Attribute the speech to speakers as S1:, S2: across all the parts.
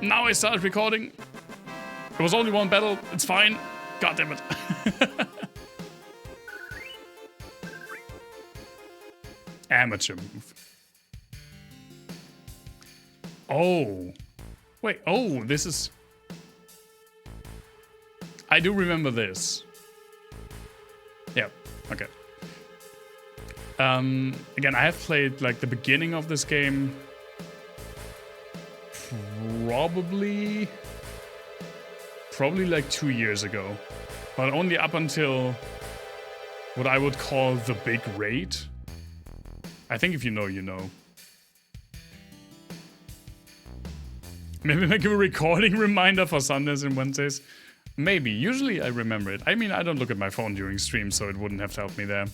S1: Now I started recording. It was only one battle. It's fine. God damn it. Amateur move. Oh. Wait. Oh, this is... I do remember this. Yeah. Okay. Again, I have played like the beginning of this game. Probably like 2 years ago. But only up until what I would call the big raid. I think if you know, you know. Maybe make a recording reminder for Sundays and Wednesdays. Maybe. Usually I remember it. I mean, I don't look at my phone during stream, so it wouldn't have to help me there.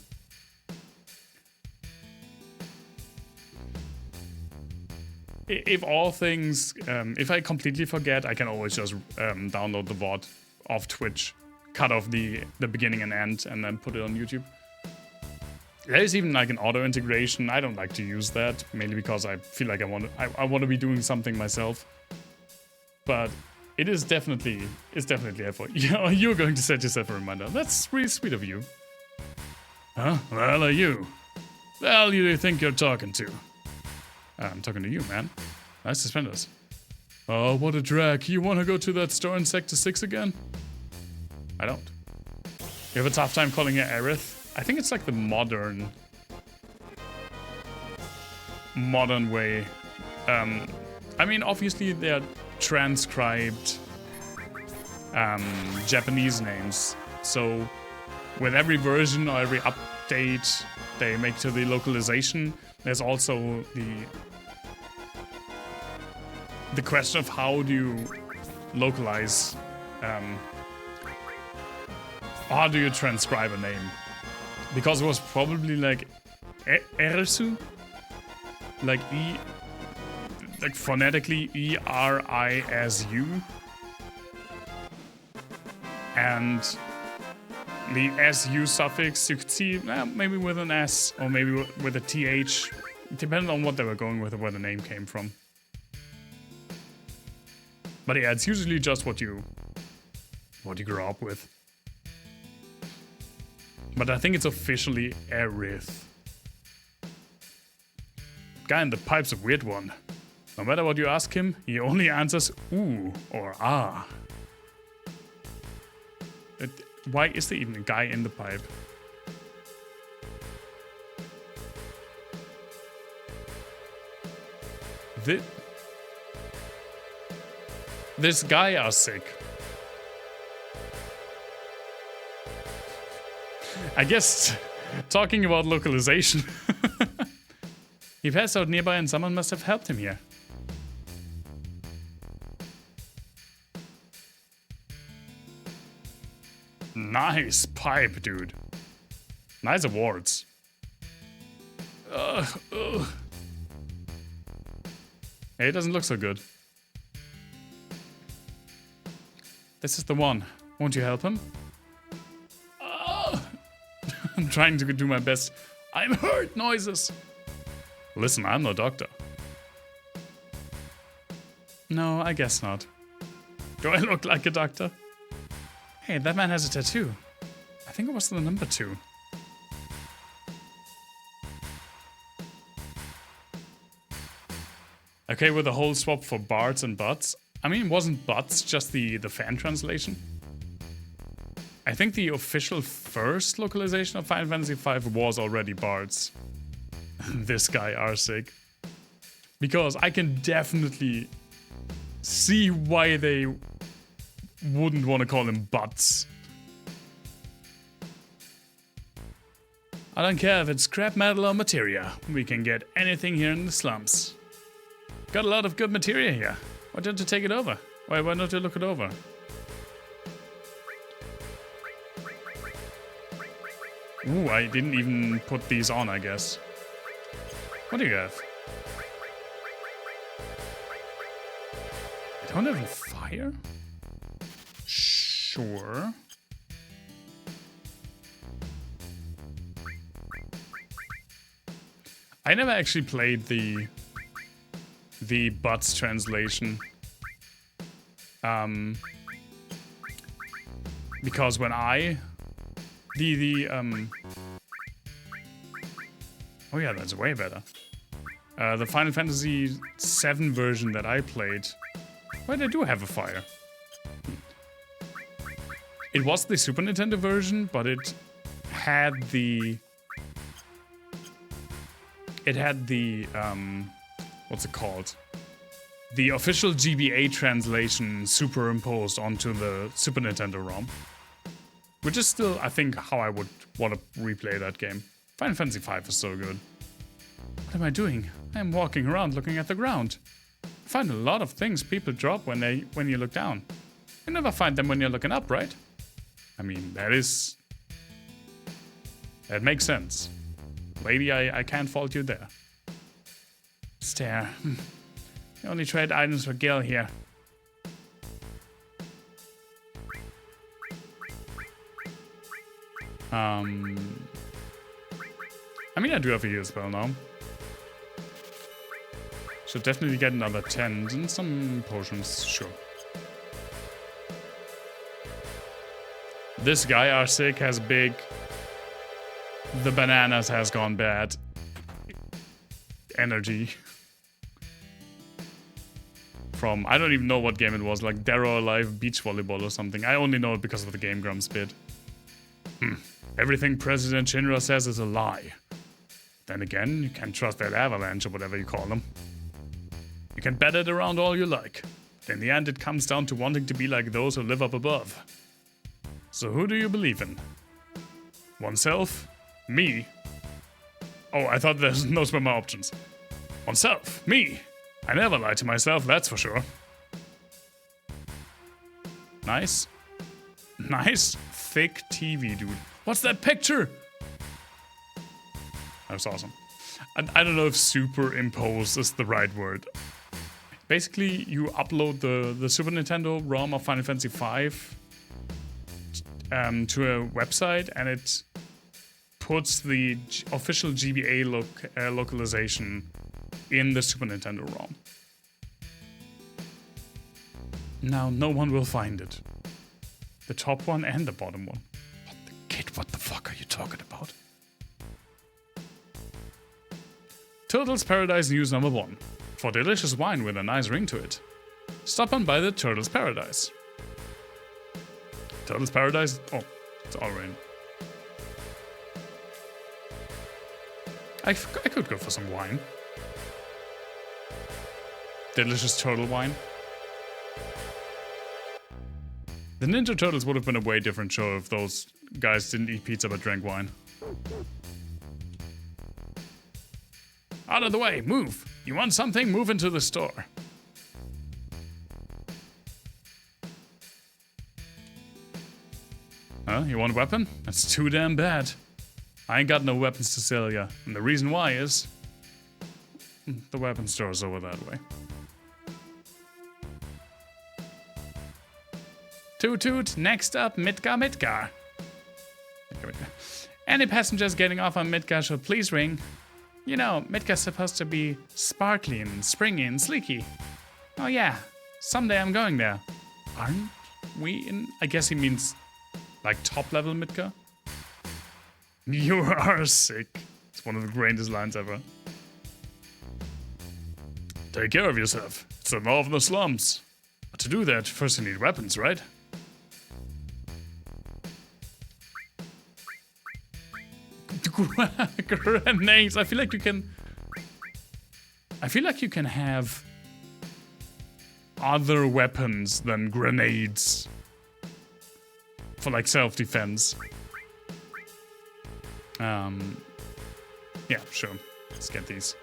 S1: If all things, if I completely forget, I can always just download the VOD off Twitch, cut off the beginning and end, and then put it on YouTube. There's even like an auto integration. I don't like to use that, mainly because I feel like I want to be doing something myself. But it is definitely helpful. You're going to set yourself a reminder. That's really sweet of you. Huh? Well, are you? Well, you think you're talking to? I'm talking to you, man. Nice suspenders. Oh, what a drag. You want to go to that store in Sector 6 again? I don't. You have a tough time calling her Aerith? I think it's like the modern way. I mean, obviously they're transcribed Japanese names. So with every version or every update they make to the localization, there's also the question of how do you localize, how do you transcribe a name? Because it was probably like Erisu, like phonetically E-R-I-S-U, and the S-U suffix you could see maybe with an S or maybe with a TH, depending on what they were going with or where the name came from. But yeah, it's usually just what you grew up with. But I think it's officially Aerith. Guy in the pipe's a weird one. No matter what you ask him, he only answers ooh or ah. Why is there even a guy in the pipe? This guy are sick. I guess talking about localization. He passed out nearby and someone must have helped him here. Nice pipe, dude. Nice awards. Hey, it doesn't look so good. This is the one. Won't you help him? I'm trying to do my best. I'm hurt noises. Listen, I'm no doctor. No, I guess not. Do I look like a doctor? Hey, that man has a tattoo. I think it was the number 2. Okay, with the whole swap for bards and butts. I mean, wasn't butts just the fan translation? I think the official first localization of Final Fantasy V was already bards. This guy Arsig. Because I can definitely see why they wouldn't want to call him butts. I don't care if it's scrap metal or materia. We can get anything here in the slums. Got a lot of good materia here. Why don't you take it over? Why don't you look it over? Ooh, I didn't even put these on, I guess. What do you have? I don't have fire? Sure. I never actually played the Butts translation. Because when I... Oh yeah, that's way better. The Final Fantasy VII version that I played... Well, they do have a fire. It was the Super Nintendo version, but it had the... what's it called? The official GBA translation superimposed onto the Super Nintendo ROM. Which is still, I think, how I would want to replay that game. Final Fantasy V is so good. What am I doing? I am walking around looking at the ground. I find a lot of things people drop when you look down. You never find them when you're looking up, right? I mean, that makes sense. Lady, I can't fault you there. Stare. You only trade items for Gil here. I mean, I do have a heal spell now. Should definitely get another 10 and some potions, sure. This guy, our sick, has big... The bananas has gone bad. Energy. From, I don't even know what game it was, like Dead or Alive Beach Volleyball or something. I only know it because of the Game Grumps bit. Everything President Shinra says is a lie. Then again, you can't trust that avalanche or whatever you call them. You can bat it around all you like. But in the end, it comes down to wanting to be like those who live up above. So who do you believe in? Oneself? Me? Oh, I thought those were my options. Oneself? Me? I never lie to myself, that's for sure. Nice. Nice, thick TV, dude. What's that picture? That was awesome. I don't know if superimposed is the right word. Basically, you upload the Super Nintendo ROM of Final Fantasy V to a website, and it puts the official GBA localization in the Super Nintendo ROM. Now, no one will find it. The top one and the bottom one. What the fuck are you talking about? Turtles Paradise news number 1. For delicious wine with a nice ring to it. Stop on by the Turtles Paradise. Turtles Paradise? Oh, it's all rain. I could go for some wine. Delicious turtle wine. The Ninja Turtles would have been a way different show if those guys didn't eat pizza but drank wine. Out of the way, move! You want something? Move into the store. Huh? You want a weapon? That's too damn bad. I ain't got no weapons to sell ya. And the reason why is... the weapon store's over that way. Toot toot, next up, Midgar. Any passengers getting off on Midgar should please ring. You know, Midgar's supposed to be sparkly and springy and sleeky. Oh yeah, someday I'm going there. Aren't we in... I guess he means, like, top level Midgar? You are sick. It's one of the greatest lines ever. Take care of yourself. It's the law of the slums. But to do that, first you need weapons, right? Grenades. I feel like you can have other weapons than grenades for like self-defense. Yeah, sure. Let's get these.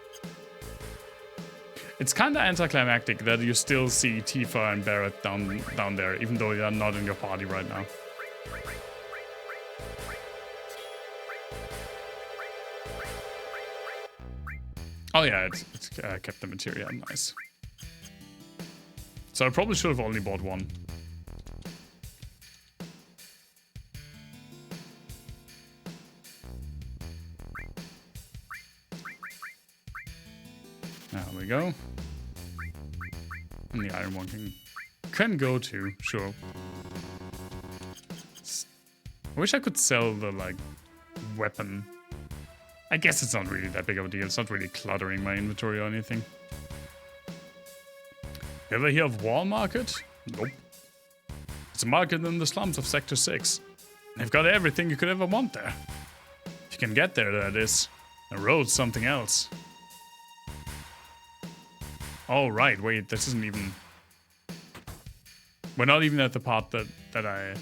S1: It's kind of anticlimactic that you still see Tifa and Barrett down there, even though they are not in your party right now. Oh yeah, it's kept the materia, nice. So I probably should have only bought one. There we go. And the iron one can can go to, sure. I wish I could sell the, like, weapon. I guess it's not really that big of a deal. It's not really cluttering my inventory or anything. You ever hear of Wall Market? Nope. It's a market in the slums of Sector 6. They've got everything you could ever want there. If you can get there, that is. The road's something else. Oh, right, wait, this isn't even... We're not even at the part that I...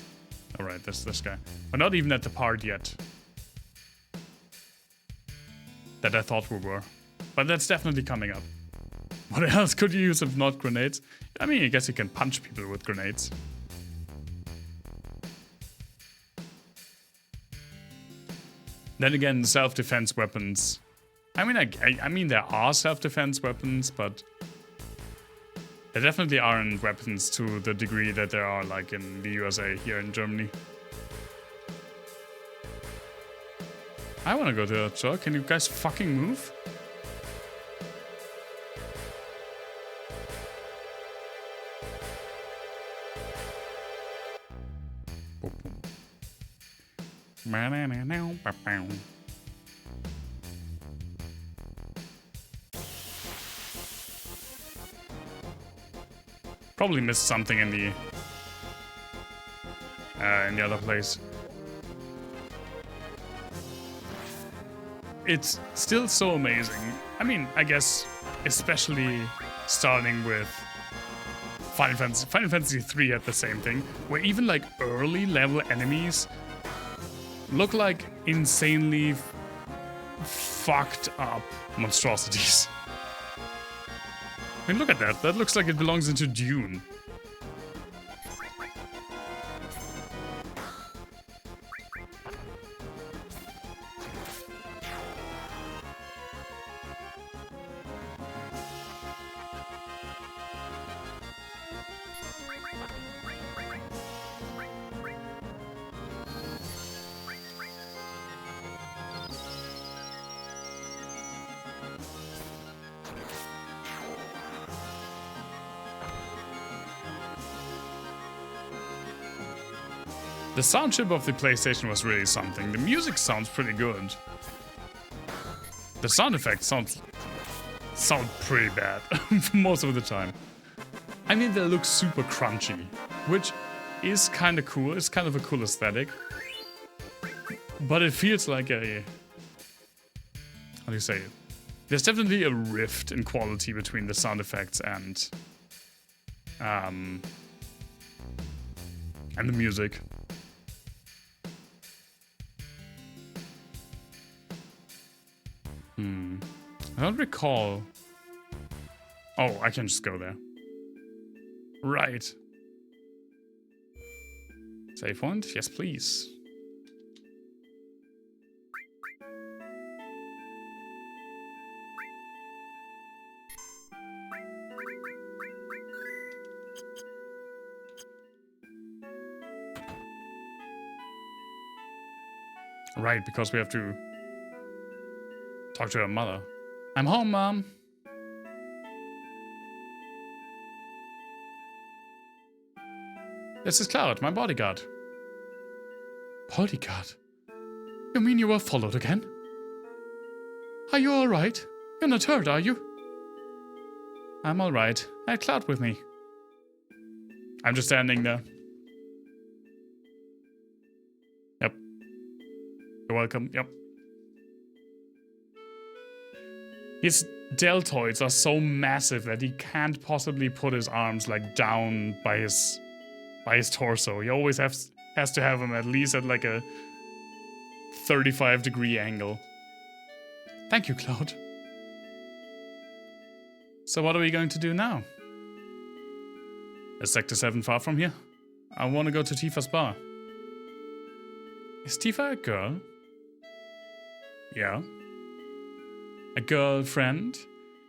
S1: Alright, that's this guy. We're not even at the part yet that I thought we were. But that's definitely coming up. What else could you use if not grenades? I mean, I guess you can punch people with grenades. Then again, self-defense weapons. I mean, there are self-defense weapons, but there definitely aren't weapons to the degree that there are, like, in the USA here in Germany. I want to go to that store. Can you guys fucking move? Probably missed something in the other place. It's still so amazing. I mean, I guess especially starting with Final Fantasy III had the same thing, where even like early level enemies look like insanely fucked up monstrosities. I mean, look at that. That looks like it belongs into Dune. The sound chip of the PlayStation was really something. The music sounds pretty good. The sound effects sound pretty bad for most of the time. I mean, they look super crunchy, which is kind of cool. It's kind of a cool aesthetic. But it feels like a... How do you say it? There's definitely a rift in quality between the sound effects and the music. I don't recall. Oh, I can just go there. Right. Save point? Yes, please. Right, because we have to talk to her mother. I'm home, Mom. This is Cloud, my bodyguard. Bodyguard? You mean you were followed again? Are you alright? You're not hurt, are you? I'm alright. I had Cloud with me. I'm just standing there. Yep. You're welcome. Yep. His deltoids are so massive that he can't possibly put his arms like down by his torso. He always has to have them at least at like a 35-degree angle. Thank you, Cloud. So what are we going to do now? Is Sector 7 far from here? I want to go to Tifa's bar. Is Tifa a girl? Yeah. A girlfriend?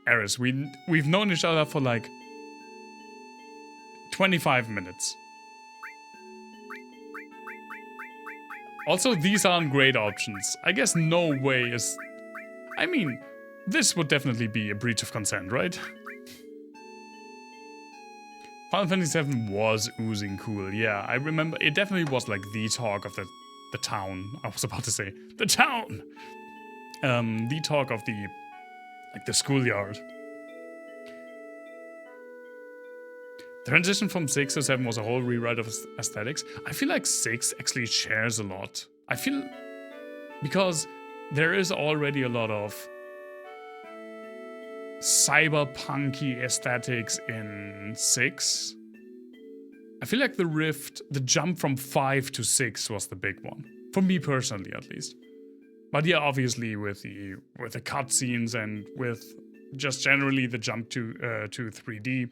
S1: Eris, we've known each other for like 25 minutes. Also, these aren't great options. I guess no way is... I mean, this would definitely be a breach of consent, right? Final Fantasy VII was oozing cool. Yeah, I remember it definitely was like the talk of the town. I was about to say the town. The talk of the schoolyard. The transition from 6 to 7 was a whole rewrite of aesthetics. I feel like 6 actually shares a lot. I feel because there is already a lot of cyberpunky aesthetics in 6. I feel like the jump from 5 to 6 was the big one. For me personally, at least. But yeah, obviously with the cutscenes and with just generally the jump to 3D.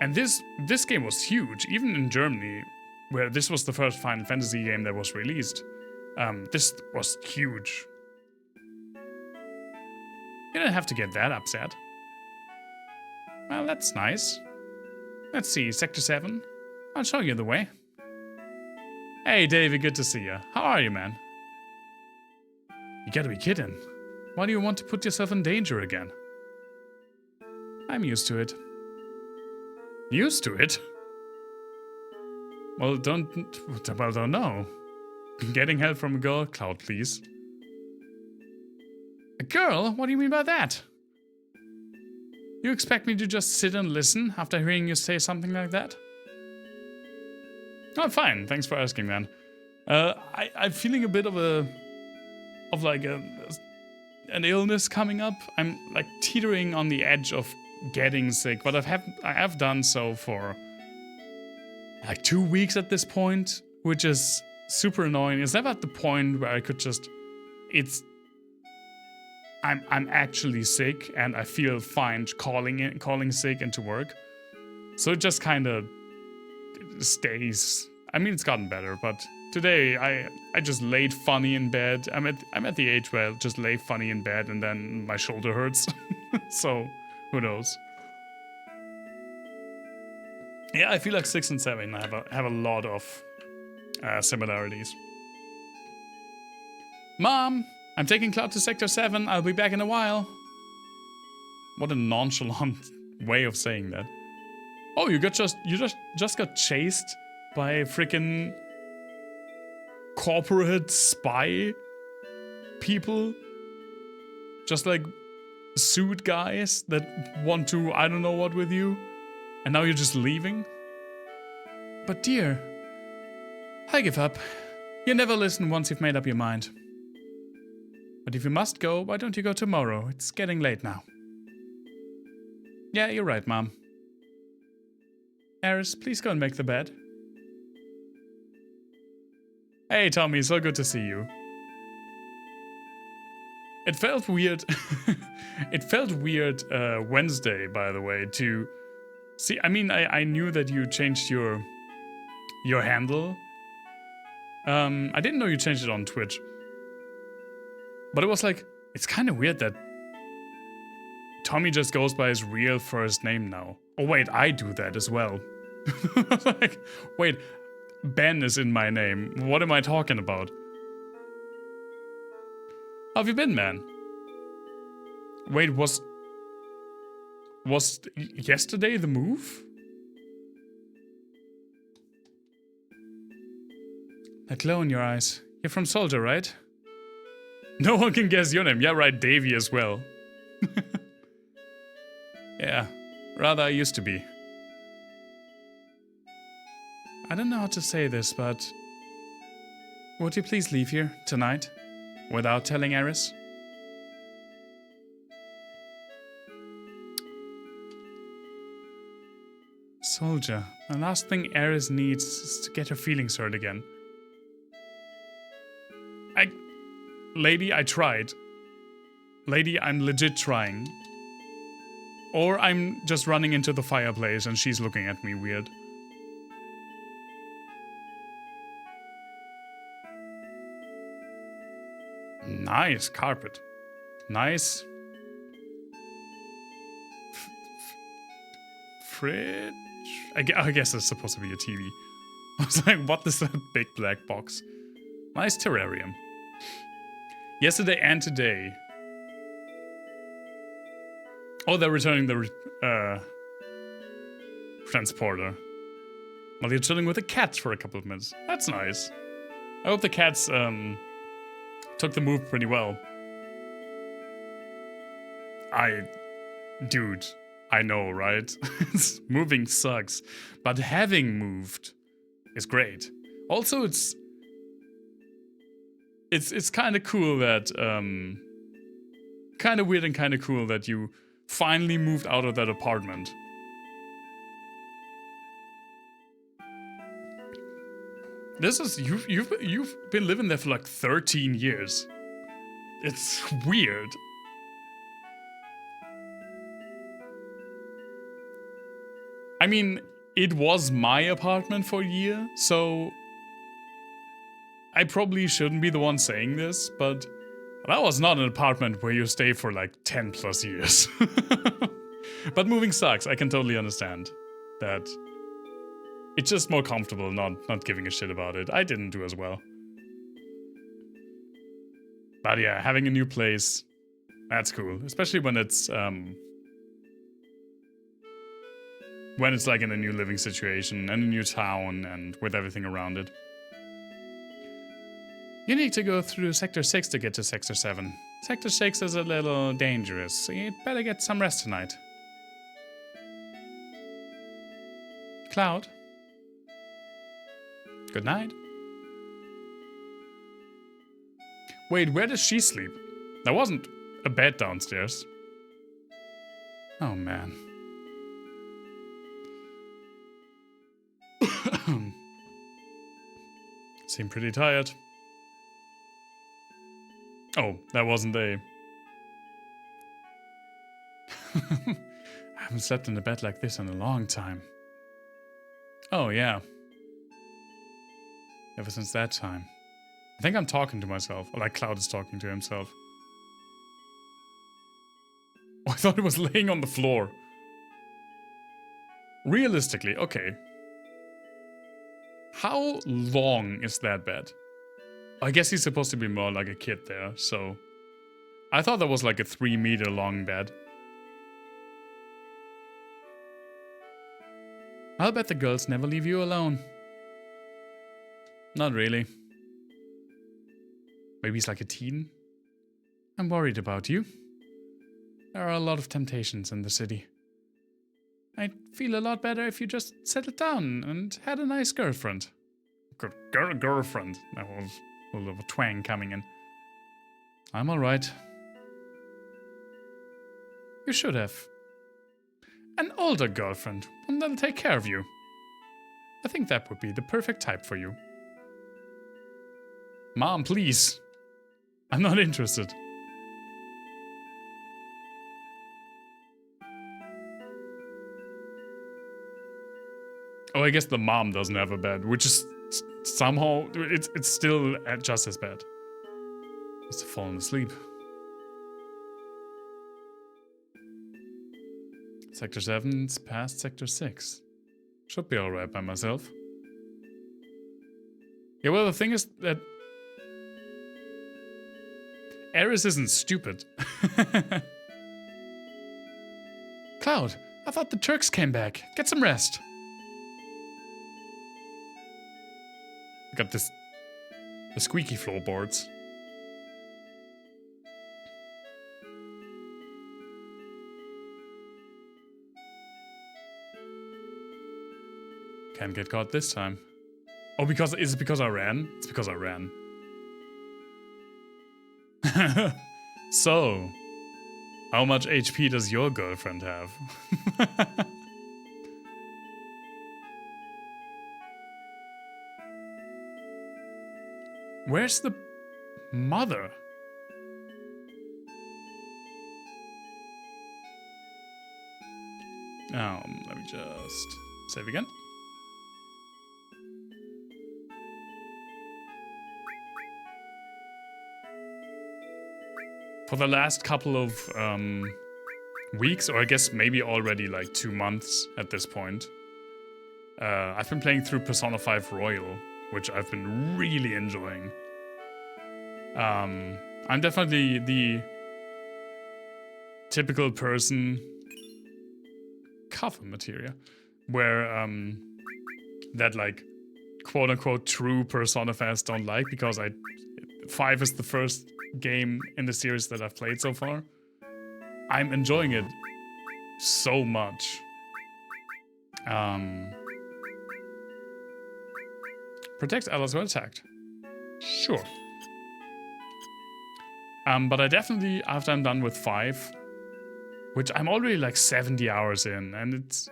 S1: And this game was huge, even in Germany, where this was the first Final Fantasy game that was released. This was huge. You didn't have to get that upset. Well, that's nice. Let's see, Sector 7. I'll show you the way. Hey, Davey, good to see you. How are you, man? You gotta be kidding. Why do you want to put yourself in danger again? I'm used to it. Used to it? Well, don't know. Getting help from a girl? Cloud, please. A girl? What do you mean by that? You expect me to just sit and listen after hearing you say something like that? Oh, fine. Thanks for asking, man. I'm feeling a bit of an illness coming up. I'm like teetering on the edge of getting sick, but I have done so for like 2 weeks at this point, which is super annoying. It's never at the point where I could just I'm actually sick and I feel fine calling sick into work. So it just kind of stays. I mean, it's gotten better, but today I just laid funny in bed. I'm at the age where I just lay funny in bed and then my shoulder hurts. So who knows? Yeah, I feel like 6 and 7 have a lot of similarities. Mom, I'm taking Cloud to Sector 7. I'll be back in a while. What a nonchalant way of saying that. Oh, you just got chased by freaking corporate spy people? Just like suit guys that want to I don't know what with you? And now you're just leaving? But dear, I give up. You never listen once you've made up your mind. But if you must go, why don't you go tomorrow? It's getting late now. Yeah, you're right, Mom. Eris, please go and make the bed. Hey, Tommy, so good to see you. It felt weird. It felt weird Wednesday, by the way, to see. I mean, I knew that you changed your handle. I didn't know you changed it on Twitch. But it was like, it's kind of weird that Tommy just goes by his real first name now. Oh wait, I do that as well. Like, wait, Ben is in my name. What am I talking about? How have you been, man? Wait, was yesterday the move? That glow in your eyes. You're from Soldier, right? No one can guess your name. Yeah, right, Davey as well. Yeah, rather I used to be. I don't know how to say this, but would you please leave here tonight without telling Eris? Soldier, the last thing Eris needs is to get her feelings hurt again. Lady, I tried. Lady, I'm legit trying. Or I'm just running into the fireplace and she's looking at me weird. Nice carpet. Nice. Fridge? I guess it's supposed to be a TV. I was like, what is that big black box? Nice terrarium. Yesterday and today. Oh, they're returning the transporter. While you're chilling with the cats for a couple of minutes. That's nice. I hope the cats took the move pretty well. Dude, I know, right? Moving sucks. But having moved is great. Also, it's kind of cool that, kind of weird and kind of cool that you finally moved out of that apartment. This is, you've been living there for like 13 years. It's weird. I mean, it was my apartment for a year, so I probably shouldn't be the one saying this, but that was not an apartment where you stay for like 10 plus years. But moving sucks, I can totally understand that. It's just more comfortable not giving a shit about it. I didn't do as well. But yeah, having a new place, that's cool. Especially when it's like in a new living situation and a new town and with everything around it. You need to go through Sector 6 to get to Sector 7. Sector 6 is a little dangerous, so you'd better get some rest tonight. Cloud? Good night. Wait, where does she sleep? There wasn't a bed downstairs. Oh man. Seem pretty tired. Oh, that wasn't a... I haven't slept in a bed like this in a long time. Oh yeah. Ever since that time. I think I'm talking to myself, or like Cloud is talking to himself. Oh, I thought it was laying on the floor. Realistically, okay. How long is that bed? I guess he's supposed to be more like a kid there, so... I thought that was like a 3-meter long bed. I'll bet the girls never leave you alone. Not really. Maybe he's like a teen? I'm worried about you. There are a lot of temptations in the city. I'd feel a lot better if you just settled down and had a nice girlfriend. Girlfriend. That was a little twang coming in. I'm alright. You should have. An older girlfriend, one that'll take care of you. I think that would be the perfect type for you. Mom, please. I'm not interested. Oh, I guess the mom doesn't have a bed, which is somehow, it's still just as bad. Must have fallen asleep. Sector 7's past Sector 6. Should be alright by myself. Yeah, well, the thing is that Eris isn't stupid. Cloud, I thought the Turks came back. Get some rest. I got the squeaky floorboards. Can't get caught this time. Oh, is it because I ran? It's because I ran. So, how much HP does your girlfriend have? Where's the mother? Let me just save again. For the last couple of weeks, or I guess maybe already like 2 months at this point, I've been playing through Persona 5 Royal, which I've been really enjoying. I'm definitely the typical person... Cover material. where that like quote unquote true Persona fans don't like, because 5 is the first game in the series that I've played so far. I'm enjoying it so much. Protect allies when attacked. Sure. But I definitely, after I'm done with 5, which I'm already like 70 hours in, and it's...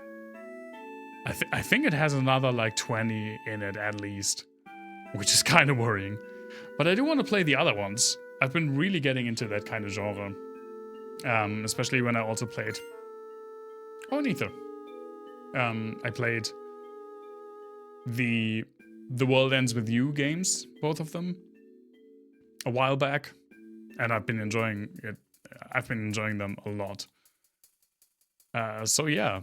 S1: I think it has another like 20 in it at least, which is kind of worrying. But I do want to play the other ones. I've been really getting into that kind of genre. Especially when I also played... Oh, neither. I played the World Ends With You games, both of them, a while back. And I've been enjoying it. I've been enjoying them a lot. So yeah.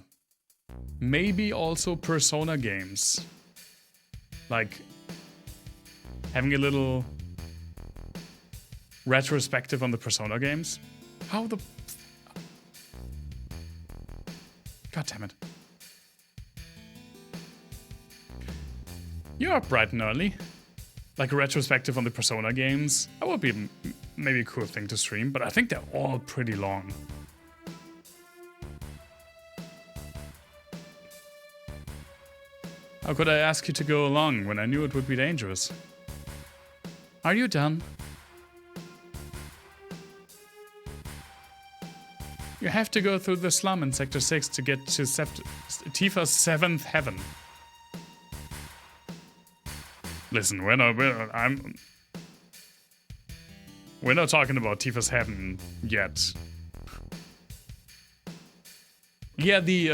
S1: Maybe also Persona games. Like having a little retrospective on the Persona games. How the... God damn it. You're up bright and early. Like a retrospective on the Persona games. That would be maybe a cool thing to stream, but I think they're all pretty long. How could I ask you to go along when I knew it would be dangerous? Are you done? You have to go through the slum in Sector 6 to get to Tifa's 7th heaven. Listen, we're not talking about Tifa's heaven yet. Yeah, the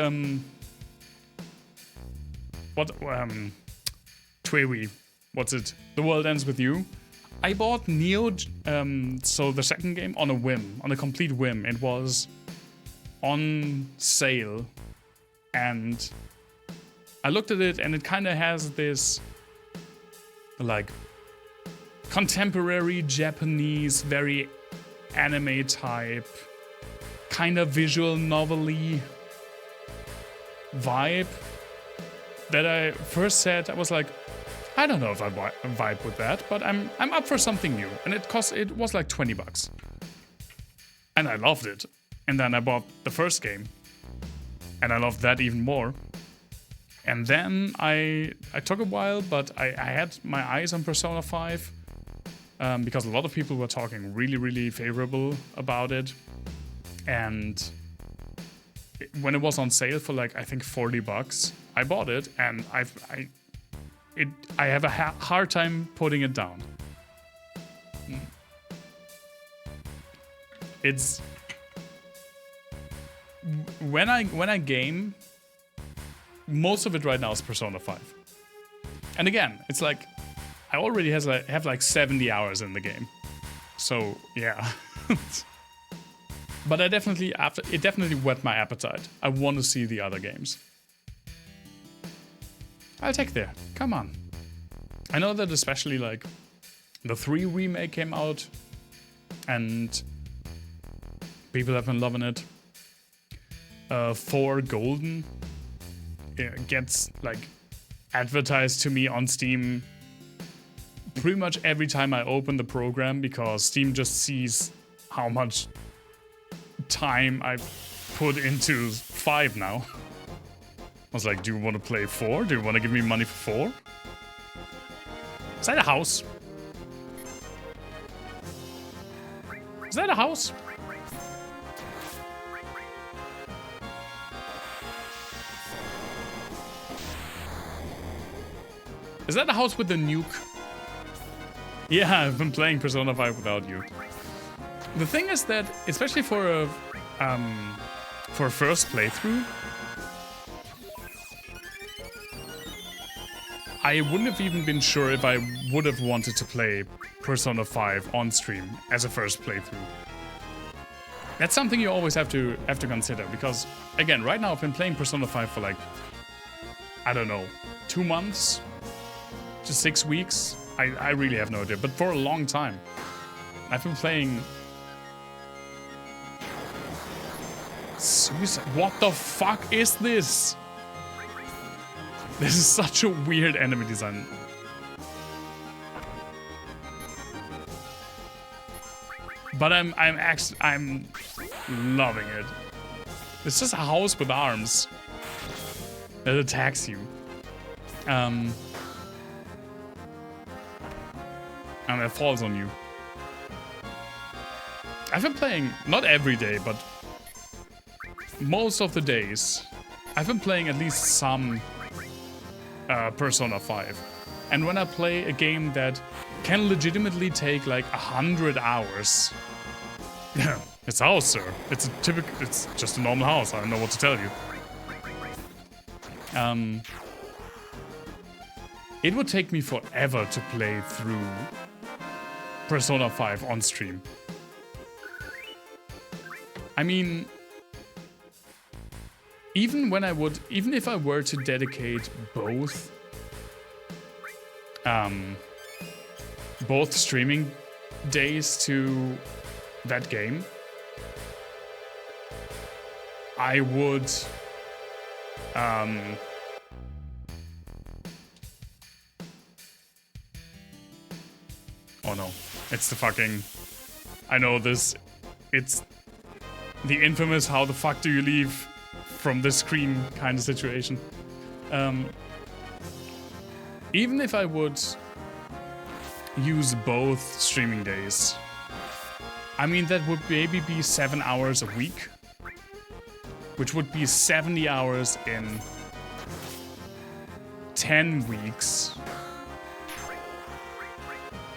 S1: Tweewy, what's it? The World Ends With You. I bought Neo, so the second game, on a whim, on a complete whim. It was on sale, and I looked at it, and it kind of has this, like, contemporary Japanese, very anime type, kind of visual novel-y vibe. That I first said, I was like, I don't know if I vibe with that, but I'm up for something new. And it was like $20. And I loved it. And then I bought the first game. And I loved that even more. And then I took a while, but I had my eyes on Persona 5. Because a lot of people were talking really, really favorable about it. And when it was on sale for like, I think $40, I bought it, and I have a hard time putting it down. It's when I game, most of it right now is Persona 5. And again, it's like I already have like 70 hours in the game. So yeah. But it definitely whet my appetite. I want to see the other games. I'll take there. Come on. I know that especially like the 3 remake came out and people have been loving it. 4 Golden gets like advertised to me on Steam pretty much every time I open the program, because Steam just sees how much time I put into 5 now. I was like, do you want to play 4? Do you want to give me money for 4? Is that a house? Is that a house? Is that a house with the nuke? Yeah, I've been playing Persona 5 without you. The thing is that, especially for a first playthrough, I wouldn't have even been sure if I would have wanted to play Persona 5 on stream as a first playthrough. That's something you always have to consider, because again, right now I've been playing Persona 5 for like, I don't know, 2 months to 6 weeks. I really have no idea, but for a long time. I've been playing... Suicide. What the fuck is this? This is such a weird enemy design. But I'm loving it. It's just a house with arms that attacks you. And it falls on you. I've been playing, not every day, but most of the days, I've been playing at least some Persona 5. And when I play a game that can legitimately take like 100 hours, it's a house, sir. It's just a normal house. I don't know what to tell you. It would take me forever to play through Persona 5 on stream. I mean, even if I were to dedicate both streaming days to that game, I would oh no, it's the fucking, I know this, it's the infamous how the fuck do you leave from the screen kind of situation. Even if I would use both streaming days, I mean, that would maybe be 7 hours a week, which would be 70 hours in 10 weeks,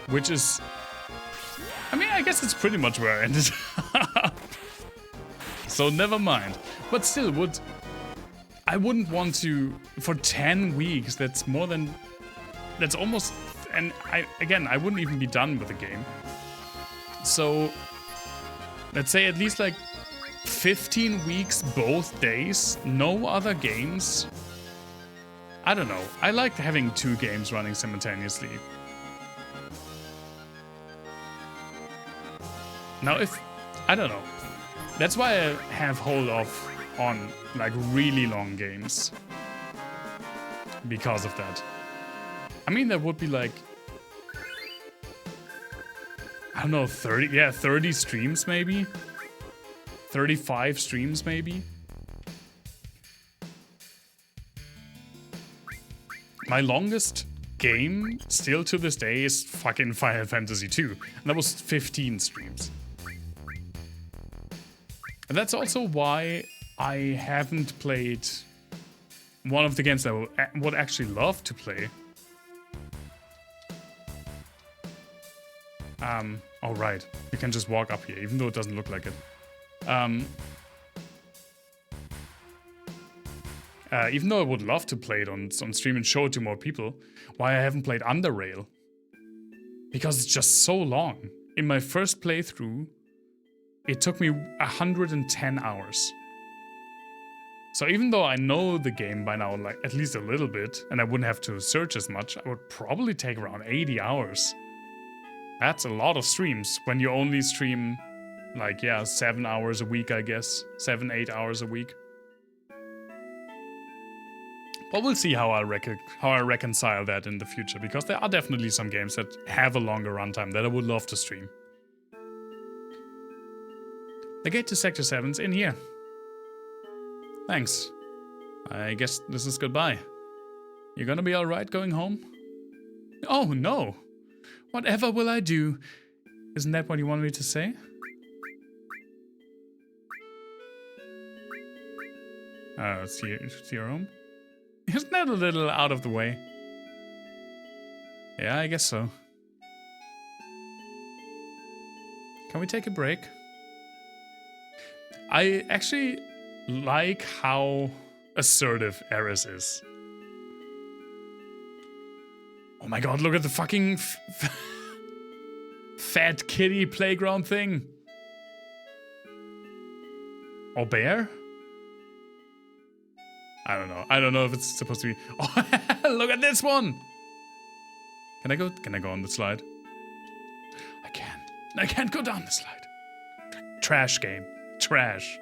S1: which is, I mean, I guess it's pretty much where I ended up. So never mind. But still, I wouldn't want to, for 10 weeks, that's almost, and I wouldn't even be done with the game. So, let's say at least like 15 weeks both days, no other games. I don't know. I like having 2 games running simultaneously. Now I don't know. That's why I have hold off on like really long games. Because of that. I mean, there would be like, I don't know, 30 streams maybe? 35 streams maybe? My longest game, still to this day, is fucking Final Fantasy VII. And that was 15 streams. And that's also why I haven't played one of the games that I would actually love to play. Oh right, you can just walk up here, even though it doesn't look like it. Even though I would love to play it on stream and show it to more people, why I haven't played Underrail? Because it's just so long. In my first playthrough, it took me 110 hours. So even though I know the game by now, like at least a little bit, and I wouldn't have to search as much, I would probably take around 80 hours. That's a lot of streams when you only stream like, 7 hours a week, I guess. 7-8 hours a week. But we'll see how I reconcile that in the future, because there are definitely some games that have a longer runtime that I would love to stream. The gate to Sector 7's in here. Thanks. I guess this is goodbye. You gonna be alright going home? Oh no! Whatever will I do? Isn't that what you wanted me to say? It's your home? Isn't that a little out of the way? Yeah, I guess so. Can we take a break? I actually like how assertive Eris is. Oh my god, look at the fucking fat kitty playground thing. Or bear? I don't know. I don't know if it's supposed to be. Oh, look at this one! Can I go on the slide? I can. I can't go down the slide. Trash game. Trash.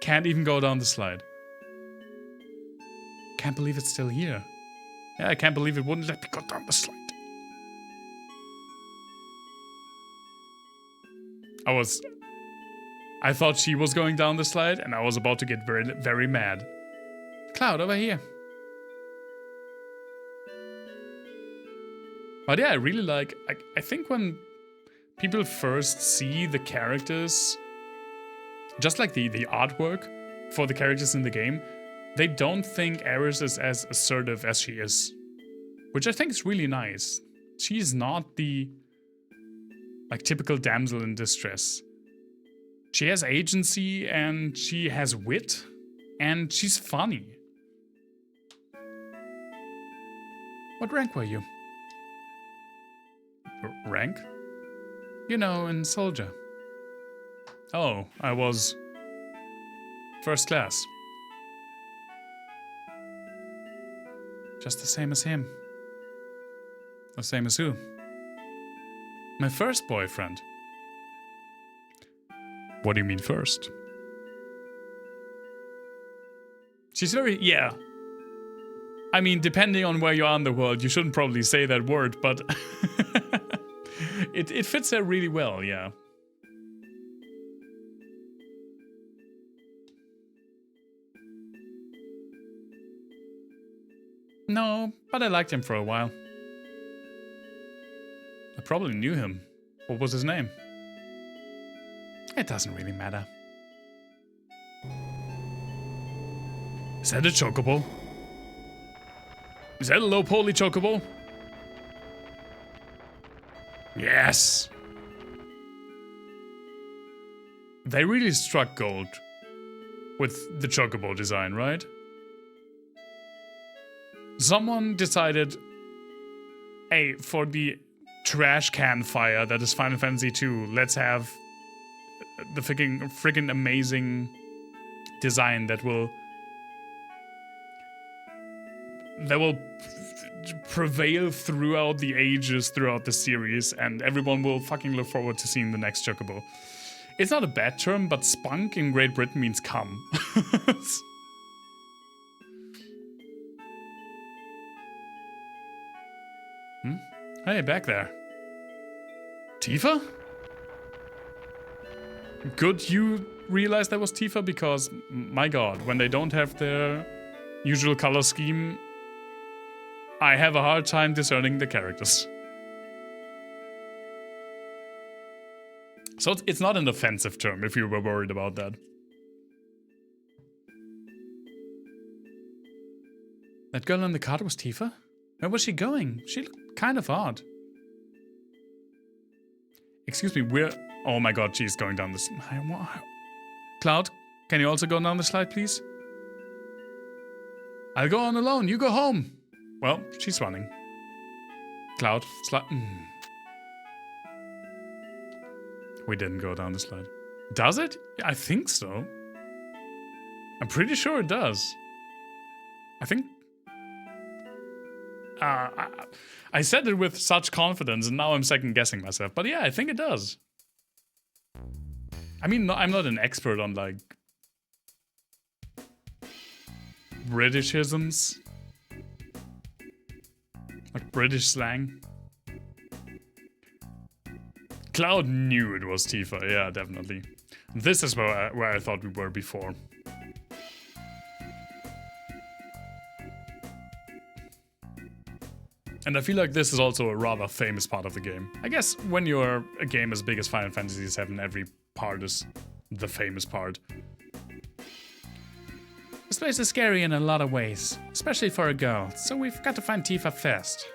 S1: Can't even go down the slide. can't believe it's still here. Yeah, I can't believe it wouldn't let me go down the slide. I thought she was going down the slide, and I was about to get very, very mad. Cloud, over here. But yeah, I really like... I think when people first see the characters, just like the artwork for the characters in the game, they don't think Aeris is as assertive as she is. Which I think is really nice. She's not the... like, typical damsel in distress. She has agency, and she has wit, and she's funny. What rank were you? Rank? You know, in soldier. Oh, I was... first class. Just the same as him. The same as who? My first boyfriend. What do you mean first? She's very... yeah. I mean, depending on where you are in the world, you shouldn't probably say that word, but... it fits her really well, yeah. No, but I liked him for a while. I probably knew him. What was his name? It doesn't really matter. Is that a chocobo? Is that a low poly chocobo? Yes! They really struck gold with the chocobo design, right? Someone decided, hey, for the trash can fire that is Final Fantasy II, let's have the freaking amazing design that will prevail throughout the ages, throughout the series, and everyone will fucking look forward to seeing the next chocobo. It's not a bad term, but spunk in Great Britain means cum. Hey, back there. Tifa? Good you realized that was Tifa, because, my god, when they don't have their usual color scheme, I have a hard time discerning the characters. So it's not an offensive term, if you were worried about that. That girl in the cart was Tifa? Where was she going? She looked kind of odd. Excuse me, we're... oh my god, she's going down this... Cloud, can you also go down the slide, please? I'll go on alone, you go home. Well, she's running. Cloud, slide... We didn't go down the slide. Does it? I think so. I'm pretty sure it does. I think... I said it with such confidence, and now I'm second-guessing myself. But yeah, I think it does. I mean, I'm not an expert on, like... Britishisms. Like British slang. Cloud knew it was Tifa, yeah, definitely. This is where I thought we were before. And I feel like this is also a rather famous part of the game. I guess when you're a game as big as Final Fantasy VII, every part is the famous part. This place is scary in a lot of ways, especially for a girl, so we've got to find Tifa first.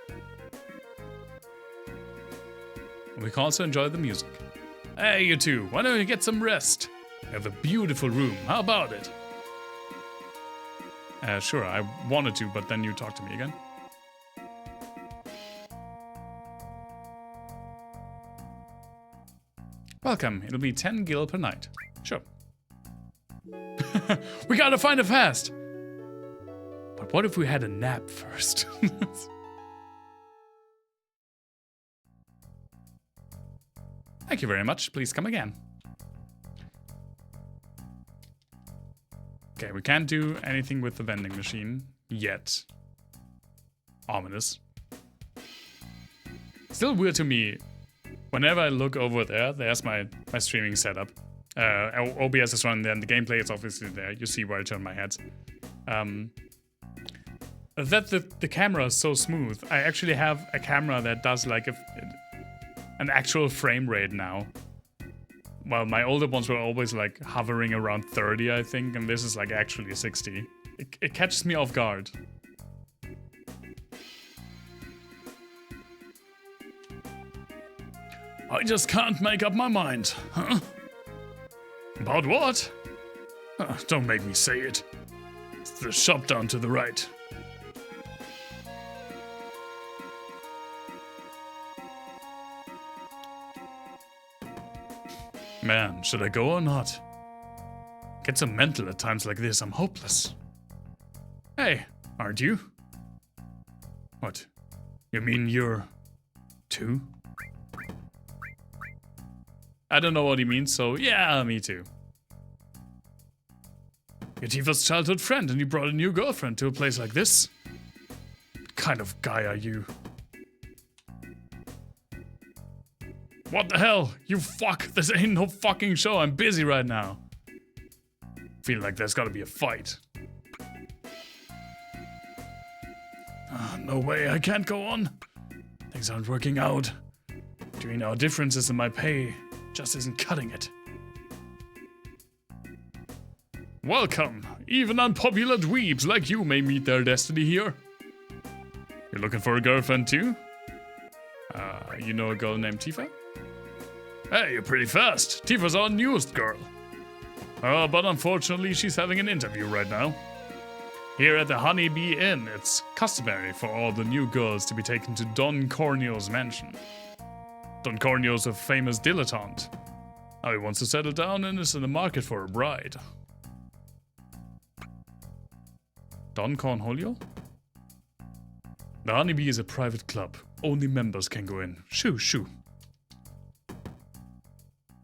S1: We can also enjoy the music. Hey, you two, why don't you get some rest? You have a beautiful room, how about it? Sure, I wanted to, but then you talked to me again. Welcome, it'll be 10 gil per night. Sure. We gotta find it fast! But what if we had a nap first? Thank you very much, please come again. Okay, we can't do anything with the vending machine yet. Ominous. Still weird to me. Whenever I look over there, there's my streaming setup. OBS is running there, and the gameplay is obviously there. You see where I turn my head. That the camera is so smooth. I actually have a camera that does like an actual frame rate now. Well, my older ones were always like hovering around 30, I think, and this is like actually 60. It catches me off guard. I just can't make up my mind, huh? About what? Don't make me say it. It's the shop down to the right. Man, should I go or not? Get so mental at times like this, I'm hopeless. Hey, aren't you? What? You mean you're... 2? I don't know what he means, so yeah, me too. You're Tifa's childhood friend and you brought a new girlfriend to a place like this? What kind of guy are you? What the hell? You fuck! This ain't no fucking show, I'm busy right now. Feel like there's gotta be a fight. No way, I can't go on. Things aren't working out. Between our differences in my pay just isn't cutting it. Welcome! Even unpopular dweebs like you may meet their destiny here. You're looking for a girlfriend too? You know a girl named Tifa? Hey, you're pretty fast. Tifa's our newest girl. But unfortunately she's having an interview right now. Here at the Honeybee Inn, it's customary for all the new girls to be taken to Don Corneo's mansion. Don Corneo's a famous dilettante. Now he wants to settle down and is in the market for a bride. Don Cornholio? The Honeybee is a private club. Only members can go in. Shoo, shoo.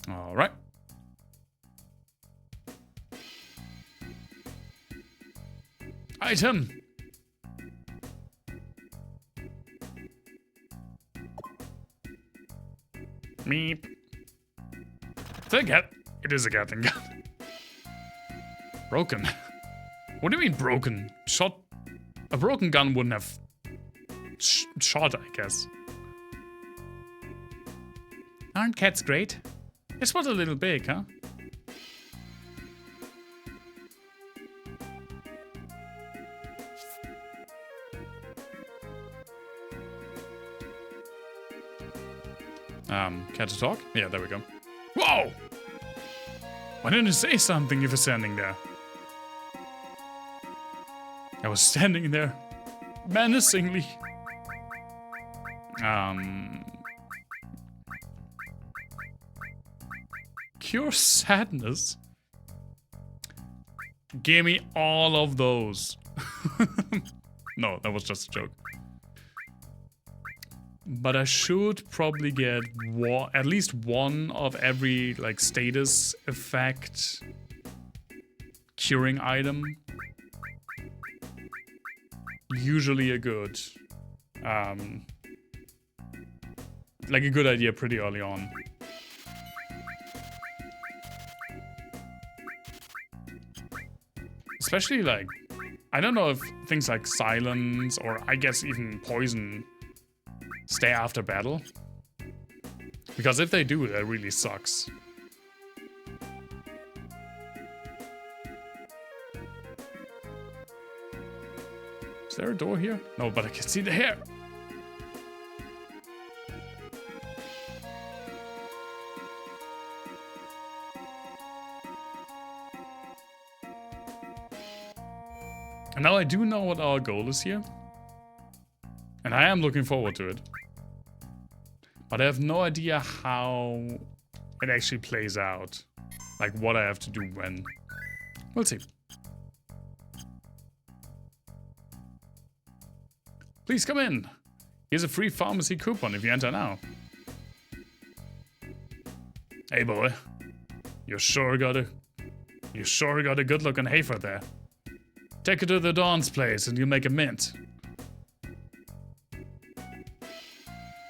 S1: Alright. Item! Meep. It is a Gatling gun. Broken. What do you mean broken? Shot? A broken gun wouldn't have shot, I guess. Aren't cats great? This was a little big, huh? Cat to talk? Yeah, there we go. Whoa! Why didn't you say something if you're standing there? I was standing there, menacingly. Cure sadness? Give me all of those. No, that was just a joke. But I should probably get at least one of every like status effect curing item. Usually a good, like a good idea pretty early on. Especially like, I don't know if things like silence or I guess even poison stay after battle. Because if they do, that really sucks. Is there a door here? No, but I can see the hair. And now I do know what our goal is here. And I am looking forward to it. But I have no idea how it actually plays out. Like what I have to do when. We'll see. Please come in. Here's a free pharmacy coupon if you enter now. Hey boy. You sure got a good looking heifer there. Take her to the Dawn's place and you'll make a mint.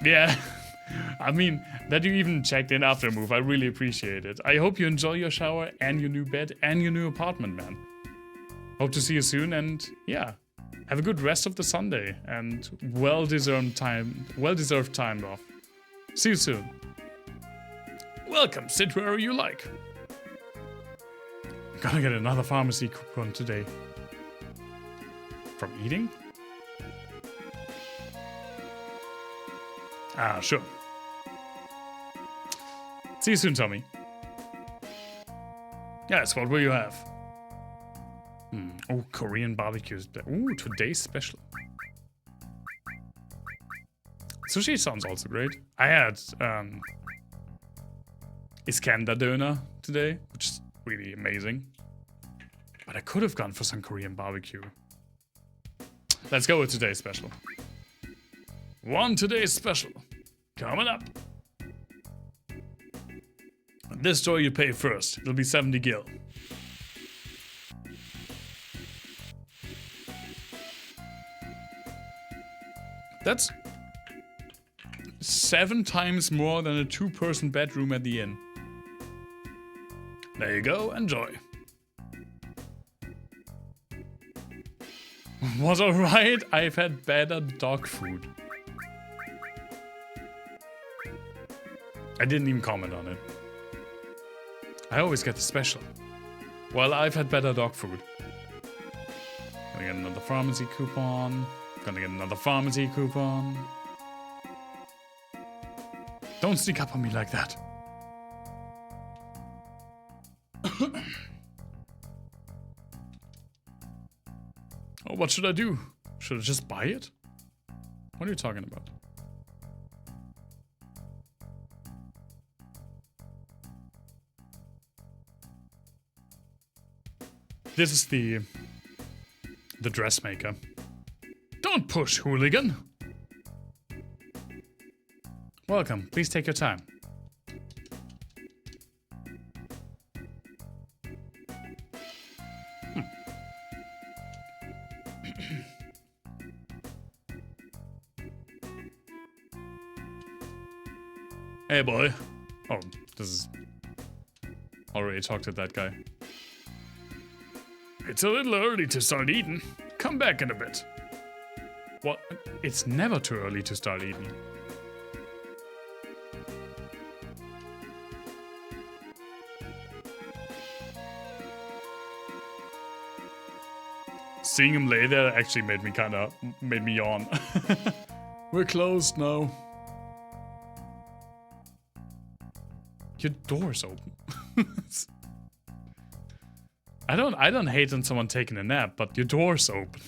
S1: Yeah, I mean, that you even checked in after a move, I really appreciate it. I hope you enjoy your shower and your new bed and your new apartment, man. Hope to see you soon, and yeah, have a good rest of the Sunday and well-deserved time off. See you soon. Welcome, sit wherever you like. I'm gonna get another pharmacy coupon today. From eating? Ah, sure. See you soon, Tommy. Yes, what will you have? Oh, Korean barbecues. Ooh, today's special. Sushi sounds also great. I had Iskandar Döner today, which is really amazing. But I could have gone for some Korean barbecue. Let's go with today's special. One today's special. Coming up. This store you pay first. It'll be 70 gil. That's 7 times more than a 2-person bedroom at the inn. There you go, enjoy. Was alright, I've had better dog food. I didn't even comment on it. I always get the special. Well, I've had better dog food. Gonna get another pharmacy coupon. Gonna get another pharmacy coupon. Don't sneak up on me like that. Oh, what should I do? Should I just buy it? What are you talking about? This is the dressmaker. Don't push, hooligan. Welcome. Please take your time. Hey, boy. Oh, this is... Already talked to that guy. It's a little early to start eating. Come back in a bit. What? It's never too early to start eating. Seeing him lay there actually made me yawn. We're closed now. Your door's open. I don't hate on someone taking a nap, but your door's open.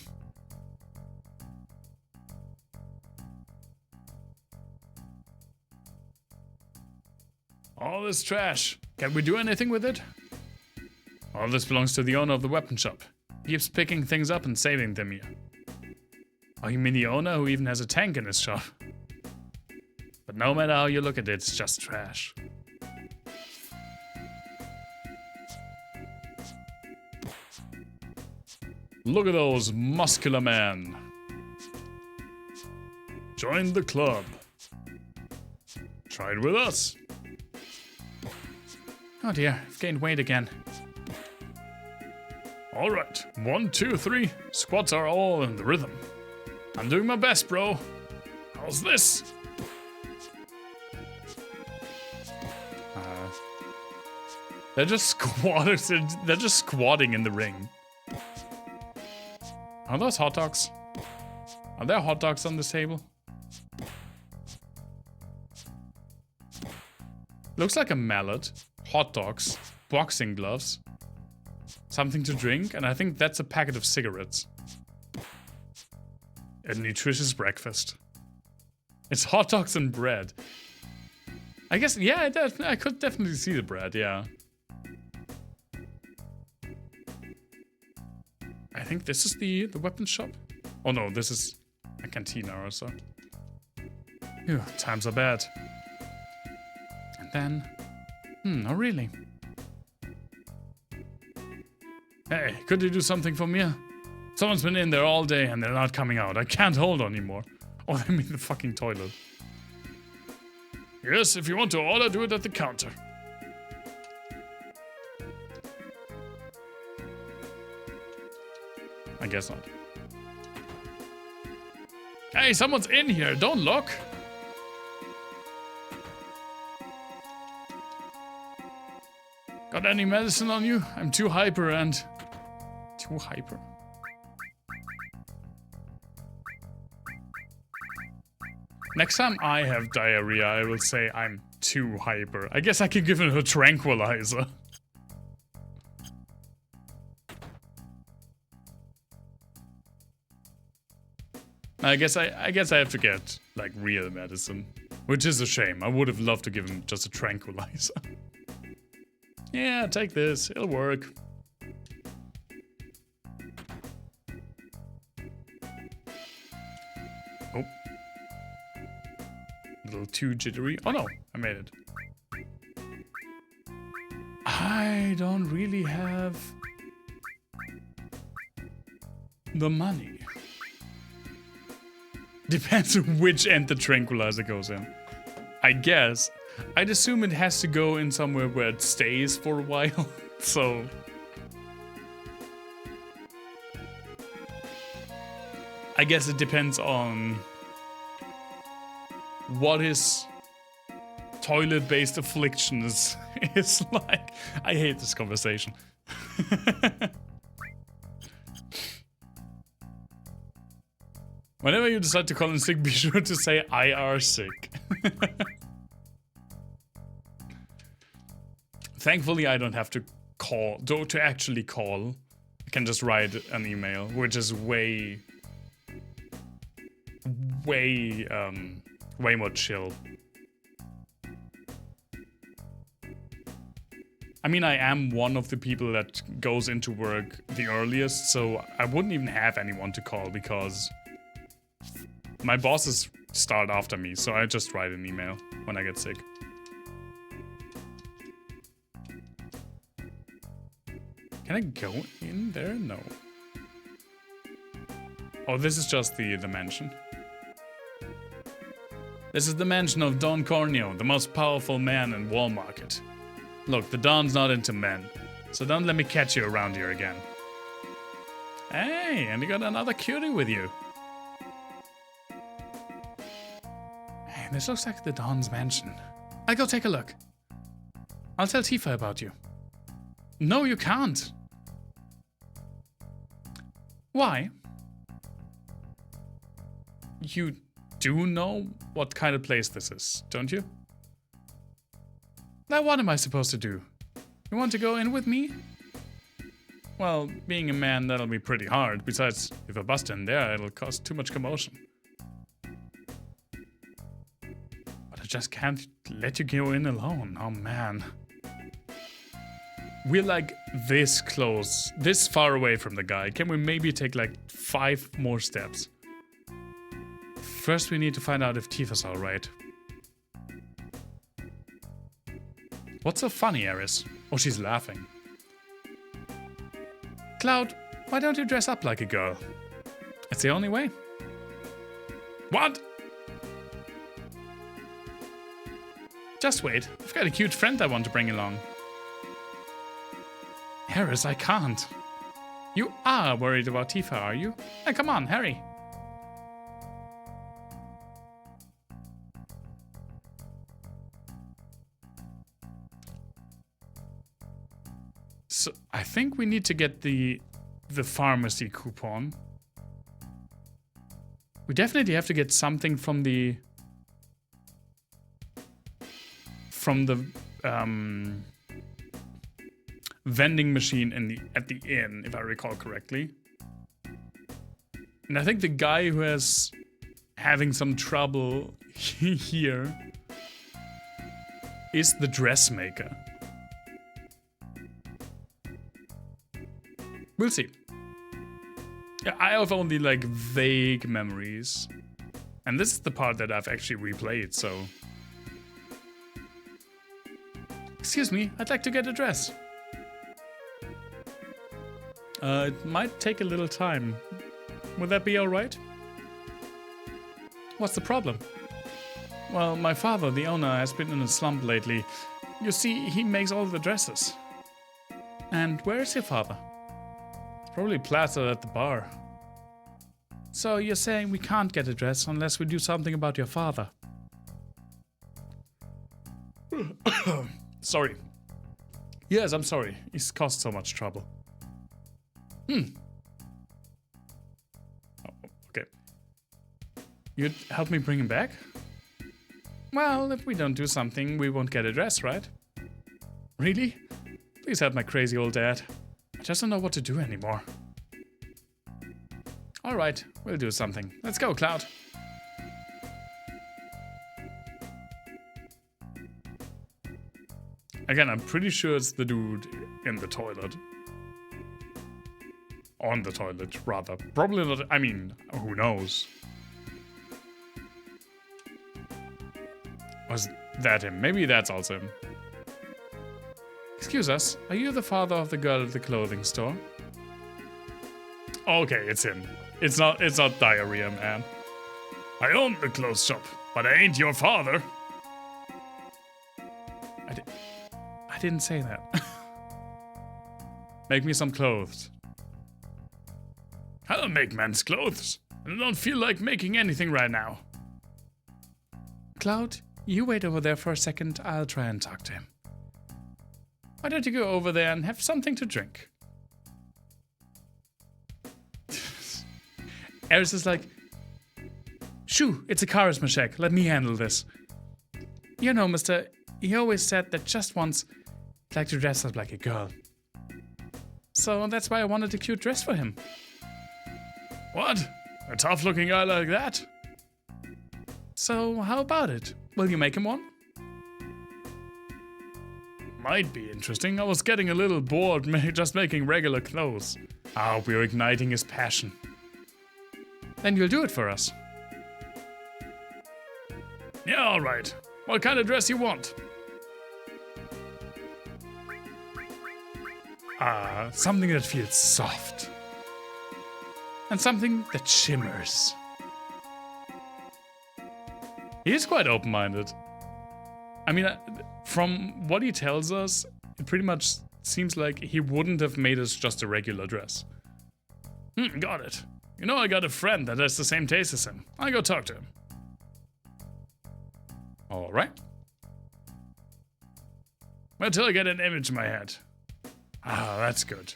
S1: All this trash. Can we do anything with it? All this belongs to the owner of the weapon shop. He keeps picking things up and saving them here. Oh, you mean the owner who even has a tank in his shop? But no matter how you look at it, it's just trash. Look at those muscular men. Join the club. Try it with us. Oh dear, I've gained weight again. Alright, 1, 2, 3. Squats are all in the rhythm. I'm doing my best, bro. How's this? They're just squatting in the ring. Are those hot dogs? Are there hot dogs on this table? Looks like a mallet. Hot dogs. Boxing gloves. Something to drink, and I think that's a packet of cigarettes. A nutritious breakfast. It's hot dogs and bread. I guess, yeah, I could definitely see the bread, yeah. I think this is the weapon shop. Oh no, this is a cantina or so. Phew, times are bad. And then... oh really? Hey, could you do something for me? Someone's been in there all day and they're not coming out. I can't hold on anymore. Oh, they mean the fucking toilet. Yes, if you want to order, do it at the counter. I guess not. Hey, someone's in here. Don't look. Got any medicine on you? I'm too hyper and... Too hyper? Next time I have diarrhea, I will say I'm too hyper. I guess I could give it a tranquilizer. I guess I have to get, like, real medicine. Which is a shame. I would have loved to give him just a tranquilizer. Yeah, take this. It'll work. Oh. A little too jittery. Oh no, I made it. I don't really have the money. Depends on which end the tranquilizer goes in. I guess. I'd assume it has to go in somewhere where it stays for a while. So... I guess it depends on what his toilet-based affliction is like. I hate this conversation. Whenever you decide to call in sick, be sure to say I are sick. Thankfully, I don't have to call, to actually call. I can just write an email, which is way more chill. I mean, I am one of the people that goes into work the earliest, so I wouldn't even have anyone to call because my bosses start after me, so I just write an email when I get sick. Can I go in there? No. Oh, this is just the mansion. This is the mansion of Don Corneo, the most powerful man in Wall Market. Look, the Don's not into men, so don't let me catch you around here again. Hey, and you got another cutie with you. Hey, this looks like the Don's mansion. I'll go take a look. I'll tell Tifa about you. No, you can't. Why? You do know what kind of place this is, don't you? Now what am I supposed to do? You want to go in with me? Well, being a man, that'll be pretty hard. Besides, if I bust in there, it'll cause too much commotion. But I just can't let you go in alone. Oh, man. We're like this close, this far away from the guy. Can we maybe take like 5 more steps? First, we need to find out if Tifa's alright. What's so funny, Eris? Oh, she's laughing. Cloud, why don't you dress up like a girl? It's the only way. What? Just wait. I've got a cute friend I want to bring along. Eris, I can't. You are worried about Tifa, are you? Hey, come on, hurry. So I think we need to get the pharmacy coupon. We definitely have to get something from the vending machine at the inn, if I recall correctly. And I think the guy who is having some trouble here is the dressmaker. We'll see. Yeah, I have only like vague memories. And this is the part that I've actually replayed, so... Excuse me, I'd like to get a dress. It might take a little time. Would that be alright? What's the problem? Well, my father, the owner, has been in a slump lately. You see, he makes all the dresses. And where is your father? Probably plastered at the bar. So you're saying we can't get a dress unless we do something about your father? Sorry. Yes, I'm sorry. He's caused so much trouble. Oh, okay. You'd help me bring him back? Well, if we don't do something, we won't get a dress, right? Really? Please help my crazy old dad. I just don't know what to do anymore. Alright, we'll do something. Let's go, Cloud. Again, I'm pretty sure it's the dude in the toilet. On the toilet, rather. Probably not. I mean, who knows? Was that him? Maybe that's also him. Excuse us, are you the father of the girl at the clothing store? Okay, it's him. It's not Diarrhea Man. I own the clothes shop, but I ain't your father. I didn't say that. Make me some clothes. I'll make men's clothes. I don't feel like making anything right now. Cloud, you wait over there for a second. I'll try and talk to him. Why don't you go over there and have something to drink? Eris is like, shoo, it's a charisma check. Let me handle this. You know, mister, he always said that just once he'd like to dress up like a girl. So that's why I wanted a cute dress for him. What? A tough-looking guy like that? So how about it? Will you make him one? Might be interesting. I was getting a little bored just making regular clothes. I hope you're igniting his passion. Then you'll do it for us. Yeah, alright. What kind of dress you want? Something that feels soft. And something that shimmers. He is quite open-minded. I mean, from what he tells us, it pretty much seems like he wouldn't have made us just a regular dress. Got it. You know, I got a friend that has the same taste as him. I'll go talk to him. Alright. Until I get an image in my head. Ah, that's good.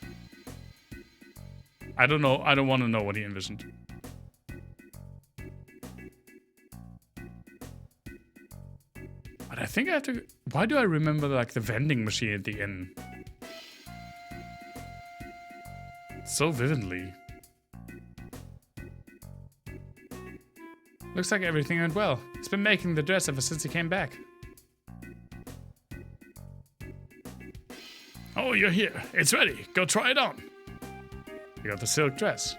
S1: I don't know. I don't want to know what he envisioned. But I think I have to... Why do I remember, like, the vending machine at the inn? So vividly. Looks like everything went well. He's been making the dress ever since he came back. Oh, you're here. It's ready. Go try it on. You got the silk dress.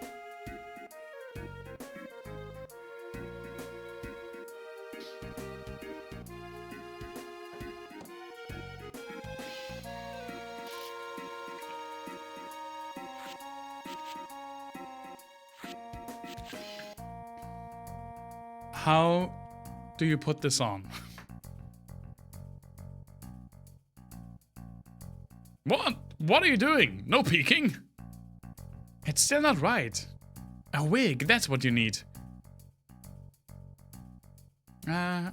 S1: How do you put this on? What? What are you doing? No peeking. It's still not right. A wig, that's what you need. Oh,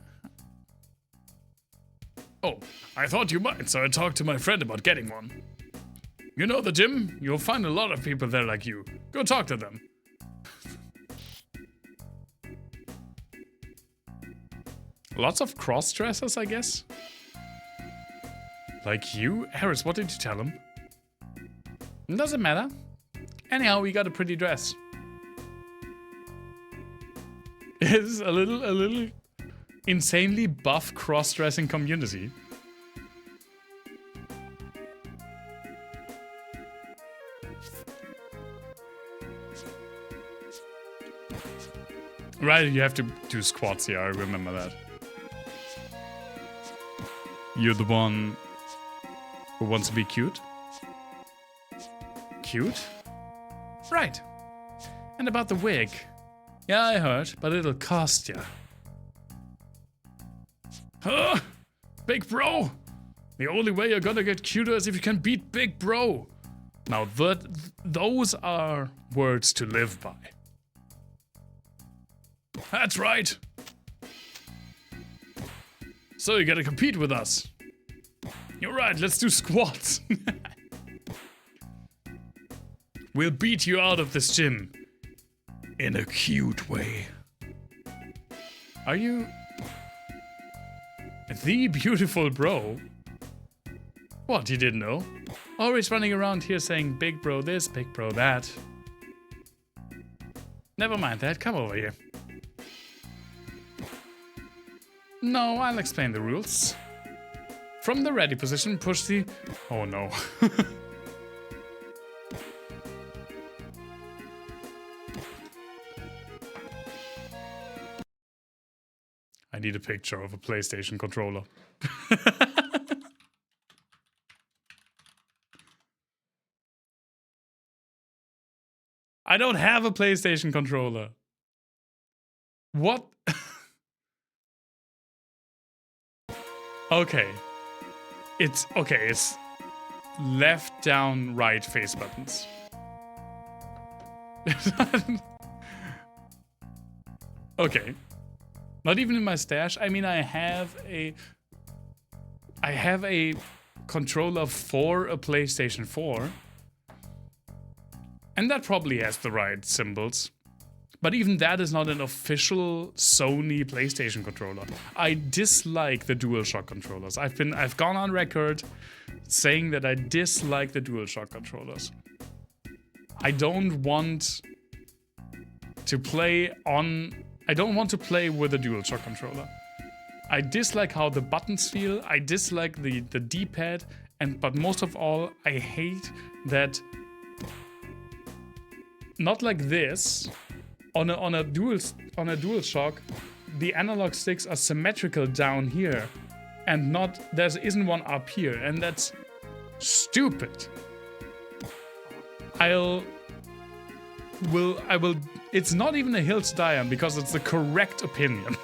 S1: I thought you might, so I talked to my friend about getting one. You know the gym? You'll find a lot of people there like you. Go talk to them. Lots of cross-dressers, I guess? Like you? Harris, what did you tell him? Doesn't matter. Anyhow, we got a pretty dress. It's a little insanely buff cross-dressing community. Right, you have to do squats here, I remember that. You're the one who wants to be cute? Cute? Right. And about the wig. Yeah, I heard, but it'll cost ya. Huh? Big bro! The only way you're gonna get cuter is if you can beat Big Bro. Now those are words to live by. That's right. So you gotta compete with us. You're right, let's do squats. We'll beat you out of this gym. In a cute way. Are you... the beautiful bro? What, you didn't know? Always running around here saying big bro this, big bro that. Never mind that, come over here. No, I'll explain the rules. From the ready position, push the... oh no. I need a picture of a PlayStation controller. I don't have a PlayStation controller. What? Okay. It's left, down, right face buttons. Okay. Not even in my stash. I mean, I have a controller for a PlayStation 4. And that probably has the right symbols. But even that is not an official Sony PlayStation controller. I dislike the DualShock controllers. I've gone on record saying that I dislike the DualShock controllers. I don't want to play with a DualShock controller. I dislike how the buttons feel. I dislike the D-pad, but most of all, I hate that. Not like this. On a DualShock, the analog sticks are symmetrical down here, and there isn't one up here, and that's stupid. I will. It's not even a hill to die on because it's the correct opinion.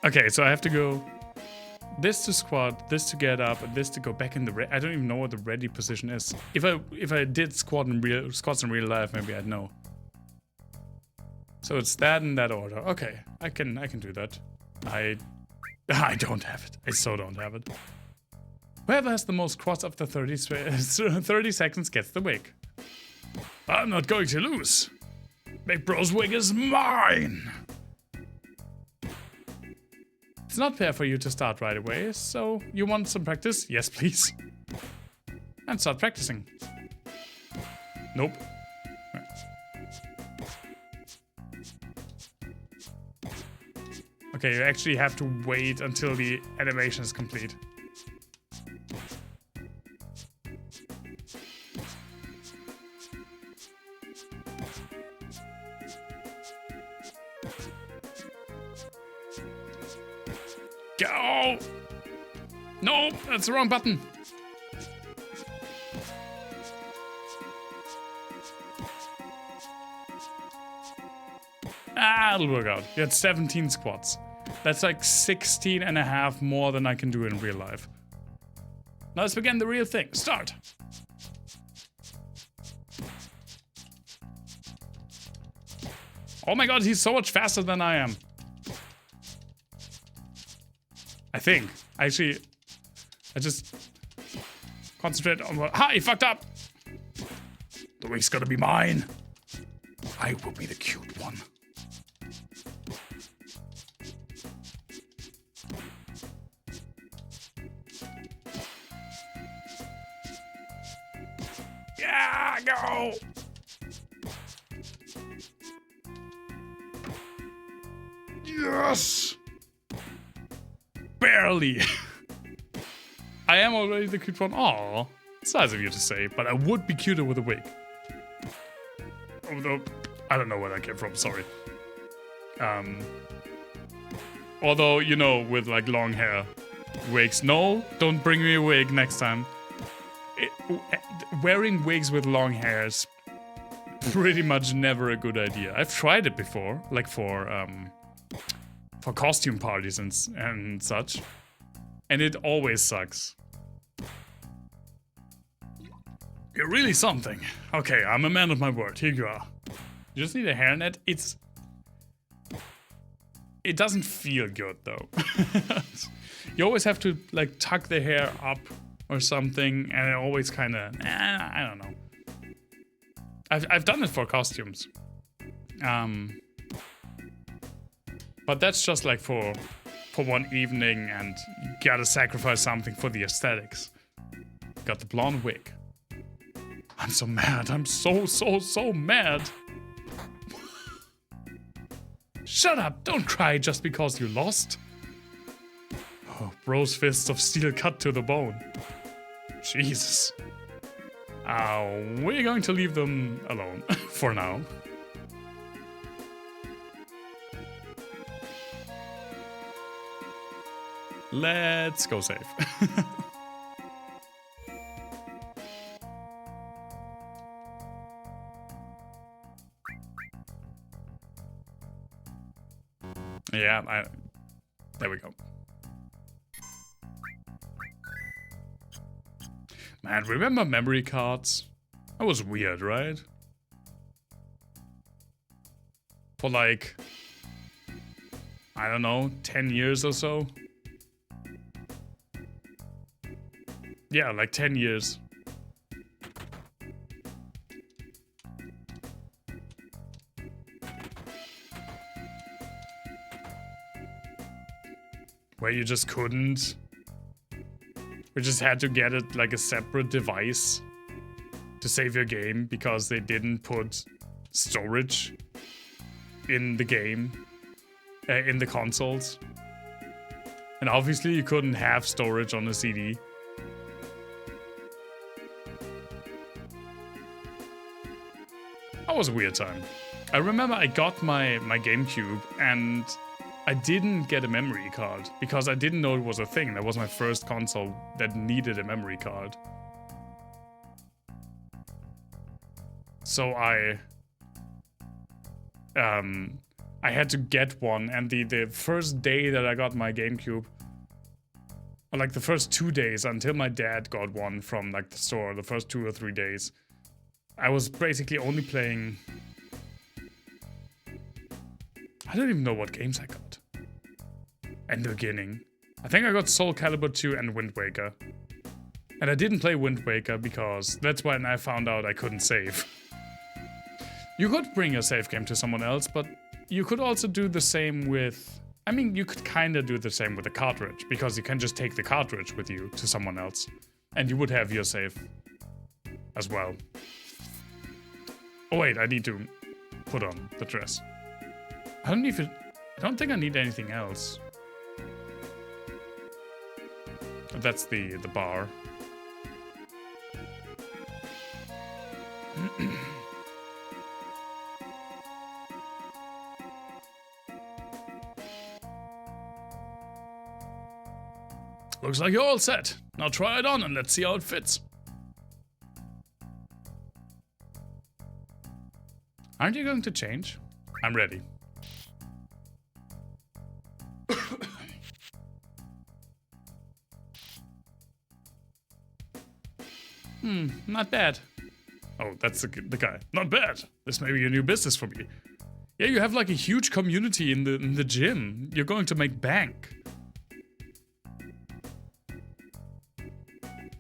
S1: Okay, so I have to go this to squat, this to get up, and this to go back in the I don't even know what the ready position is. If I did squats in real life, maybe I'd know. So it's that in that order. Okay, I can do that. I don't have it. I so don't have it. Whoever has the most squats after 30 seconds gets the wig. I'm not going to lose. Big Bro's wig is mine. It's not fair for you to start right away, so you want some practice? Yes, please. And start practicing. Nope. Okay, you actually have to wait until the animation is complete. Go! No, that's the wrong button. It'll work out. You had 17 squats. That's like 16 and a half more than I can do in real life. Now let's begin the real thing. Start. Oh my god, he's so much faster than I am. I think. Actually, I just concentrate on what. Ha! He fucked up! The wig's gonna be mine. I will be the cute one. Yeah, go! Yes! Barely. I am already the cute one. Aw, it's nice of you to say, but I would be cuter with a wig. Although, I don't know where that came from, sorry. Although, you know, with like long hair. Wigs. No, don't bring me a wig next time. wearing wigs with long hair is pretty much never a good idea. I've tried it before, like for costume parties and such, and it always sucks. You're really something. Okay, I'm a man of my word. Here you are. You just need a hairnet. It doesn't feel good though. You always have to like tuck the hair up or something, and it always kind of, I don't know. I've done it for costumes, but that's just like for one evening, and you gotta sacrifice something for the aesthetics. Got the blonde wig. I'm so mad. I'm so mad. Shut up! Don't cry just because you lost. Oh, bro's fists of steel cut to the bone. Jesus. We're going to leave them alone for now. Let's go save. Yeah, there we go. Man, remember memory cards? That was weird, right? For like, I don't know, 10 years or so? Yeah, like 10 years. Where you just couldn't. We just had to get it like a separate device to save your game because they didn't put storage in the game, in the consoles. And obviously you couldn't have storage on a CD. That was a weird time. I remember I got my GameCube and I didn't get a memory card because I didn't know it was a thing. That was my first console that needed a memory card. So I had to get one, and the first day that I got my GameCube, or like the first 2 days until my dad got one from like the store, the first 2 or 3 days, I was basically only playing. I don't even know what games I got in the beginning. I think I got Soul Calibur 2 and Wind Waker. And I didn't play Wind Waker because that's when I found out I couldn't save. You could bring a save game to someone else, but you could also do the same with... I mean, you could kind of do the same with a cartridge, because you can just take the cartridge with you to someone else. And you would have your save as well. Oh wait, I need to put on the dress. I don't think I need anything else. That's the bar. Looks like you're all set. Now try it on and let's see how it fits. Aren't you going to change? I'm ready. Not bad. Oh, that's the guy. Not bad. This may be a new business for me. Yeah, you have like a huge community in the gym. You're going to make bank.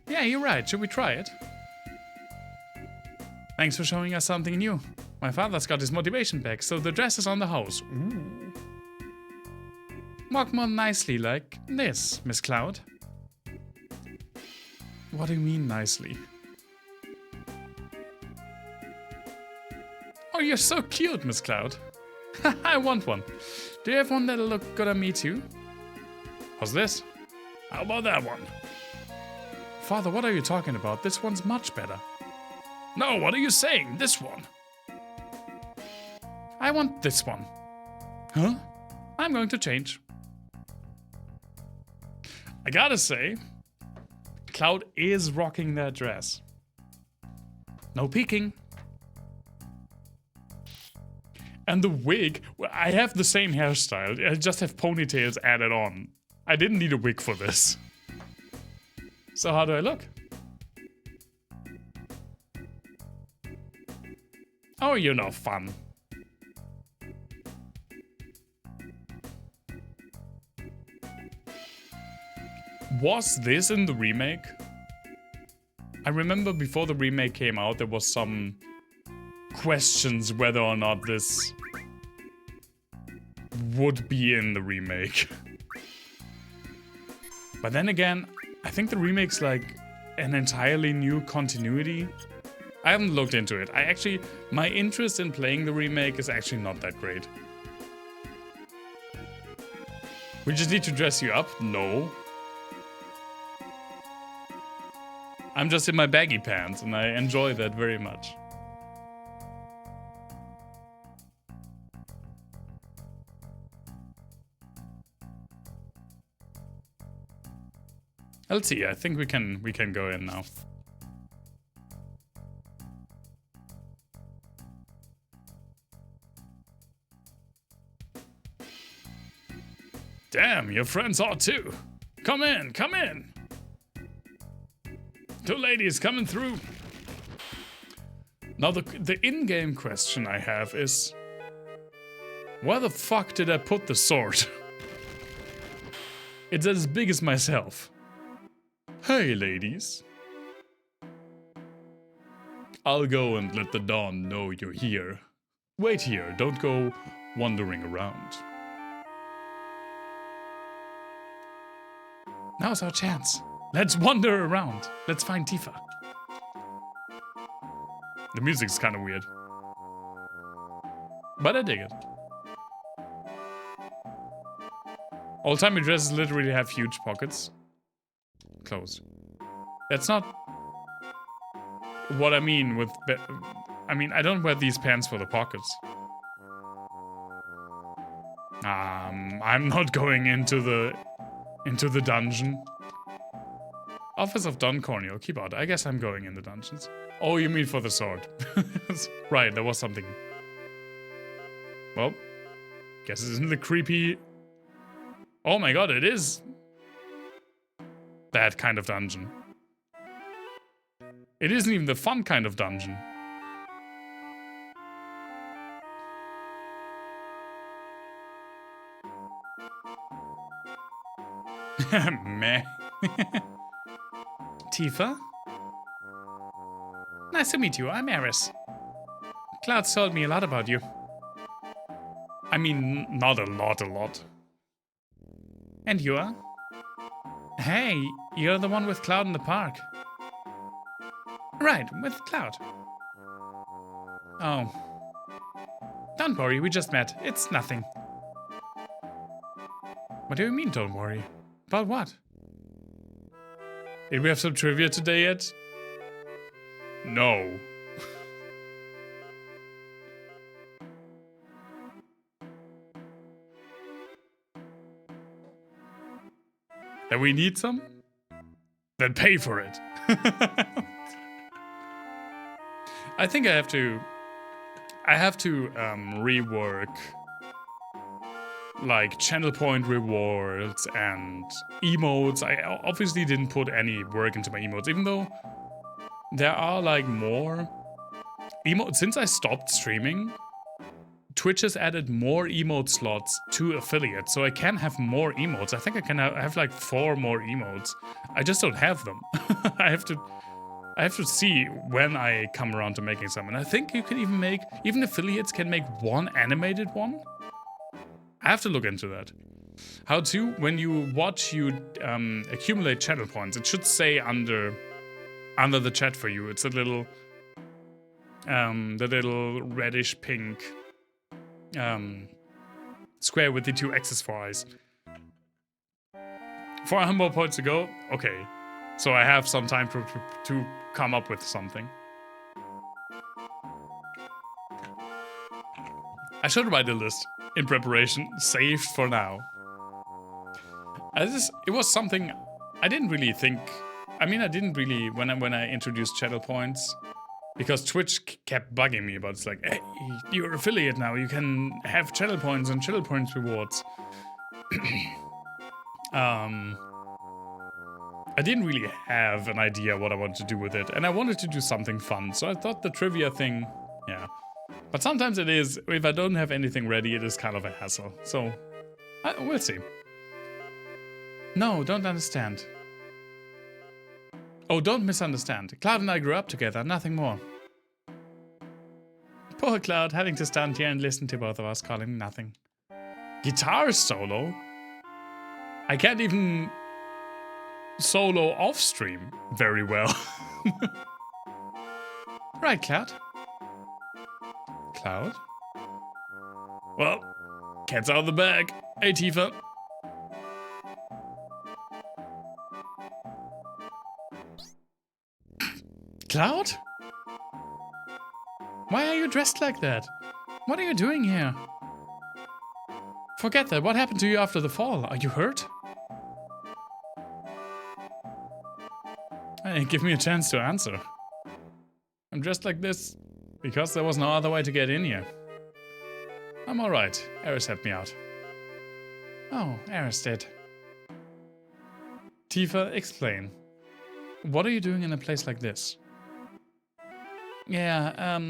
S1: Yeah, you're right. Should we try it? Thanks for showing us something new. My father's got his motivation back, so the dress is on the house. Ooh. Walk more nicely like this, Miss Cloud. What do you mean nicely? Oh, you're so cute, Miss Cloud. I want one. Do you have one that'll look good on me too? What's this? How about that one? Father, what are you talking about? This one's much better. No, what are you saying? This one. I want this one. Huh? I'm going to change. I gotta say, Cloud is rocking that dress. No peeking. And the wig, I have the same hairstyle. I just have ponytails added on. I didn't need a wig for this. So how do I look? Oh, you're no fun. Was this in the remake? I remember before the remake came out, there was some questions whether or not this would be in the remake. But then again, I think the remake's like an entirely new continuity. I haven't looked into it. My interest in playing the remake is actually not that great. We just need to dress you up? No. I'm just in my baggy pants and I enjoy that very much. Let's see, I think we can go in now. Damn, your friends are too. Come in, come in. Two ladies coming through. Now the in-game question I have is, where the fuck did I put the sword? It's as big as myself. Hey ladies. I'll go and let the dawn know you're here. Wait here, don't go wandering around. Now's our chance. Let's wander around. Let's find Tifa. The music's kind of weird. But I dig it. Old-timey dresses literally have huge pockets. Closed. That's not what I mean with... I don't wear these pants for the pockets. I'm not going into the dungeon. Office of Don Corneo, keep out. I guess I'm going in the dungeons. Oh, you mean for the sword. Right, there was something. Well, guess it's in the creepy... Oh my god, it is that kind of dungeon. It isn't even the fun kind of dungeon. Meh. Tifa? Nice to meet you, I'm Eris. Cloud's told me a lot about you. I mean, not a lot. And you are? Hey, you're the one with Cloud in the park. Right, with Cloud. Oh. Don't worry, we just met. It's nothing. What do you mean, don't worry? About what? Did we have some trivia today yet? No. That we need some? Then pay for it. I think I have to rework like channel point rewards and emotes. I obviously didn't put any work into my emotes, even though there are like more emotes. Since I stopped streaming, Twitch has added more emote slots to affiliates, so I can have more emotes. I think I can have like 4 more emotes. I just don't have them. I have to see when I come around to making some. And I think you can even affiliates can make one animated one. I have to look into that. How to, when you watch, you accumulate channel points. It should say under the chat for you. It's a little, the little reddish pink square with the 2 X's for eyes. 400 more points to go. Okay, so I have some time to come up with something. I should write a list in preparation, saved for now. It was something I didn't really think. I mean, I didn't really when I introduced channel points. Because Twitch kept bugging me about it's like, hey, you're affiliate now. You can have channel points and channel points rewards. I didn't really have an idea what I wanted to do with it, and I wanted to do something fun, so I thought the trivia thing, yeah. But sometimes it is, if I don't have anything ready, it is kind of a hassle, so we'll see. No, don't understand. Oh, don't misunderstand. Cloud and I grew up together, nothing more. Poor Cloud, having to stand here and listen to both of us calling nothing. Guitar solo? I can't even solo off stream very well. Right, Cloud? Cloud? Well, cat's out of the bag. Hey, Tifa. Cloud? Why are you dressed like that? What are you doing here? Forget that. What happened to you after the fall? Are you hurt? Hey, give me a chance to answer. I'm dressed like this because there was no other way to get in here. I'm alright. Eris helped me out. Oh, Eris did. Tifa, explain. What are you doing in a place like this? Yeah,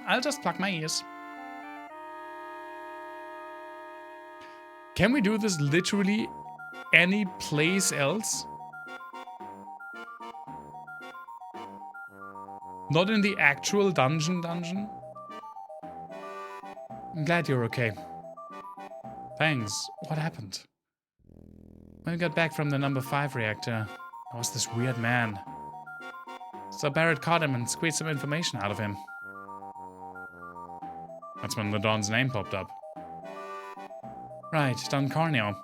S1: I'll just plug my ears. Can we do this literally any place else? Not in the actual dungeon? I'm glad you're okay. Thanks. What happened? When we got back from the number 5 reactor, there was this weird man. So Barrett caught him and squeezed some information out of him. That's when the Don's name popped up. Right, Don Corneo.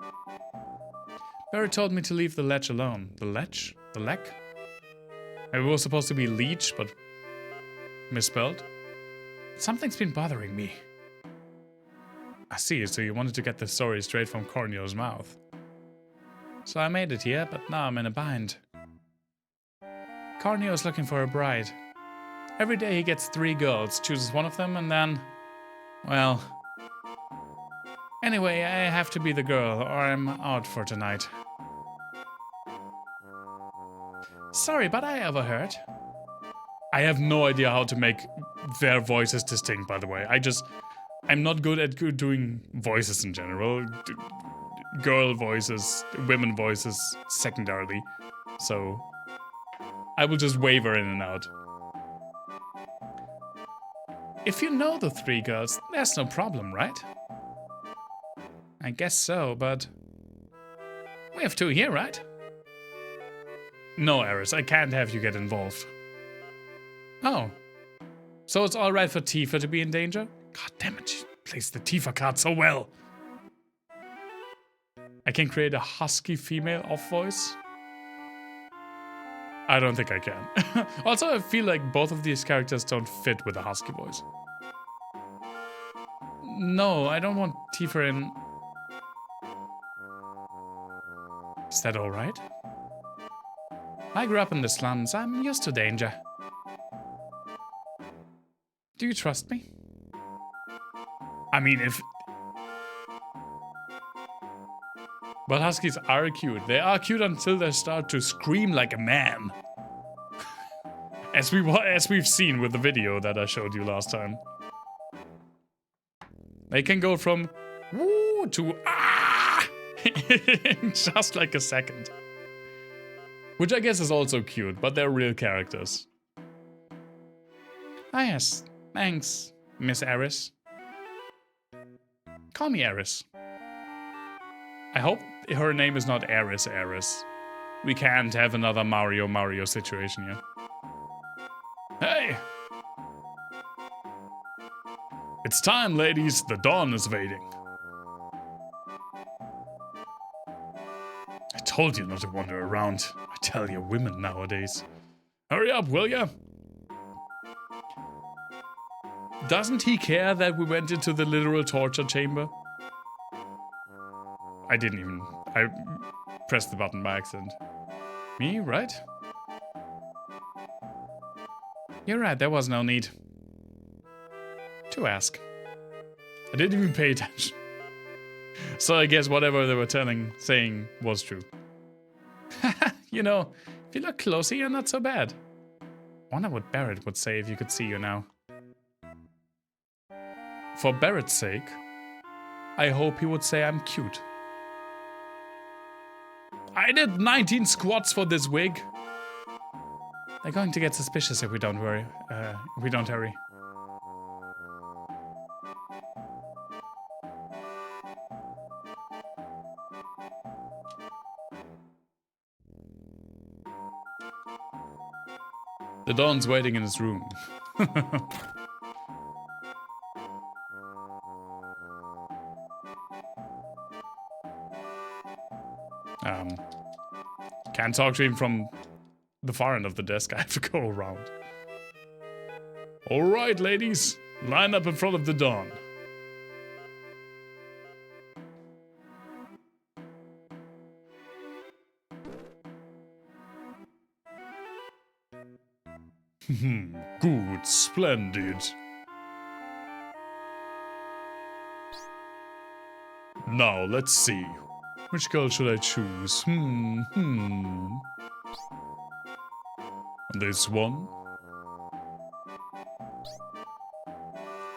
S1: Barrett told me to leave the Lech alone. The Lech? The Lech? It was supposed to be Leech, but misspelled. Something's been bothering me. I see, so you wanted to get the story straight from Corneo's mouth. So I made it here, but now I'm in a bind. Corneo's looking for a bride. Every day he gets 3 girls, chooses one of them, and then... well... Anyway, I have to be the girl, or I'm out for tonight. Sorry, but I overheard. I have no idea how to make their voices distinct, by the way. I'm not good at doing voices in general. Girl voices, women voices secondarily. So... I will just waver in and out. If you know the 3 girls, there's no problem, right? I guess so, but... we have 2 here, right? No, Eris, I can't have you get involved. Oh. So it's alright for Tifa to be in danger? God damn it, she plays the Tifa card so well. I can create a husky female off voice? I don't think I can. Also, I feel like both of these characters don't fit with a husky voice. No, I don't want Tifa in... Is that alright? I grew up in the slums. I'm used to danger. Do you trust me? I mean, if... But huskies are cute. They are cute until they start to scream like a man. As we've seen with the video that I showed you last time. They can go from woo to ah in just like a second. Which I guess is also cute, but they're real characters. Ah yes, thanks, Miss Eris. Call me Eris. I hope her name is not Eris. We can't have another Mario situation here. Hey! It's time, ladies. The dawn is waiting. I told you not to wander around. I tell you, women nowadays. Hurry up, will ya? Doesn't he care that we went into the literal torture chamber? I didn't even... I pressed the button by accident. Me, right? You're right, there was no need to ask. I didn't even pay attention. So I guess whatever they were saying was true. You know, if you look closer, you're not so bad. Wonder what Barrett would say if you could see you now. For Barrett's sake, I hope he would say I'm cute. I did 19 squats for this wig. They're going to get suspicious if we don't hurry. The Don's waiting in his room. Can't talk to him from the far end of the desk. I have to go around. All right, ladies, line up in front of the Don. Good, splendid. Now, let's see. Which girl should I choose? This one?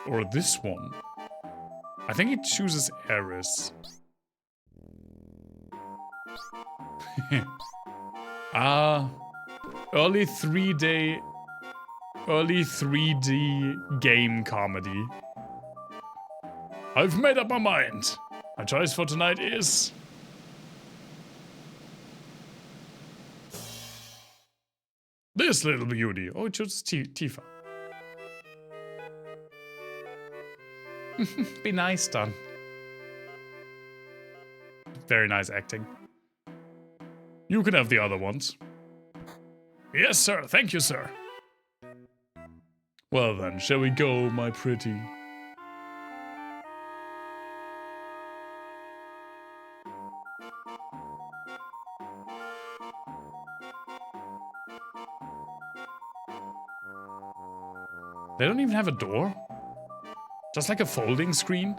S1: Or this one? I think he chooses Eris. Early 3D game comedy. I've made up my mind. My choice for tonight is... this little beauty. Oh, it chooses Tifa. Be nice, Don. Very nice acting. You can have the other ones. Yes, sir. Thank you, sir. Well then, shall we go, my pretty? They don't even have a door? Just like a folding screen?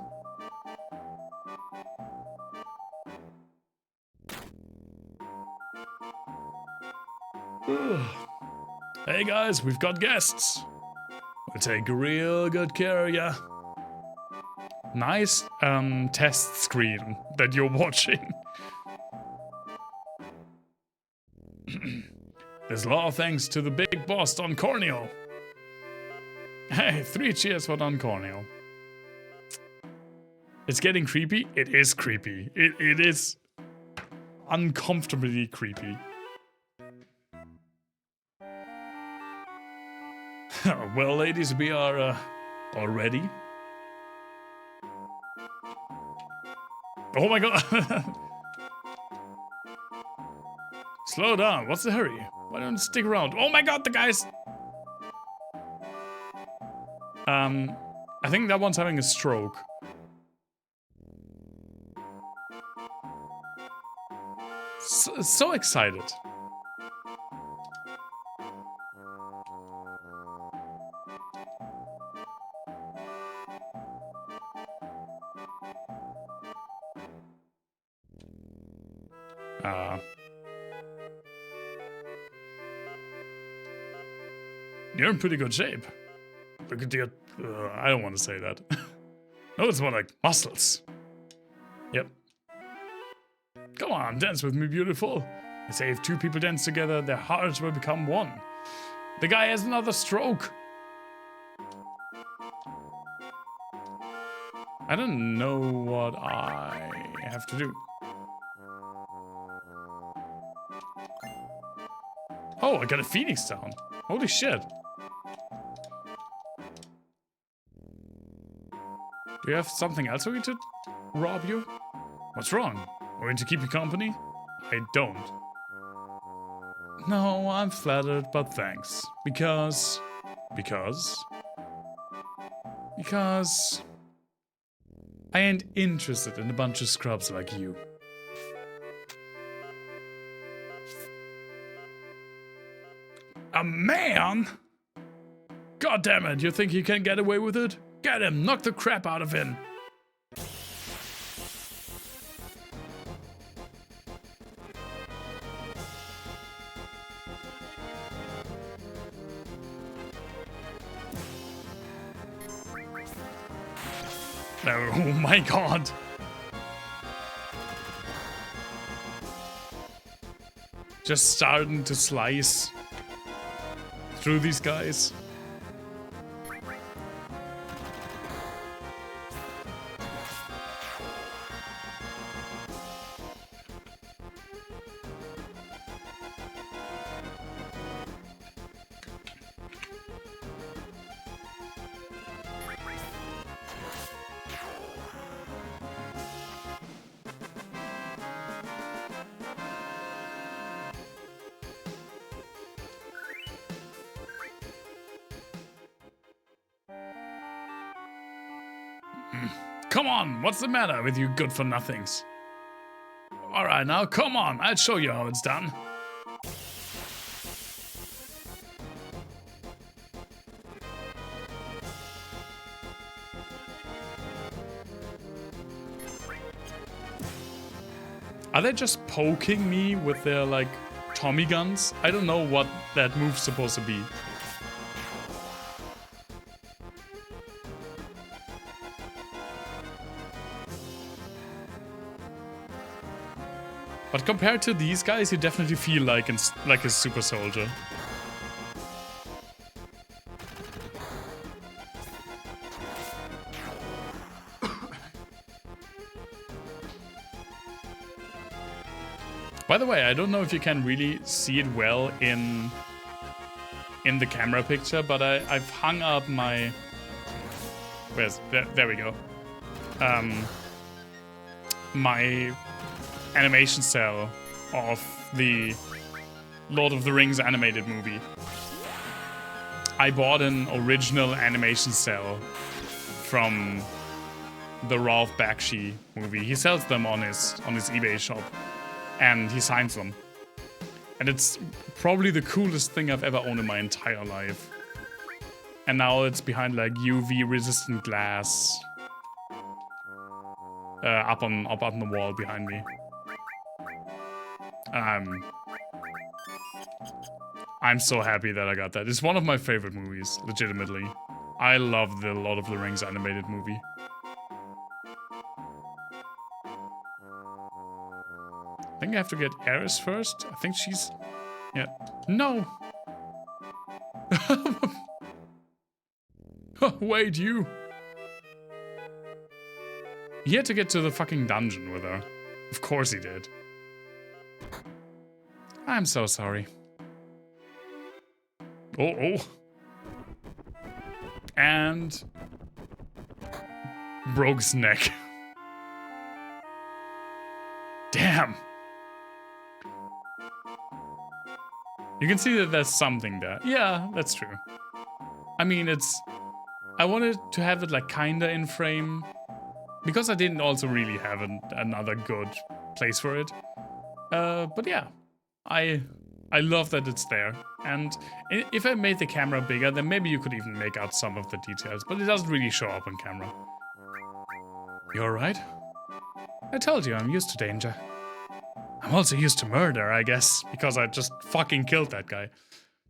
S1: Ugh. Hey guys, we've got guests. We'll take real good care of ya. Nice test screen that you're watching. This law thanks to the big boss, Don Corneo. Hey, 3 cheers for Don Corneo. It's getting creepy. It is creepy. It is uncomfortably creepy. Well, ladies, we are all ready. Oh my god. Slow down. What's the hurry? Why don't you stick around? Oh my god, the guys. I think that one's having a stroke. So excited. You're in pretty good shape. Look at your... I don't want to say that. No, it's more like muscles. Yep. Come on, dance with me, beautiful. They say if 2 people dance together, their hearts will become one. The guy has another stroke. I don't know what I have to do. Oh, I got a phoenix down. Holy shit. Do you have something else for me to rob you? What's wrong? Going to keep you company? I don't. No, I'm flattered, but thanks. Because I ain't interested in a bunch of scrubs like you. A man? God damn it, you think he can get away with it? Get him, knock the crap out of him. Oh my god. Just starting to slice through these guys. Come on, what's the matter with you good-for-nothings? Alright, now come on, I'll show you how it's done. Are they just poking me with their, like, Tommy guns? I don't know what that move's supposed to be. But compared to these guys, you definitely feel like a super soldier. By the way, I don't know if you can really see it well in the camera picture, but I've hung up my... Where's... There we go. My animation cell of the Lord of the Rings animated movie. I bought an original animation cell from the Ralph Bakshi movie. He sells them on his eBay shop, and he signs them. And it's probably the coolest thing I've ever owned in my entire life. And now it's behind like UV resistant glass, up on the wall behind me. I'm so happy that I got that. It's one of my favorite movies, legitimately. I love the Lord of the Rings animated movie. I think I have to get Eris first. I think she's... Yeah. No! Wait, you! He had to get to the fucking dungeon with her. Of course he did. I'm so sorry. Oh. And... broke his neck. Damn! You can see that there's something there. Yeah, that's true. I mean, it's... I wanted to have it like kinda in frame. Because I didn't also really have another good place for it. But yeah. I love that it's there. And if I made the camera bigger, then maybe you could even make out some of the details. But it doesn't really show up on camera. You alright? I told you I'm used to danger. I'm also used to murder, I guess, because I just fucking killed that guy.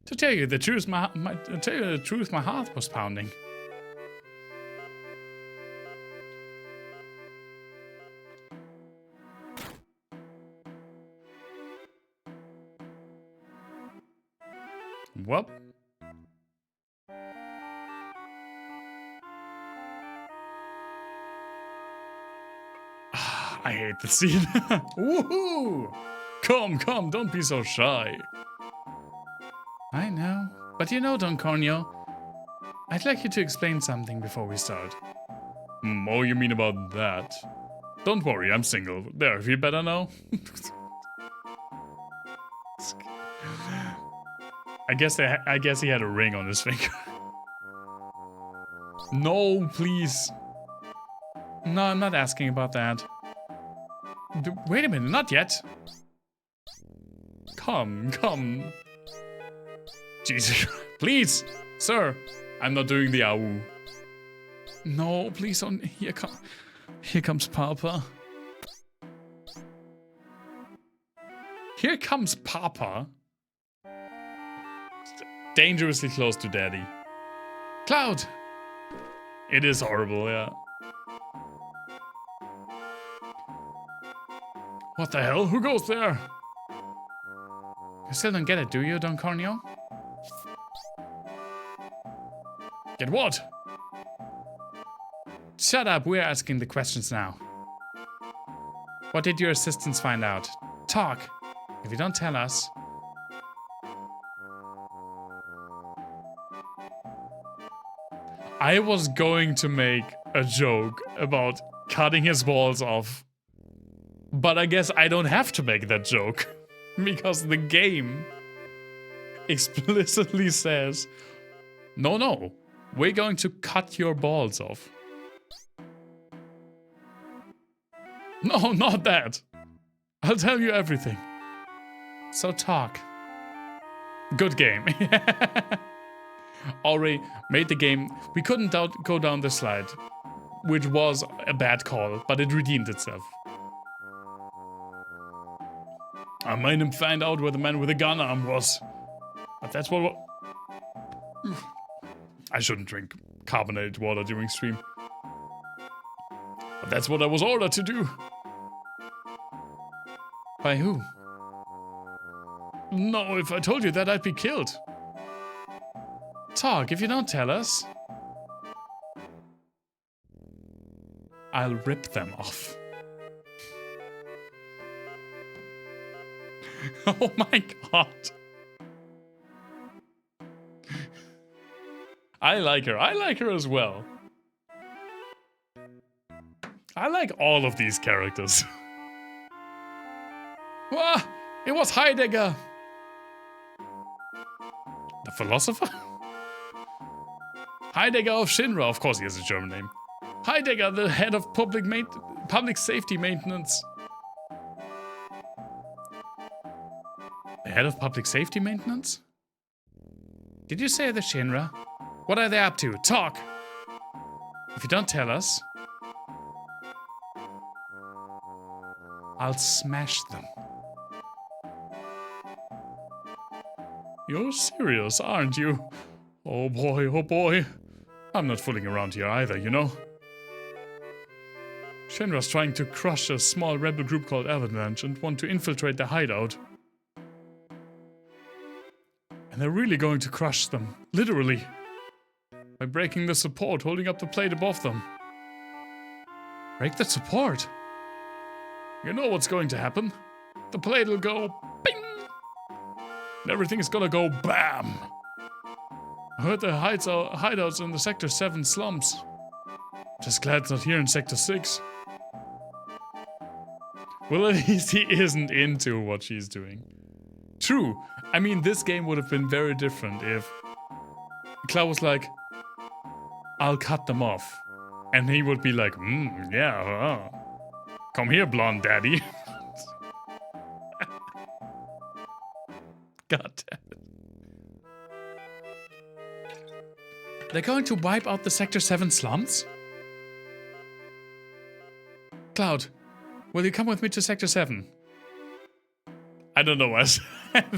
S1: To tell you the truth, my heart was pounding. Whoop. I hate the scene. Woohoo! Come, don't be so shy. I know, but you know, Don Corneo, I'd like you to explain something before we start. Oh, you mean about that? Don't worry, I'm single. There, feel better now? I guess he had a ring on his finger. No, please. No, I'm not asking about that. Wait a minute, not yet. Come. Jesus, please, sir. I'm not doing the AU. No, please don't. Here comes Papa. Here comes Papa. Dangerously close to Daddy. Cloud! It is horrible, yeah. What the hell? Who goes there? You still don't get it, do you, Don Corneo? Get what? Shut up, we're asking the questions now. What did your assistants find out? Talk. If you don't tell us... I was going to make a joke about cutting his balls off. But I guess I don't have to make that joke. Because the game explicitly says, no, we're going to cut your balls off. No, not that. I'll tell you everything. So talk. Good game. Already made the game. We couldn't go down the slide, which was a bad call, but it redeemed itself. I made him find out where the man with the gun arm was. But that's what... I shouldn't drink carbonated water during stream. But that's what I was ordered to do. By who? No, if I told you that, I'd be killed. Talk, if you don't tell us. I'll rip them off. Oh my god. I like her. I like her as well. I like all of these characters. Ah, it was Heidegger. The philosopher? Heidegger of Shinra. Of course he has a German name. Heidegger, the head of public safety maintenance. The head of public safety maintenance? Did you say the Shinra? What are they up to? Talk! If you don't tell us, I'll smash them. You're serious, aren't you? Oh boy, oh boy. I'm not fooling around here either, you know? Shinra's trying to crush a small rebel group called Avalanche and want to infiltrate the hideout. And they're really going to crush them, literally. By breaking the support holding up the plate above them. Break the support? You know what's going to happen. The plate will go bing! And everything is gonna go BAM! I heard the hideouts in the Sector 7 slums. Just glad it's not here in Sector 6. Well, at least he isn't into what she's doing. True. I mean, this game would have been very different if Cloud was like, I'll cut them off. And he would be like, yeah, come here, blonde daddy. God damn it. They're going to wipe out the Sector 7 slums? Cloud, will you come with me to Sector 7? I don't know what. Of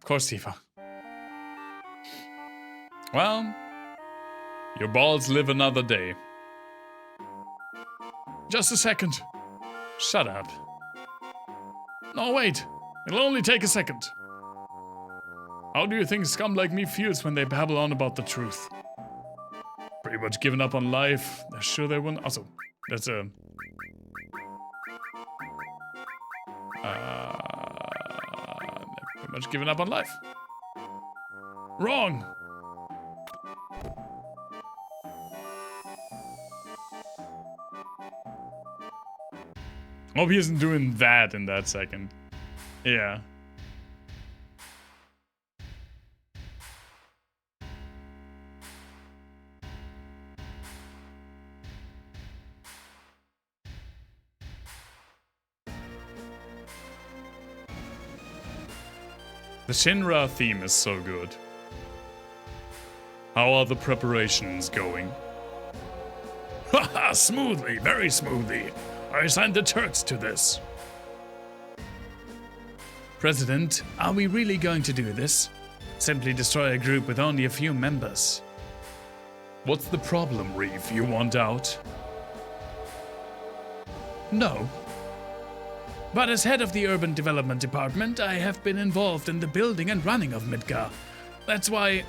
S1: course, Tifa. Well, your balls live another day. Just a second. Shut up. No, wait. It'll only take a second. How do you think scum like me feels when they babble on about the truth? Pretty much given up on life. They're sure they won't. Also, that's a... pretty much given up on life. Wrong. Hope he isn't doing that in that second. Yeah. The Shinra theme is so good. How are the preparations going? Haha, smoothly, very smoothly. I assigned the Turks to this. President, are we really going to do this? Simply destroy a group with only a few members. What's the problem, Reeve? You want out? No. But as head of the Urban Development Department, I have been involved in the building and running of Midgar. That's why...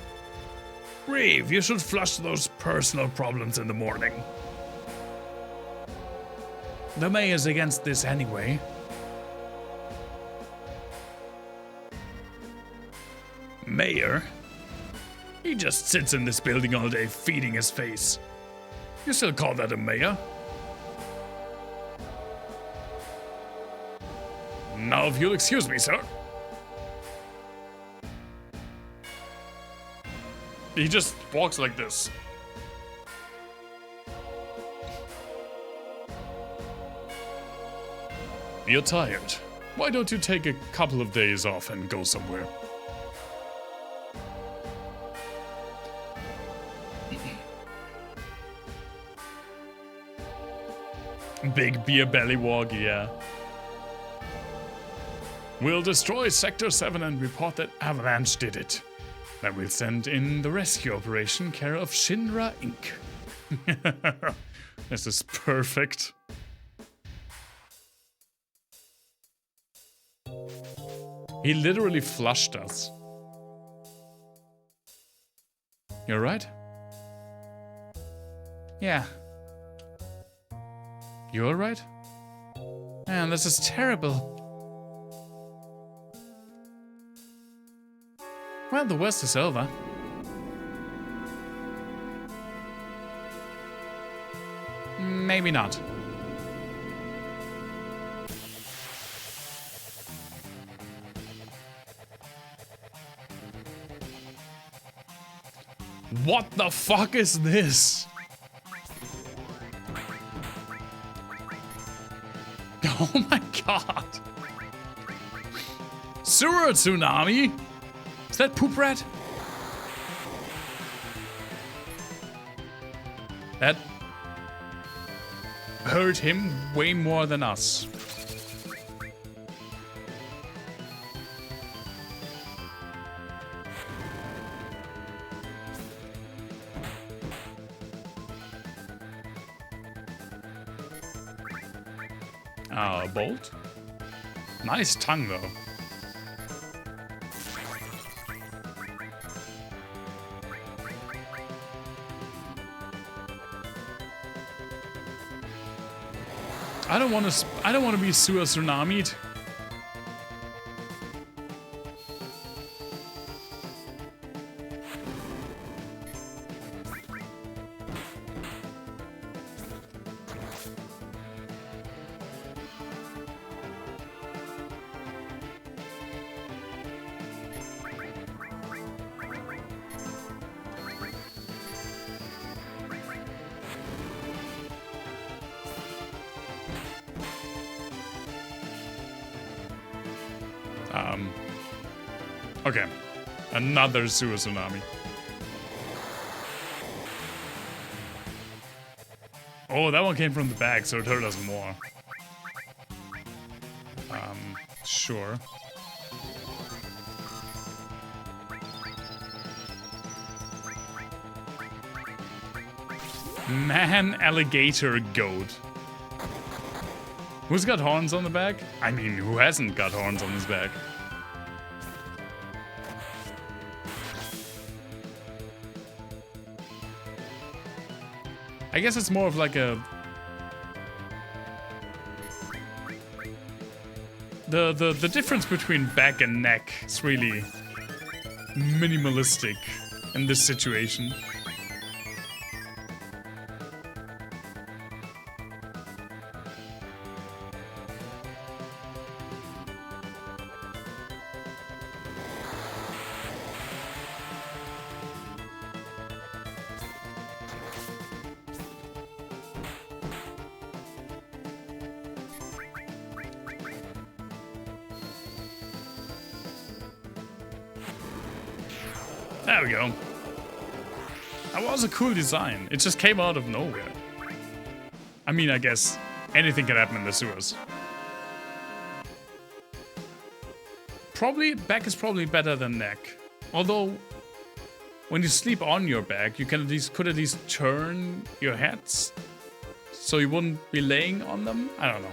S1: Reeve, you should flush those personal problems in the morning. The mayor's against this anyway. Mayor? He just sits in this building all day feeding his face. You still call that a mayor? Now if you'll excuse me, sir. He just walks like this. You're tired. Why don't you take a couple of days off and go somewhere? Big beer belly walk, yeah. We'll destroy Sector 7 and report that Avalanche did it. Then we'll send in the rescue operation care of Shinra Inc. This is perfect. He literally flushed us. You alright? Yeah. You alright? Man, this is terrible. Well, the worst is over. Maybe not. What the fuck is this? Oh my god. Sewer tsunami? Is that Poop Rat? That hurt him way more than us. A bolt? Nice tongue though. I don't want to be sewer tsunami'd. Okay. Another sewer tsunami. Oh, that one came from the back, so it hurt us more. Sure. Man, alligator, goat. Who's got horns on the back? I mean, who hasn't got horns on his back? I guess it's more of like a... The difference between back and neck is really minimalistic in this situation. There we go. That was a cool design. It just came out of nowhere. I mean, I guess anything can happen in the sewers. Probably, back is probably better than neck. Although, when you sleep on your back, you can could at least turn your heads so you wouldn't be laying on them. I don't know.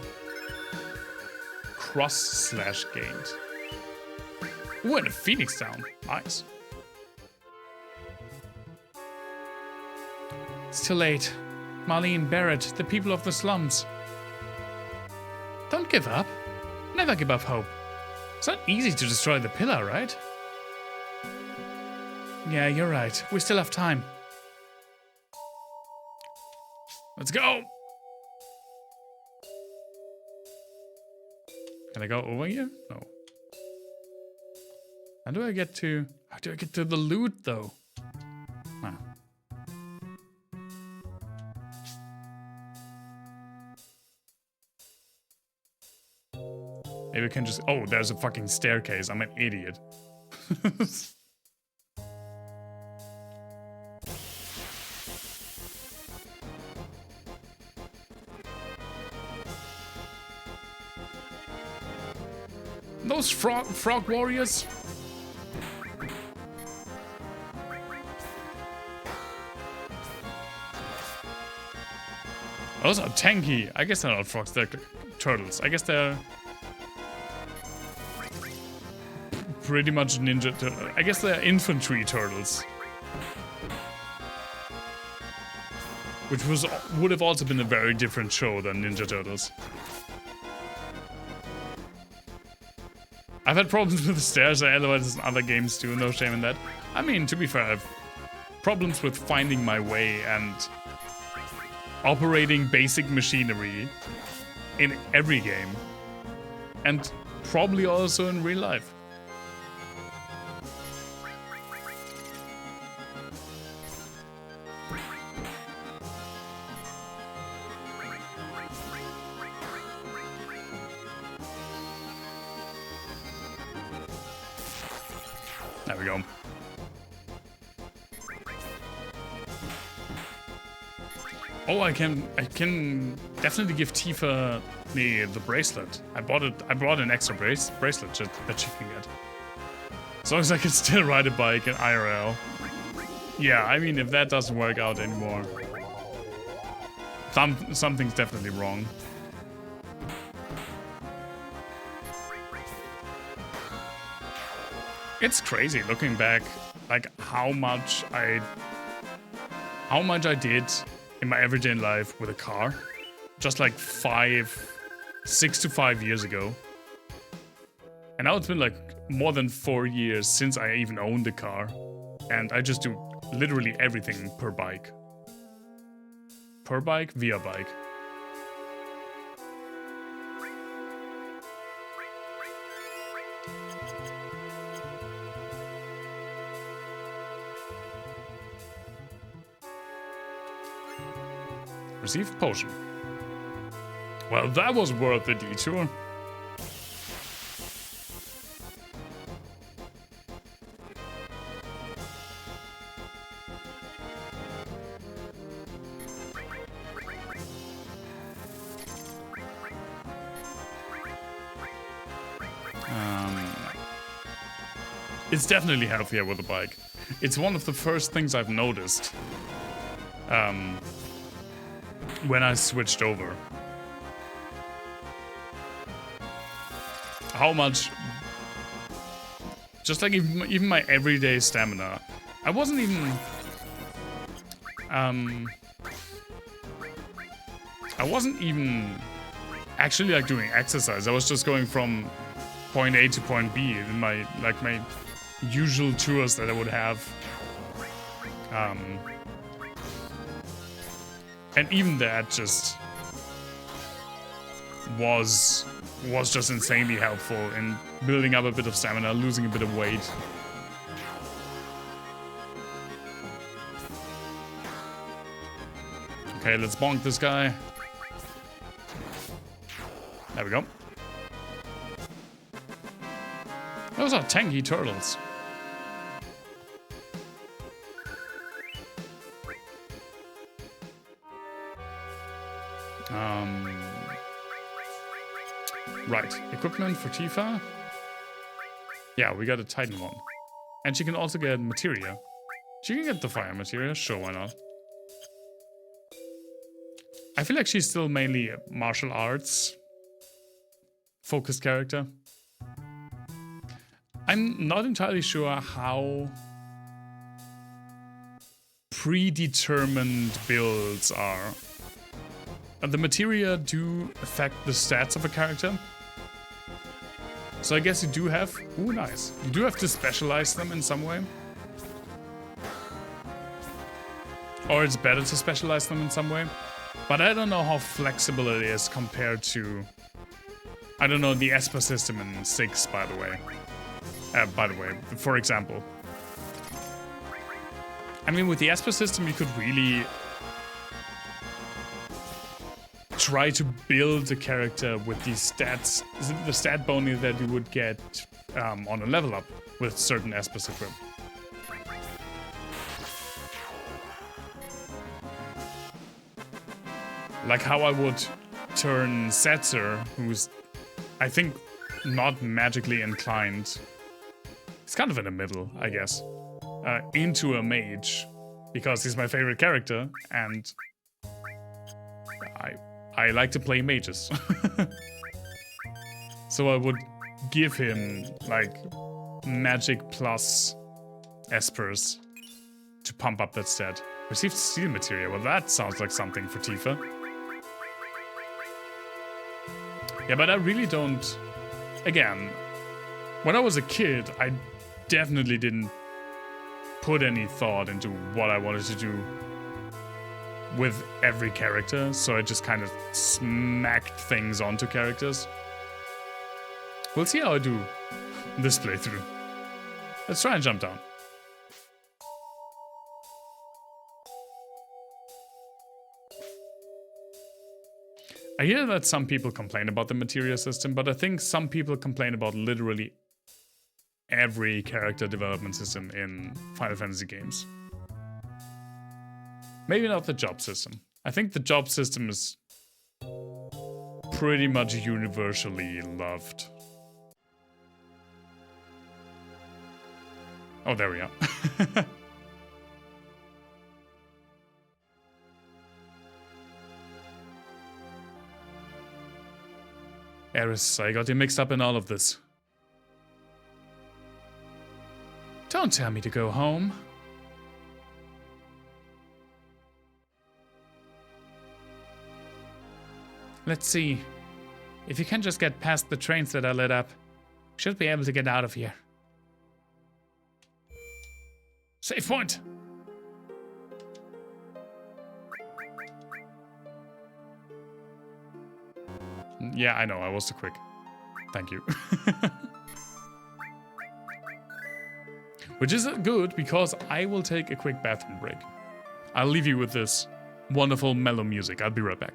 S1: Cross / gained. Ooh, and a phoenix down. Nice. It's too late. Marlene, Barrett, the people of the slums. Don't give up. Never give up hope. It's not easy to destroy the pillar, right? Yeah, you're right. We still have time. Let's go! Can I go over here? No. How do I get to the loot, though? Ah. Maybe we can just... Oh, there's a fucking staircase. I'm an idiot. Those frog warriors? Those are tanky. I guess they're not frogs, they're turtles. I guess they're pretty much ninja turtles. I guess they're infantry turtles. Which would have also been a very different show than Ninja Turtles. I've had problems with the stairs, otherwise in other games too, no shame in that. I mean, to be fair, I've problems with finding my way and operating basic machinery in every game. And probably also in real life. There we go. Oh, I can definitely give Tifa the bracelet. I brought an extra bracelet that she can get. As long as I can still ride a bike in IRL. Yeah, I mean, if that doesn't work out anymore, something's definitely wrong. It's crazy looking back, like how much I did in my everyday life with a car, just like 6 to 5 years ago. And now it's been like more than 4 years since I even owned a car, and I just do literally everything per bike. Per bike, via bike. Receive potion. Well, that was worth the detour. It's definitely healthier with a bike. It's one of the first things I've noticed. When I switched over. How much... Just like even my everyday stamina. I wasn't even... I wasn't even actually like doing exercise. I was just going from point A to point B in my usual tours that I would have. And even that just was just insanely helpful in building up a bit of stamina, losing a bit of weight. Okay, let's bonk this guy. There we go. Those are tanky turtles. Right, equipment for Tifa. Yeah, we got a Titan one. And she can also get materia. She can get the fire materia, sure, why not? I feel like she's still mainly a martial arts focused character. I'm not entirely sure how predetermined builds are. The materia do affect the stats of a character. So I guess you do have... Ooh, nice. You do have to specialize them in some way. Or it's better to specialize them in some way. But I don't know how flexible it is compared to... I don't know, the Esper system in 6, by the way. For example. I mean, with the Esper system, you could really try to build a character with these stats, the stat bonus that you would get on a level up with certain Espers equipped. Like how I would turn Setzer, who's, I think, not magically inclined. He's kind of in the middle, I guess. Into a mage, because he's my favorite character, and I like to play mages. So I would give him, like, magic plus Espers to pump up that stat. Received steel materia. Well, that sounds like something for Tifa. Yeah, but I really don't... Again, when I was a kid, I definitely didn't put any thought into what I wanted to do with every character, so I just kind of smacked things onto characters. We'll see how I do this playthrough. Let's try and jump down. I hear that some people complain about the materia system, but I think some people complain about literally every character development system in Final Fantasy games. Maybe not the job system. I think the job system is pretty much universally loved. Oh, there we are. Eris, I got you mixed up in all of this. Don't tell me to go home. Let's see. If you can just get past the trains that are lit up, should be able to get out of here. Save point! Yeah, I know, I was too quick. Thank you. Which is good, because I will take a quick bathroom break. I'll leave you with this wonderful mellow music. I'll be right back.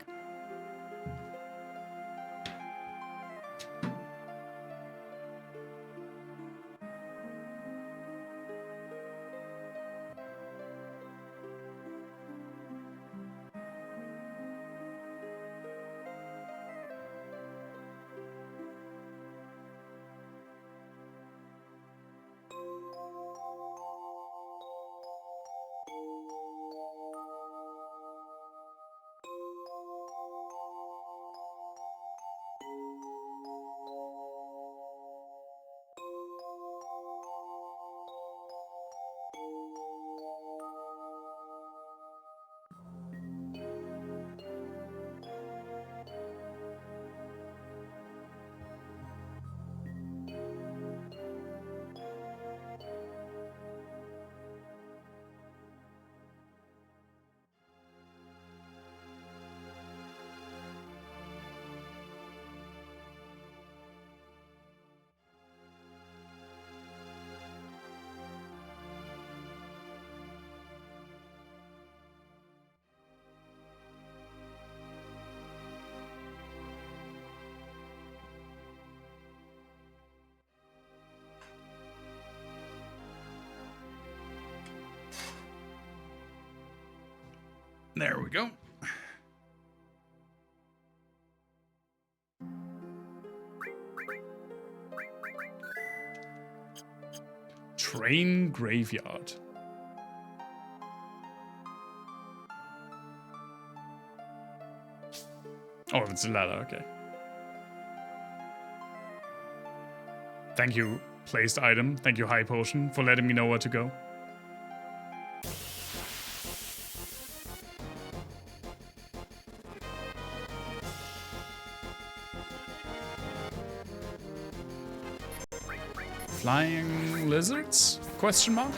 S1: There we go. Train Graveyard. Oh, it's a ladder, okay. Thank you, placed item. Thank you, High Potion, for letting me know where to go. Flying lizards? Question mark?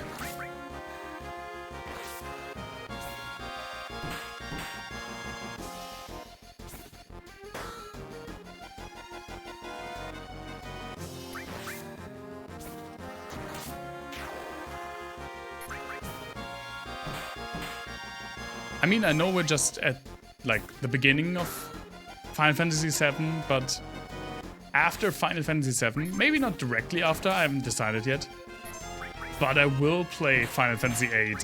S1: I mean, I know we're just at, like, the beginning of Final Fantasy VII, but after Final Fantasy VII, maybe not directly after, I haven't decided yet, but I will play Final Fantasy VIII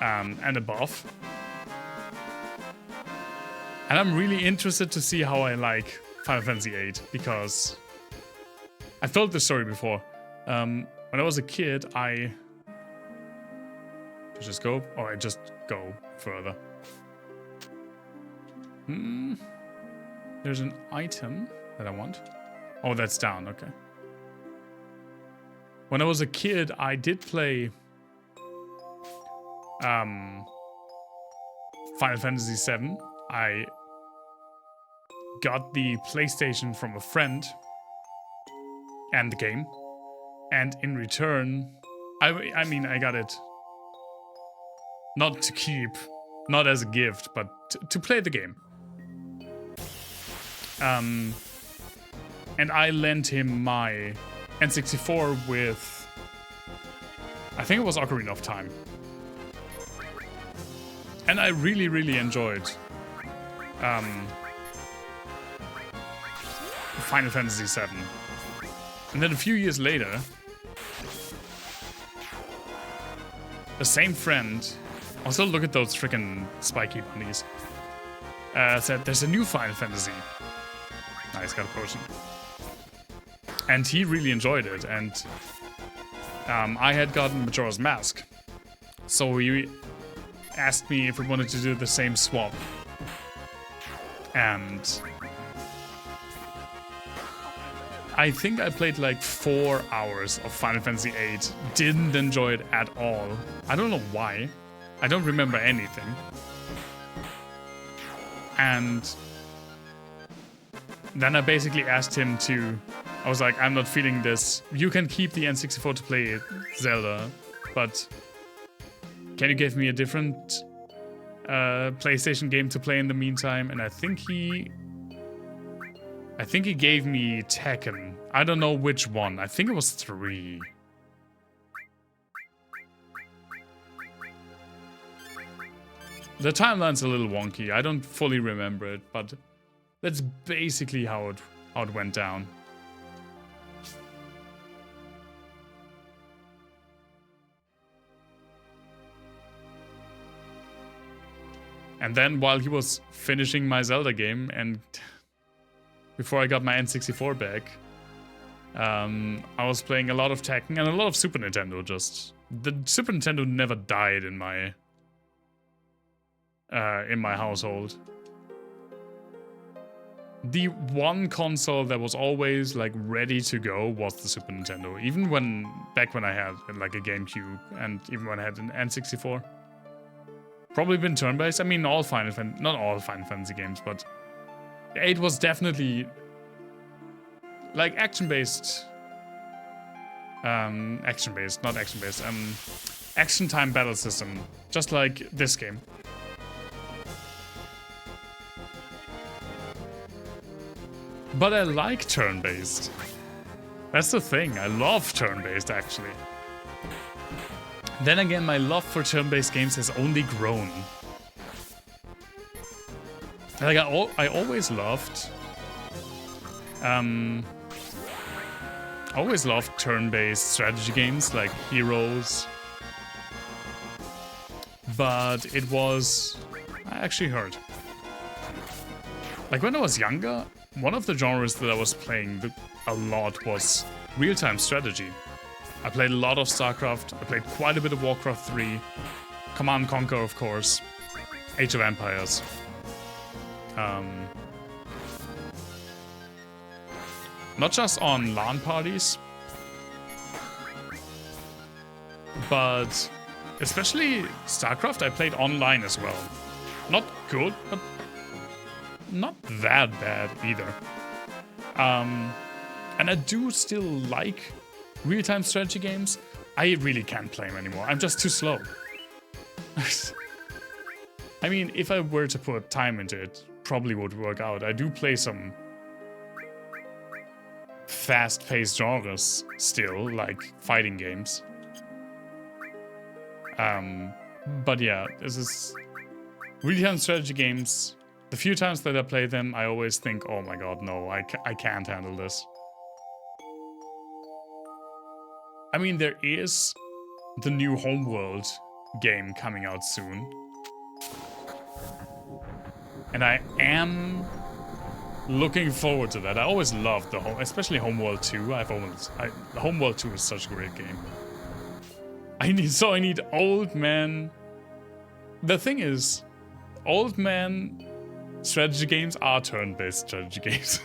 S1: and above. And I'm really interested to see how I like Final Fantasy VIII, because I've told this story before. When I was a kid, I just go, or I just go further. There's an item that I want. Oh, that's down, okay. When I was a kid, I did play Final Fantasy VII. I got the PlayStation from a friend and the game. And in return, I mean, I got it not to keep, not as a gift, but to play the game. And I lent him my N64 with, I think it was Ocarina of Time. And I really, really enjoyed Final Fantasy VII. And then a few years later, the same friend, also look at those freaking spiky bunnies, said there's a new Final Fantasy. Nice, got a potion. And he really enjoyed it, and I had gotten Majora's Mask. So he asked me if we wanted to do the same swap. And I think I played like 4 hours of Final Fantasy VIII. Didn't enjoy it at all. I don't know why. I don't remember anything. And then I basically asked him to, I was like, I'm not feeling this. You can keep the N64 to play Zelda, but can you give me a different PlayStation game to play in the meantime? And I think he gave me Tekken. I don't know which one. I think it was 3. The timeline's a little wonky. I don't fully remember it, but that's basically how it went down. And then while he was finishing my Zelda game, and before I got my N64 back, I was playing a lot of Tekken and a lot of Super Nintendo. Just the Super Nintendo never died in my household. The one console that was always like ready to go was the Super Nintendo. Even back when I had like a GameCube, and even when I had an N64. Probably been turn-based. I mean, not all Final Fantasy games, but 8 was definitely like action-based. Action-based, not action-based. Action time battle system, just like this game. But I like turn-based. That's the thing. I love turn-based, actually. Then again, my love for turn-based games has only grown. Like I always loved, turn-based strategy games like Heroes. But it was, I actually heard. Like when I was younger, one of the genres that I was playing a lot was real-time strategy. I played a lot of StarCraft. I played quite a bit of Warcraft 3. Command & Conquer, of course. Age of Empires. Not just on LAN parties, but especially StarCraft I played online as well. Not good, but not that bad either. And I do still like real-time strategy games. I really can't play them anymore. I'm just too slow. I mean, if I were to put time into it, probably would work out. I do play some fast-paced genres still, like fighting games. But yeah, this is real-time strategy games. The few times that I play them, I always think, oh my god, no, I can't handle this. I mean, there is the new Homeworld game coming out soon. And I am looking forward to that. I always loved the especially Homeworld 2. Homeworld 2 is such a great game. I need old man. The thing is, old man strategy games are turn-based strategy games.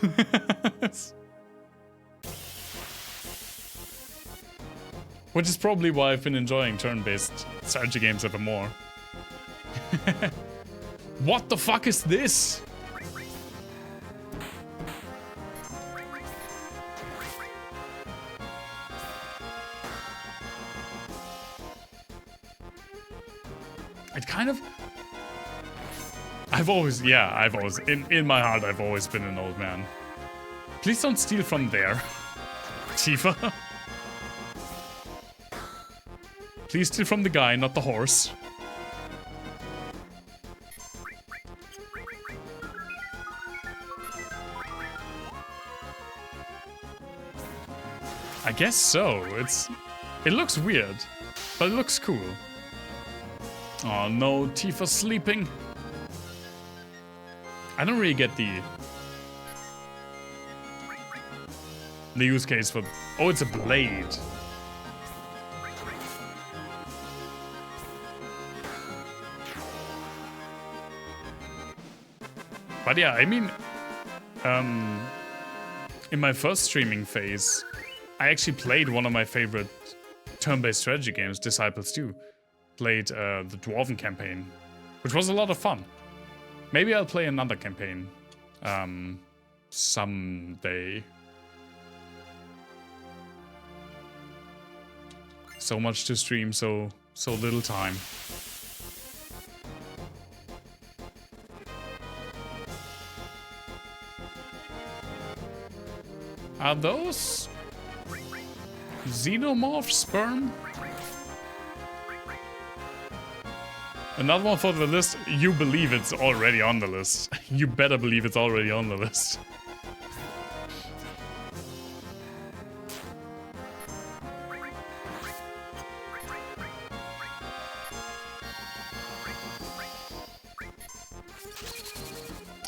S1: Which is probably why I've been enjoying turn-based strategy games ever more. What the fuck is this? It kind of... I've always, in my heart, I've always been an old man. Please don't steal from there, Tifa. Please steal from the guy, not the horse. I guess so. It looks weird, but it looks cool. Oh no, Tifa's sleeping. I don't really get the use case for... Oh, it's a blade. But yeah, I mean, in my first streaming phase, I actually played one of my favorite turn-based strategy games, Disciples 2. Played the Dwarven campaign, which was a lot of fun. Maybe I'll play another campaign someday. So much to stream, so little time. Are those xenomorph sperm? Another one for the list. You believe it's already on the list. You better believe it's already on the list.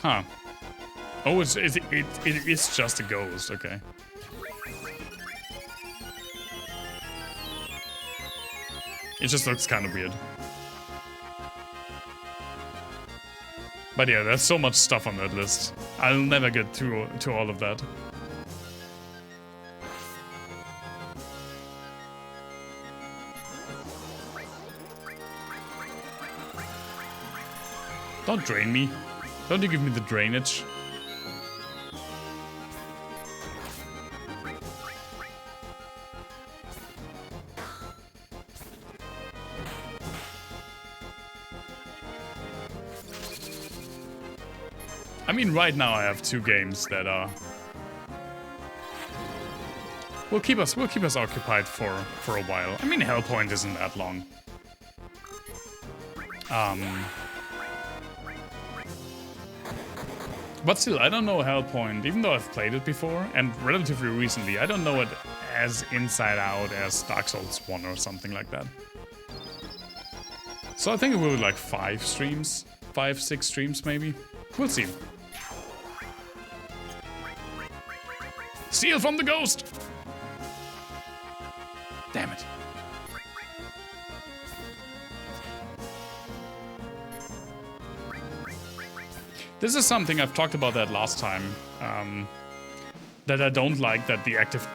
S1: Huh. Oh, it is just a ghost, okay. It just looks kind of weird. But yeah, there's so much stuff on that list. I'll never get to all of that. Don't drain me. Don't you give me the drainage. I mean, right now I have 2 games that are... will keep us occupied for a while. I mean, Hellpoint isn't that long. But still, I don't know Hellpoint, even though I've played it before, and relatively recently. I don't know it as inside out as Dark Souls 1 or something like that. So I think it will be like 5 streams, 5-6 streams maybe. We'll see. Steal from the ghost! Damn it. This is something I've talked about that last time. That I don't like that the active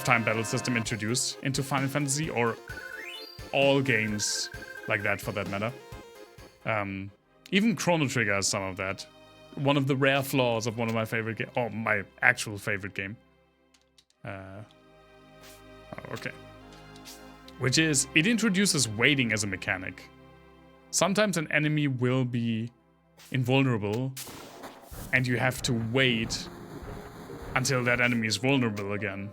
S1: time battle system introduced into Final Fantasy, or all games like that for that matter. Even Chrono Trigger has some of that. One of the rare flaws of one of my favorite games, or my actual favorite game. Okay. Which is, it introduces waiting as a mechanic. Sometimes an enemy will be invulnerable, and you have to wait until that enemy is vulnerable again.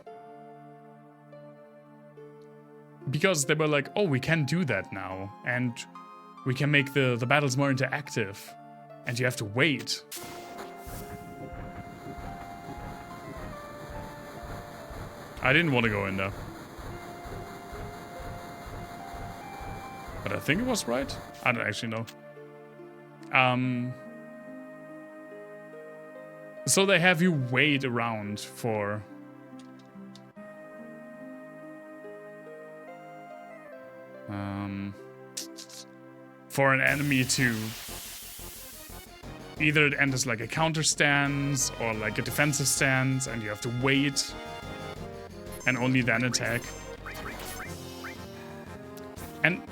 S1: Because they were like, oh, we can do that now, and we can make the battles more interactive, and you have to wait. I didn't want to go in there. But I think it was right. I don't actually know. So they have you wait around for an enemy to either it enters like a counter stance or like a defensive stance, and you have to wait and only then attack. And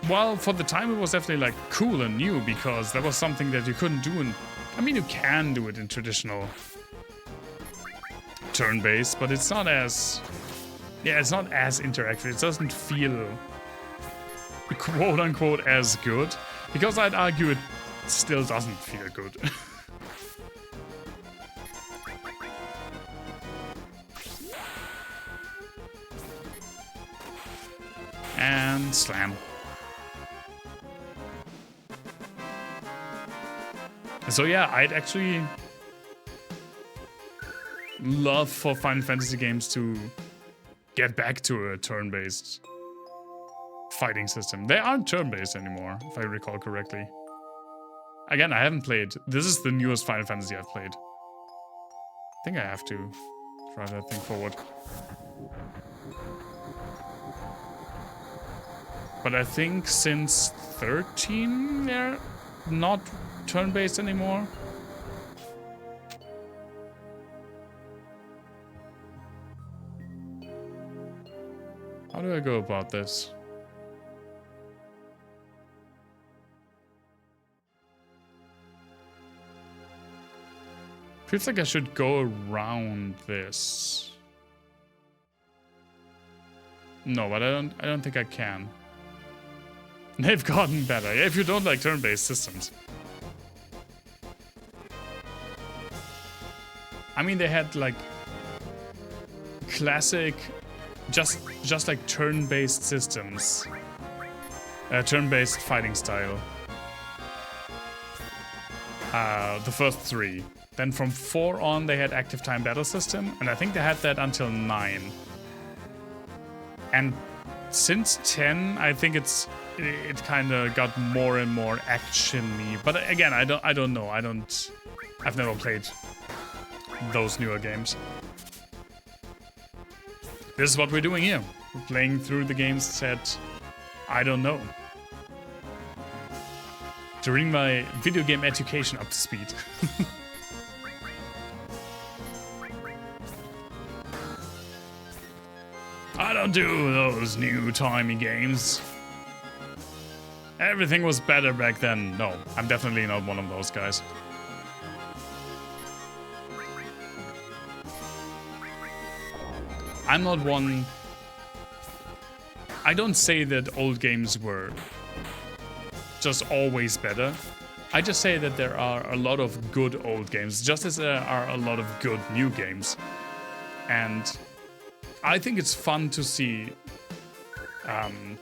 S1: well, for the time it was definitely like cool and new, because that was something that you couldn't do in, I mean, you can do it in traditional turn-based, but it's not as, yeah, it's not as interactive. It doesn't feel quote-unquote as good, because I'd argue it still doesn't feel good. And slam. So yeah, I'd actually love for Final Fantasy games to get back to a turn-based fighting system. They aren't turn-based anymore, if I recall correctly. Again, I haven't played. This is the newest Final Fantasy I've played. I think I have to try that thing forward. But I think since 13, they're not turn-based anymore. How do I go about this? Feels like I should go around this. No, but I don't think I can. They've gotten better. If you don't like turn-based systems. I mean, they had like classic, just like turn-based systems, turn-based fighting style. The first 3. Then from 4 on, they had active time battle system, and I think they had that until 9. And since 10, I think it kind of got more and more action-y. But again, I don't know. I've never played those newer games. This is what we're doing here. We're playing through the games that I don't know. To bring my video game education up to speed. I don't do those new timey games. Everything was better back then. No, I'm definitely not one of those guys. I'm not one... I don't say that old games were just always better. I just say that there are a lot of good old games, just as there are a lot of good new games. And I think it's fun to see,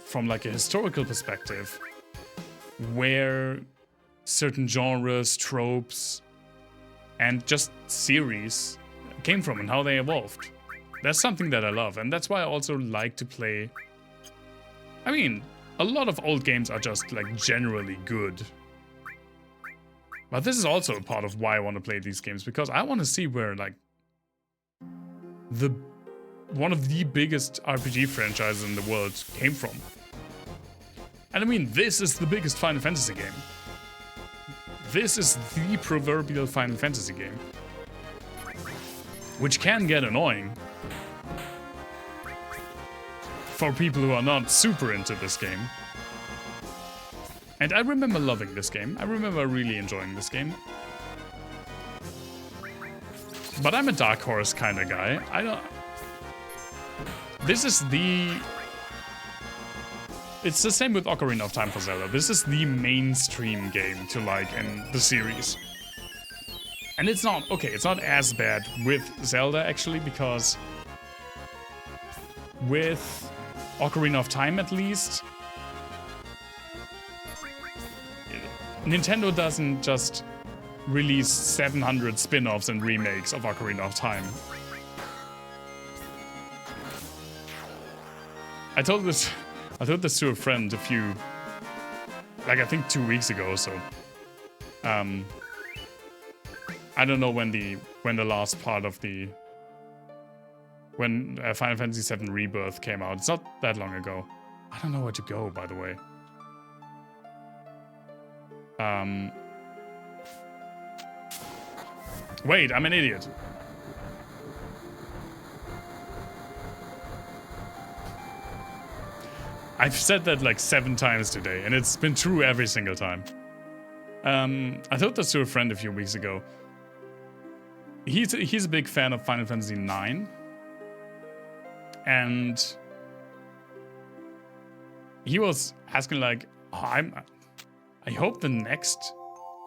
S1: from like a historical perspective, where certain genres, tropes, and just series came from and how they evolved. That's something that I love, and that's why I also like to play... I mean, a lot of old games are just like generally good. But this is also a part of why I want to play these games, because I want to see where like the one of the biggest RPG franchises in the world came from. And I mean, this is the biggest Final Fantasy game. This is the proverbial Final Fantasy game. Which can get annoying for people who are not super into this game. And I remember loving this game. I remember really enjoying this game. But I'm a Dark Horse kind of guy. This is the... It's the same with Ocarina of Time for Zelda. This is the mainstream game to like in the series. And it's not... Okay, it's not as bad with Zelda, actually, because... With Ocarina of Time, at least... Nintendo doesn't just release 700 spin-offs and remakes of Ocarina of Time. I told this to a friend I think 2 weeks ago or so. I don't know when the last part of when Final Fantasy VII Rebirth came out. It's not that long ago. I don't know where to go, by the way. Wait, I'm an idiot. I've said that like 7 times today, and it's been true every single time. I told this to a friend a few weeks ago. He's a big fan of Final Fantasy IX. And he was asking like, I hope the next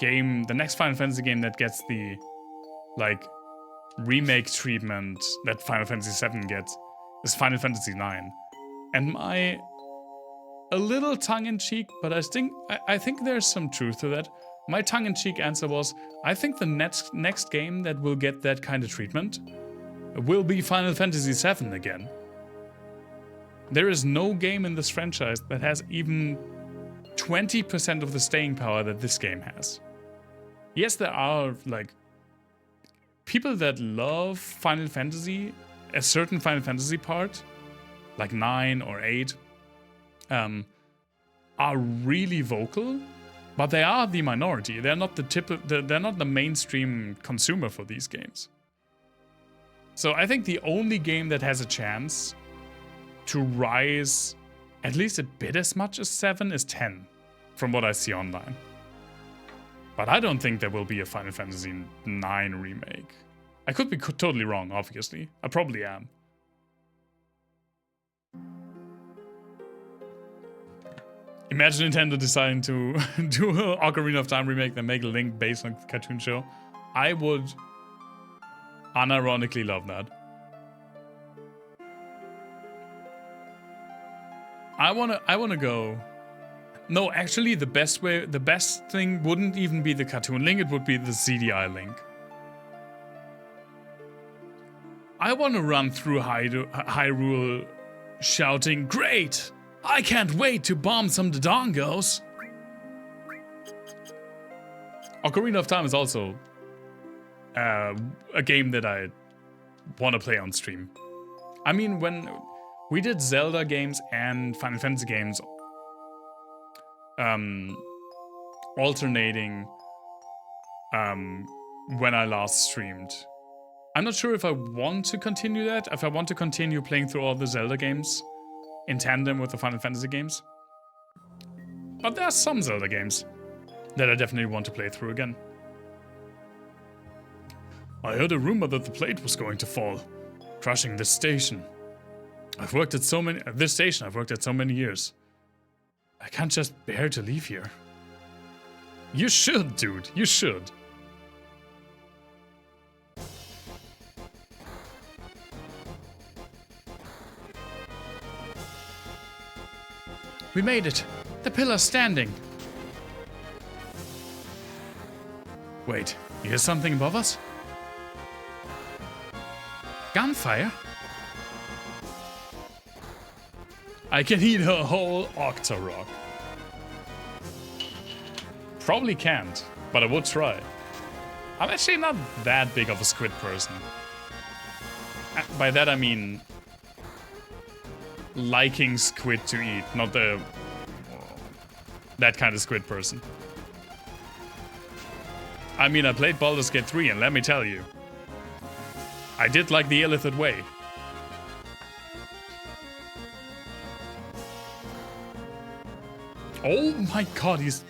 S1: Final Fantasy game that gets the like remake treatment that Final Fantasy VII gets is Final Fantasy IX. And a little tongue-in-cheek, but I think there's some truth to that. My tongue-in-cheek answer was, I think the next game that will get that kind of treatment will be Final Fantasy VII again. There is no game in this franchise that has even 20% of the staying power that this game has. Yes, there are like people that love Final Fantasy, a certain Final Fantasy part, like 9 or 8, are really vocal, but they are the minority. They're not they're not the mainstream consumer for these games. So I think the only game that has a chance to rise at least a bit as much as 7 is 10, from what I see online. But I don't think there will be a Final Fantasy IX remake. I could be totally wrong, obviously. I probably am. Imagine Nintendo deciding to do an Ocarina of Time remake and make a Link based on the cartoon show. I would unironically love that. I wanna go. No, actually, the best thing wouldn't even be the cartoon Link. It would be the CDI Link. I want to run through Hyrule shouting, "Great! I can't wait to bomb some Dodongos!" Ocarina of Time is also a game that I want to play on stream. I mean, when we did Zelda games and Final Fantasy games alternating when I last streamed. I'm not sure if I want to continue that, if I want to continue playing through all the Zelda games in tandem with the Final Fantasy games. But there are some Zelda games that I definitely want to play through again. I heard a rumor that the plate was going to fall, crushing this station. I've worked at so many years. I can't just bear to leave here. You should, dude. You should. We made it. The pillar's standing. Wait, you hear something above us? Gunfire? I can eat a whole Octorok. Probably can't, but I would try. I'm actually not that big of a squid person. By that I mean, liking squid to eat, not the that kind of squid person. I mean, I played Baldur's Gate 3, and let me tell you, I did like the Illithid way. Oh my god, he's...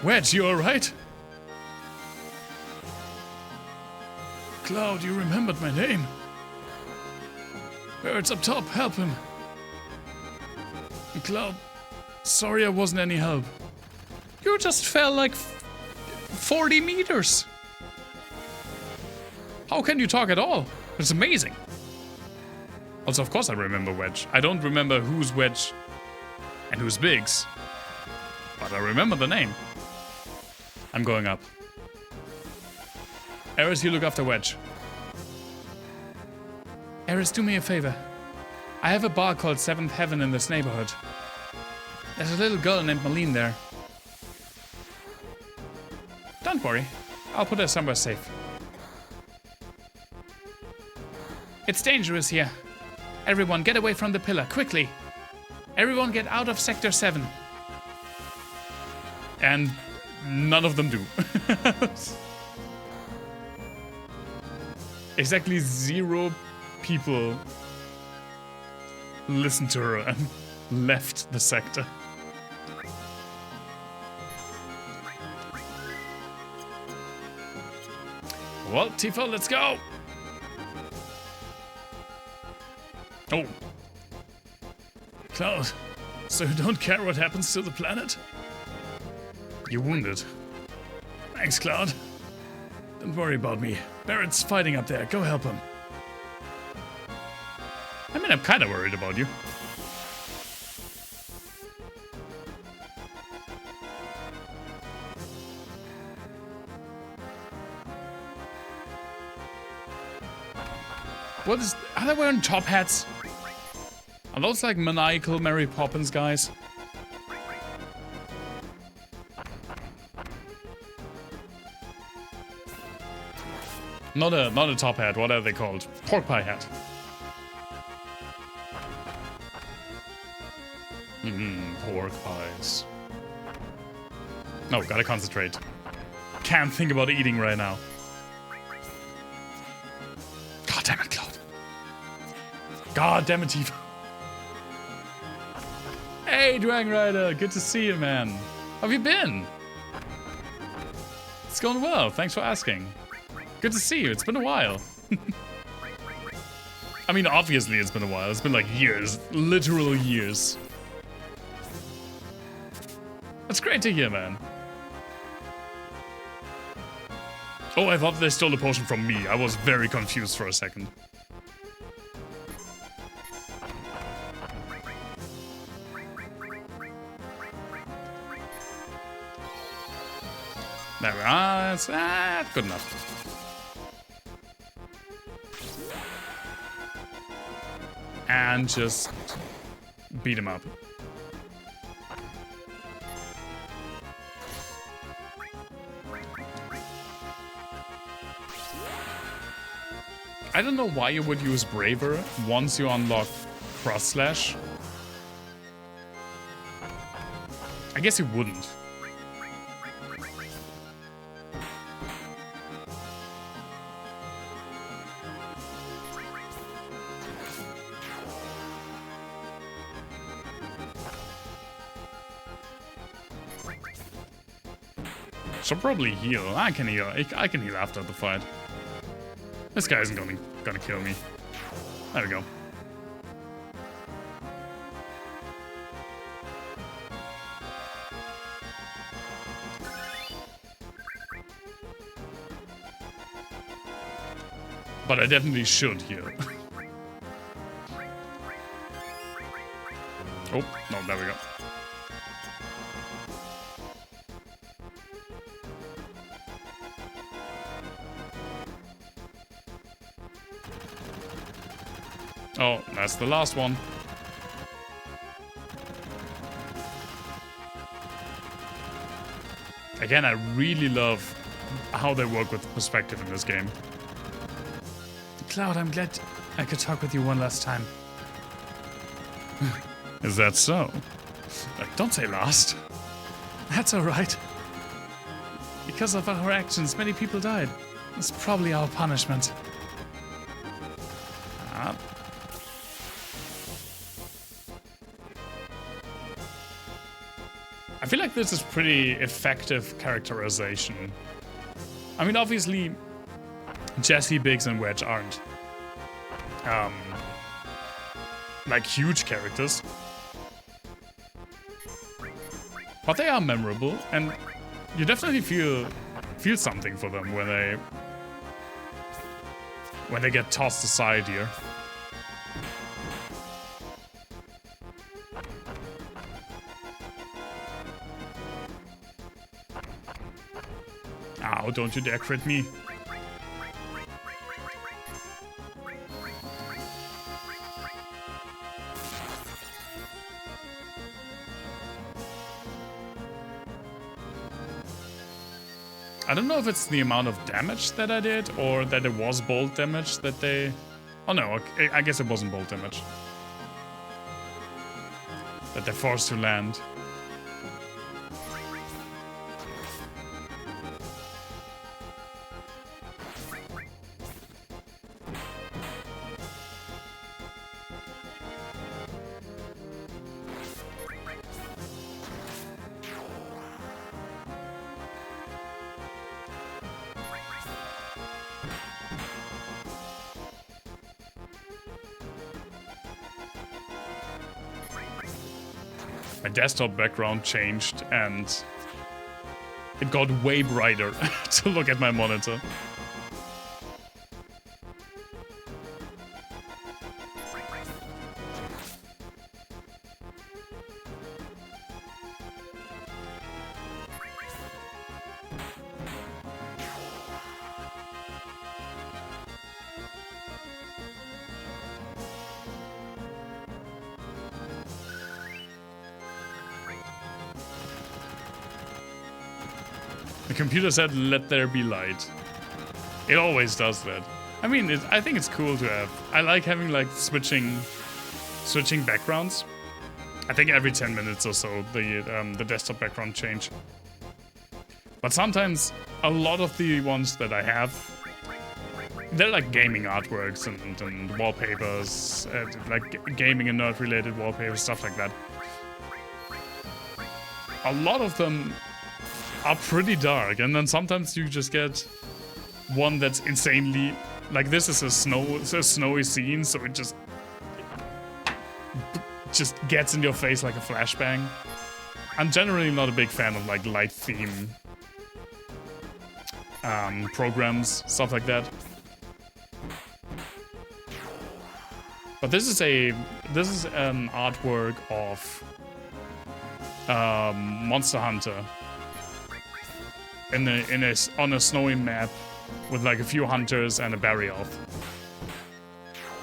S1: Wedge, you alright? Cloud, you remembered my name. Birds up top, help him. Cloud, sorry I wasn't any help. You just fell like 40 meters. How can you talk at all? It's amazing. Also, of course I remember Wedge. I don't remember who's Wedge and who's Biggs, but I remember the name. I'm going up. Eris, you look after Wedge. Eris, do me a favor. I have a bar called Seventh Heaven in this neighborhood. There's a little girl named Malene there. Don't worry. I'll put her somewhere safe. It's dangerous here. Everyone, get away from the pillar, quickly. Everyone get out of Sector 7. And none of them do. Exactly 0 people listened to her and left the sector. Well, Tifa, let's go! Oh. Cloud, so you don't care what happens to the planet? You're wounded. Thanks, Cloud. Don't worry about me. Barrett's fighting up there. Go help him. I mean, I'm kind of worried about you. What is... Are they wearing top hats? Are those like maniacal Mary Poppins guys? Not a top hat, what are they called? Pork pie hat. Pork pies. No, gotta concentrate. Can't think about eating right now. God damn it, Cloud. God damn it, Tifa. Hey, Dragon Rider, good to see you, man. How have you been? It's going well, thanks for asking. Good to see you, it's been a while. I mean, obviously it's been a while. It's been like years, literal years. That's great to hear, man. Oh, I thought they stole the potion from me. I was very confused for a second. There we are. That's good enough. And just beat him up. I don't know why you would use Braver once you unlock Cross Slash. I guess you wouldn't. Should probably heal. I can heal. I can heal after the fight. This guy isn't gonna kill me. There we go. But I definitely should heal. Oh, no, there we go. Oh, that's the last one. Again, I really love how they work with perspective in this game. Cloud, I'm glad I could talk with you one last time. Is that so? Don't say last. That's alright. Because of our actions, many people died. It's probably our punishment. I feel like this is pretty effective characterization. I mean, obviously, Jesse, Biggs, and Wedge aren't like huge characters, but they are memorable, and you definitely feel something for them when they get tossed aside here. Ow, don't you dare crit me. I don't know if it's the amount of damage that I did or that it was bolt damage that they... Oh no, I guess it wasn't bolt damage. That they're forced to land. My desktop background changed and it got way brighter to look at my monitor. The computer said, "Let there be light." It always does that. I mean, I think it's cool to have. I like having like switching backgrounds. I think every 10 minutes or so the desktop background change. But sometimes a lot of the ones that I have, they're like gaming artworks and wallpapers, like gaming and nerd related wallpapers, stuff like that. A lot of them are pretty dark, and then sometimes you just get one that's insanely, like this is a snowy scene, so it just gets in your face like a flashbang. I'm generally not a big fan of like light theme programs, stuff like that. But this is an artwork of Monster Hunter on a snowy map with like a few hunters and a Barrioth.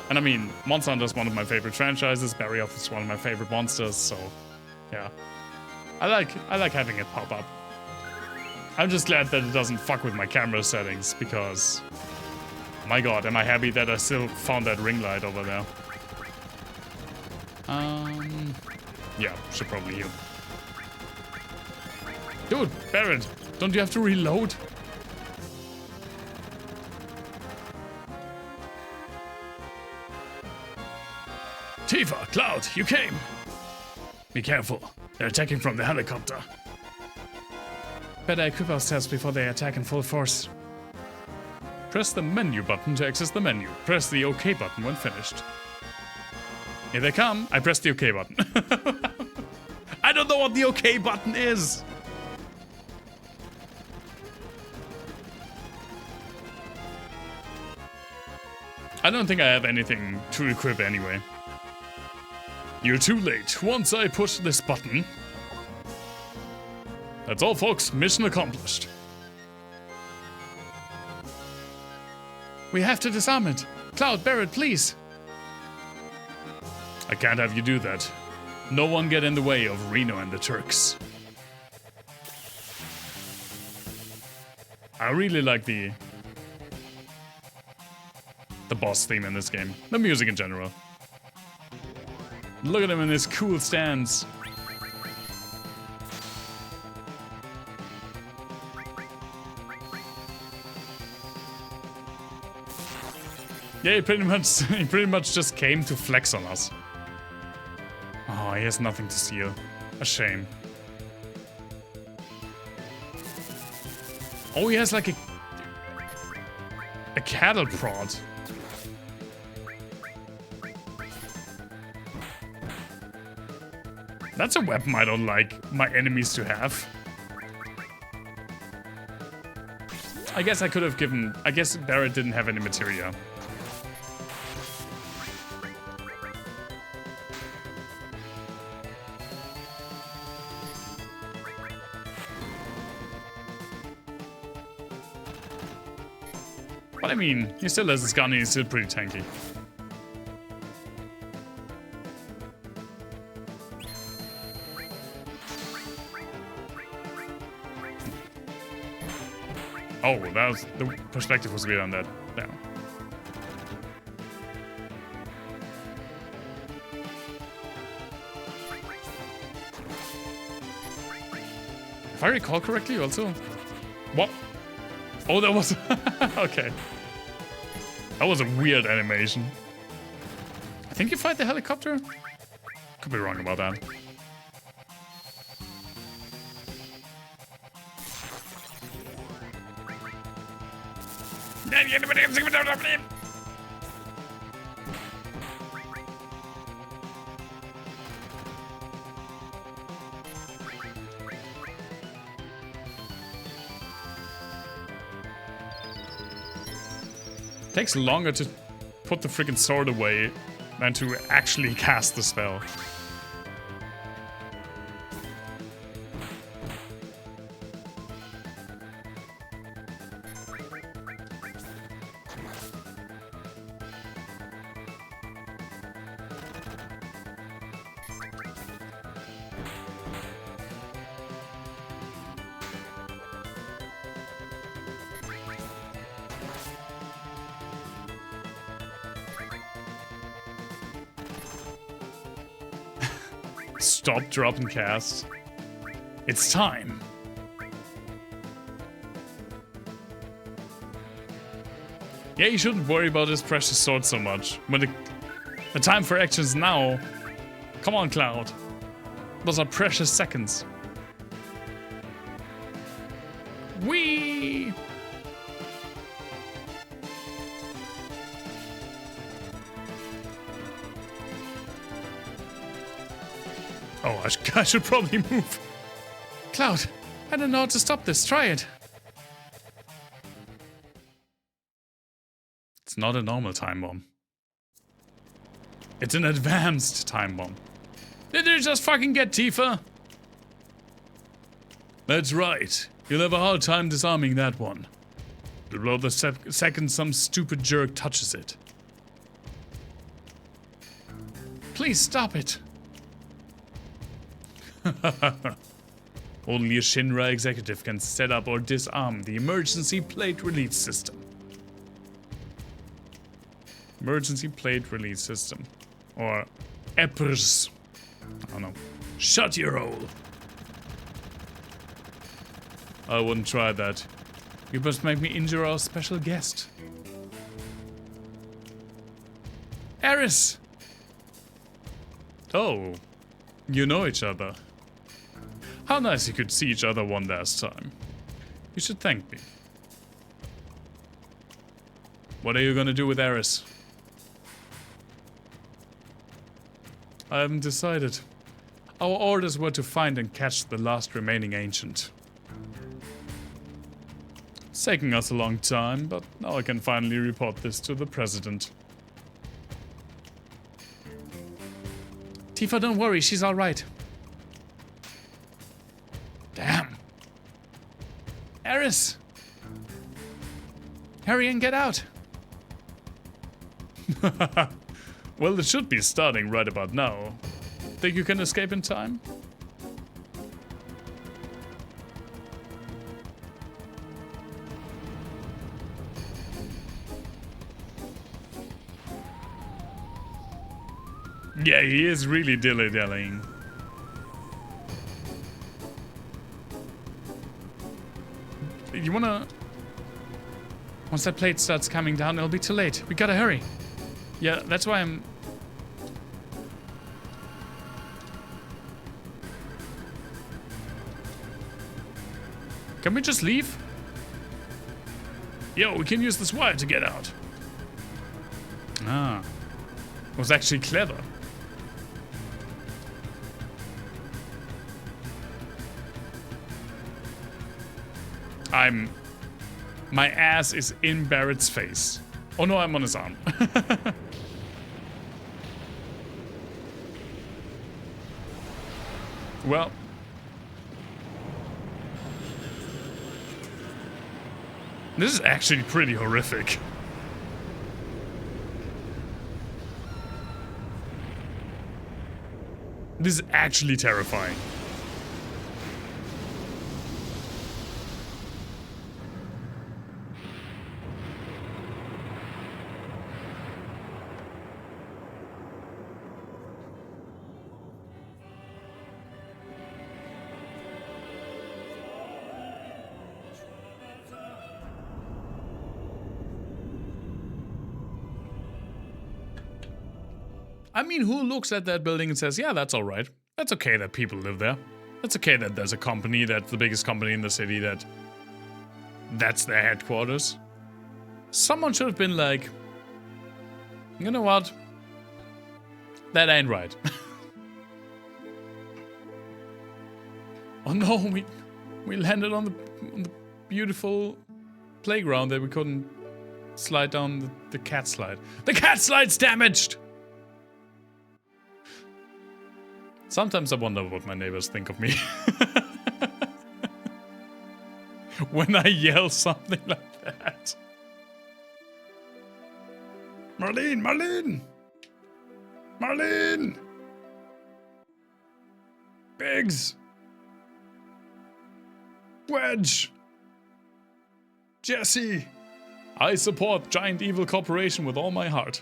S1: And I mean, Monster Hunter is one of my favorite franchises. Barrioth is one of my favorite monsters. So, yeah, I like having it pop up. I'm just glad that it doesn't fuck with my camera settings because, my God, am I happy that I still found that ring light over there. Yeah, should probably heal. Dude, Barret, don't you have to reload? Tifa, Cloud, you came. Be careful, they're attacking from the helicopter. Better equip ourselves before they attack in full force. Press the menu button to access the menu. Press the OK button when finished. Here they come. I pressed the OK button. I don't know what the OK button is. I don't think I have anything to equip anyway. You're too late. Once I push this button... That's all, folks. Mission accomplished. We have to disarm it. Cloud, Barret, please. I can't have you do that. No one get in the way of Reno and the Turks. I really like the the boss theme in this game. The music in general. Look at him in his cool stance. Yeah, he pretty much just came to flex on us. Oh, he has nothing to steal. A shame. Oh, he has like a cattle prod. That's a weapon I don't like my enemies to have. I guess I could have given... I guess Barrett didn't have any materia. But I mean, he still has his gun and he's still pretty tanky. Oh, that was... the perspective was weird on that. No. If I recall correctly also... What? Oh, that was... okay. That was a weird animation. I think you fight the helicopter? Could be wrong about that. Takes longer to put the freaking sword away than to actually cast the spell. Stop, drop, and cast. It's time. Yeah, you shouldn't worry about his precious sword so much. When the time for action is now. Come on, Cloud. Those are precious seconds. Whee! Oh, I should probably move. Cloud, I don't know how to stop this. Try it. It's not a normal time bomb. It's an advanced time bomb. Did you just fucking get Tifa? That's right. You'll have a hard time disarming that one. It'll blow the second some stupid jerk touches it. Please stop it. Only a Shinra executive can set up or disarm the emergency plate release system. Emergency plate release system. Or EPRS. I don't know. Shut your hole. I wouldn't try that. You must make me injure our special guest. Aerith! Oh, you know each other. How nice you could see each other one last time. You should thank me. What are you gonna do with Aerith? I haven't decided. Our orders were to find and catch the last remaining ancient. It's taking us a long time, but now I can finally report this to the president. Tifa, don't worry, she's alright. Damn. Aerith! Hurry and get out! Well, it should be starting right about now. Think you can escape in time? Yeah, he is really dilly-dallying. You wanna... Once that plate starts coming down, it'll be too late. We gotta hurry. Yeah, that's why I'm... Can we just leave? Yo, we can use this wire to get out. Ah. It was actually clever. My ass is in Barrett's face. Oh no, I'm on his arm. Well. This is actually pretty horrific. This is actually terrifying. I mean, who looks at that building and says, yeah, that's all right. That's okay that people live there. That's okay that there's a company that's the biggest company in the city that's their headquarters. Someone should have been like, you know what? That ain't right. Oh no, we landed on the beautiful playground that we couldn't slide down the cat slide. The cat slide's damaged! Sometimes I wonder what my neighbors think of me. When I yell something like that. Marlene! Marlene! Marlene! Biggs! Wedge! Jesse! I support Giant Evil Corporation with all my heart.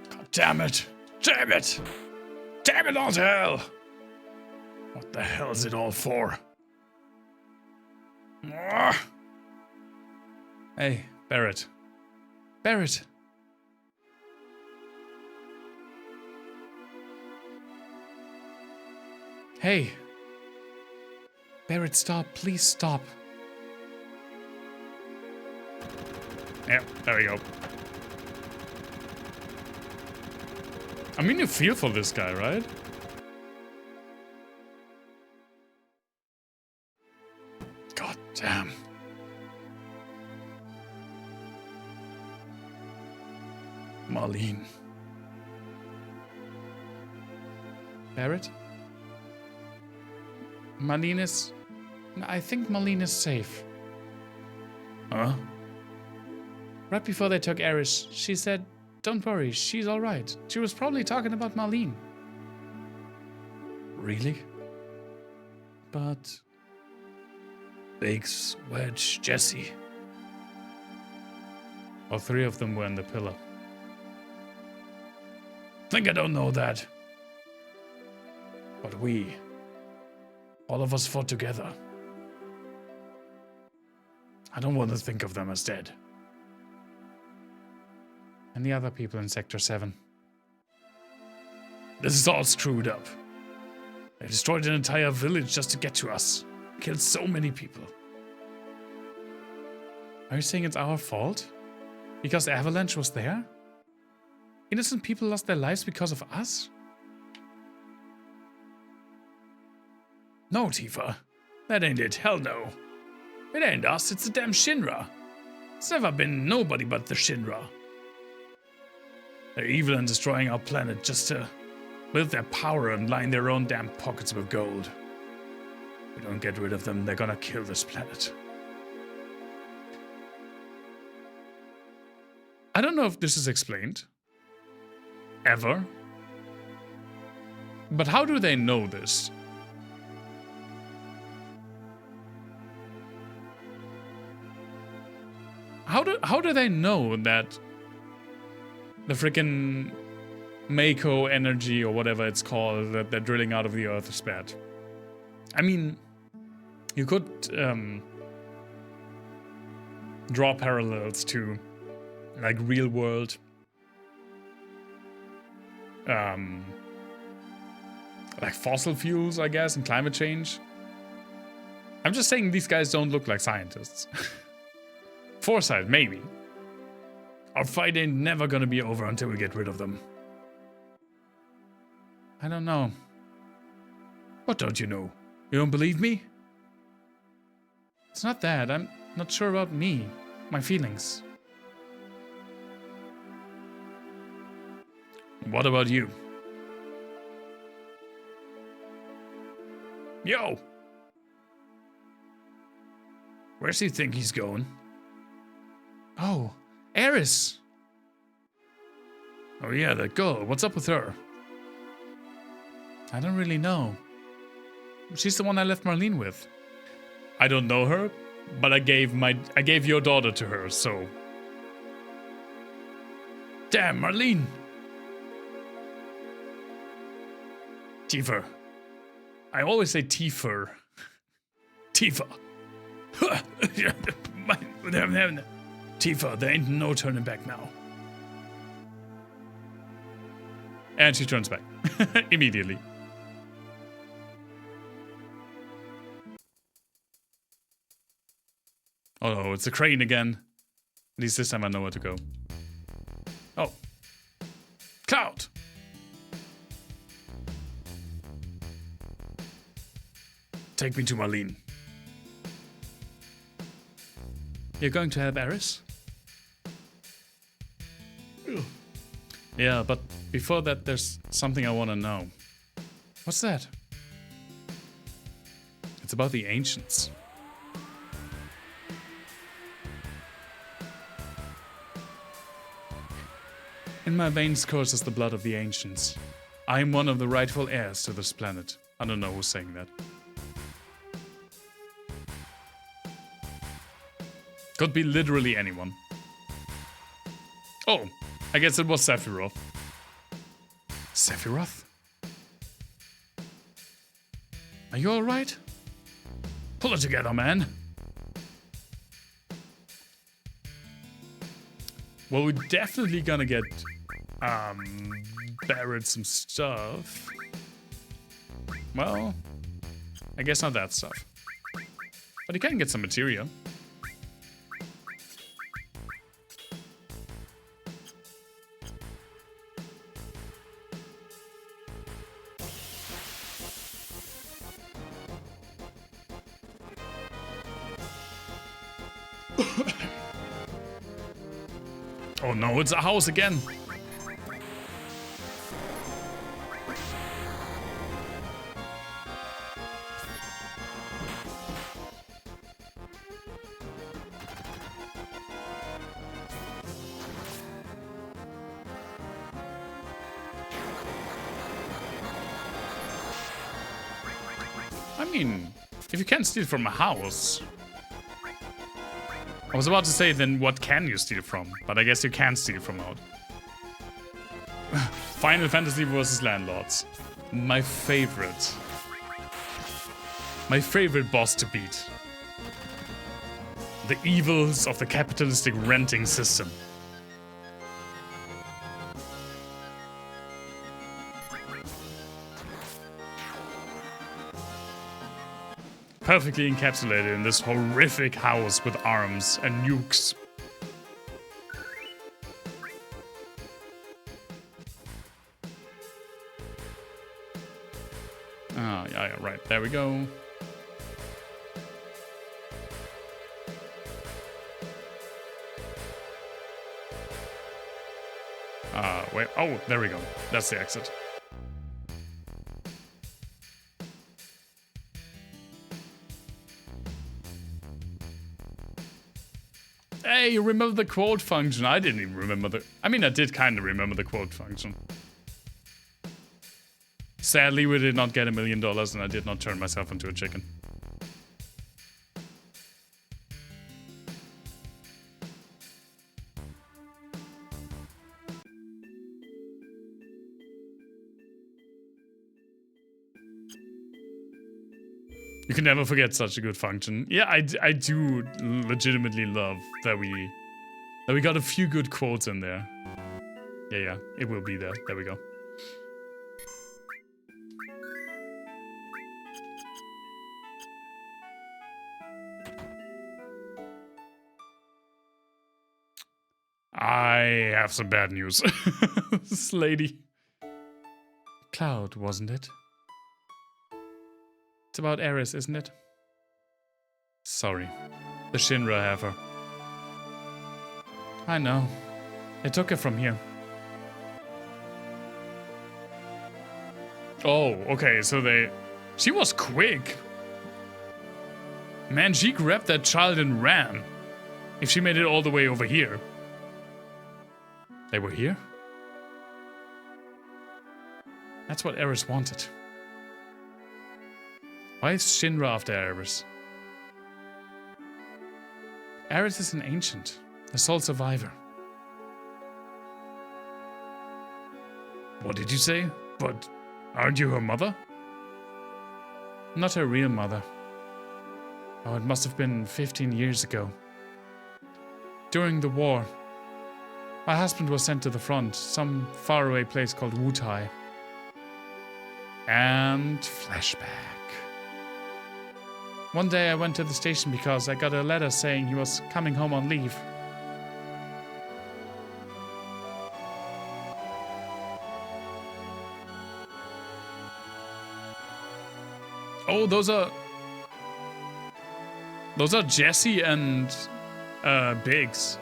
S1: God damn it! Damn it! Damn it all to hell! What the hell is it all for? Hey, Barrett. Barrett! Hey! Barrett, stop. Please stop. Yeah, there we go. I mean, you feel for this guy, right? God damn. Marlene. Barrett? Marlene is... I think Marlene is safe. Huh? Right before they took Eris, she said, don't worry, she's alright. She was probably talking about Marlene. Really? But... Biggs, Wedge, Jesse. All three of them were in the pillar. Think I don't know that. But we... all of us fought together. I don't want to think of them as dead. And the other people in Sector 7. This is all screwed up. They destroyed an entire village just to get to us. Killed so many people. Are you saying it's our fault? Because the avalanche was there? Innocent people lost their lives because of us? No, Tifa. That ain't it. Hell no. It ain't us, it's the damn Shinra. It's never been nobody but the Shinra. They're evil and destroying our planet just to build their power and line their own damn pockets with gold. If we don't get rid of them, they're gonna kill this planet. I don't know if this is explained. Ever. But how do they know this? How do they know that the freaking Mako energy or whatever it's called that they're drilling out of the earth is bad. I mean, you could draw parallels to like real world like fossil fuels, I guess, and climate change. I'm just saying these guys don't look like scientists. Foresight, maybe. Our fight ain't never gonna be over until we get rid of them. I don't know. What don't you know? You don't believe me? It's not that. I'm not sure about me. My feelings. What about you? Yo! Where's he think he's going? Oh, Eris! Oh yeah, that girl. What's up with her? I don't really know. She's the one I left Marlene with. I don't know her, but I gave your daughter to her, so... Damn, Marlene! Tifa. I always say Tifa. Tifa. Tifa, there ain't no turning back now. And she turns back. Immediately. Oh no, it's a crane again. At least this time I know where to go. Oh. Cloud! Take me to Marlene. You're going to help Eris? Yeah, but before that, there's something I want to know. What's that? It's about the ancients. In my veins courses the blood of the ancients. I am one of the rightful heirs to this planet. I don't know who's saying that. Could be literally anyone. Oh, I guess it was Sephiroth. Sephiroth? Are you alright? Pull it together, man. Well, we're definitely gonna get Barrett some stuff. Well, I guess not that stuff. But he can get some material. Oh no, it's a house again. I mean, if you can't steal from a house... I was about to say, then what can you steal from? But I guess you can steal from out. Final Fantasy versus Landlords. My favorite. My favorite boss to beat. The evils of the capitalistic renting system. Perfectly encapsulated in this horrific house with arms and nukes. Ah, yeah, right. There we go. Wait. Oh, there we go. That's the exit. Hey, you remember the quote function? I didn't even remember the... I mean, I did kind of remember the quote function. Sadly, we did not get $1 million and I did not turn myself into a chicken. You can never forget such a good function. Yeah, I do legitimately love that we got a few good quotes in there. Yeah, it will be there. There we go. I have some bad news. This lady. Cloud, wasn't it? It's about Eris, isn't it? Sorry. The Shinra have her. I know. They took her from here. Oh, okay, so she was quick. Man, she grabbed that child and ran. If she made it all the way over here. They were here? That's what Eris wanted. Why is Shinra after Eris? Eris is an ancient, a sole survivor. What did you say? But aren't you her mother? Not her real mother. Oh, it must have been 15 years ago. During the war, my husband was sent to the front, some faraway place called Wutai. And flashback. One day I went to the station because I got a letter saying he was coming home on leave. Oh, those are Jesse and Biggs.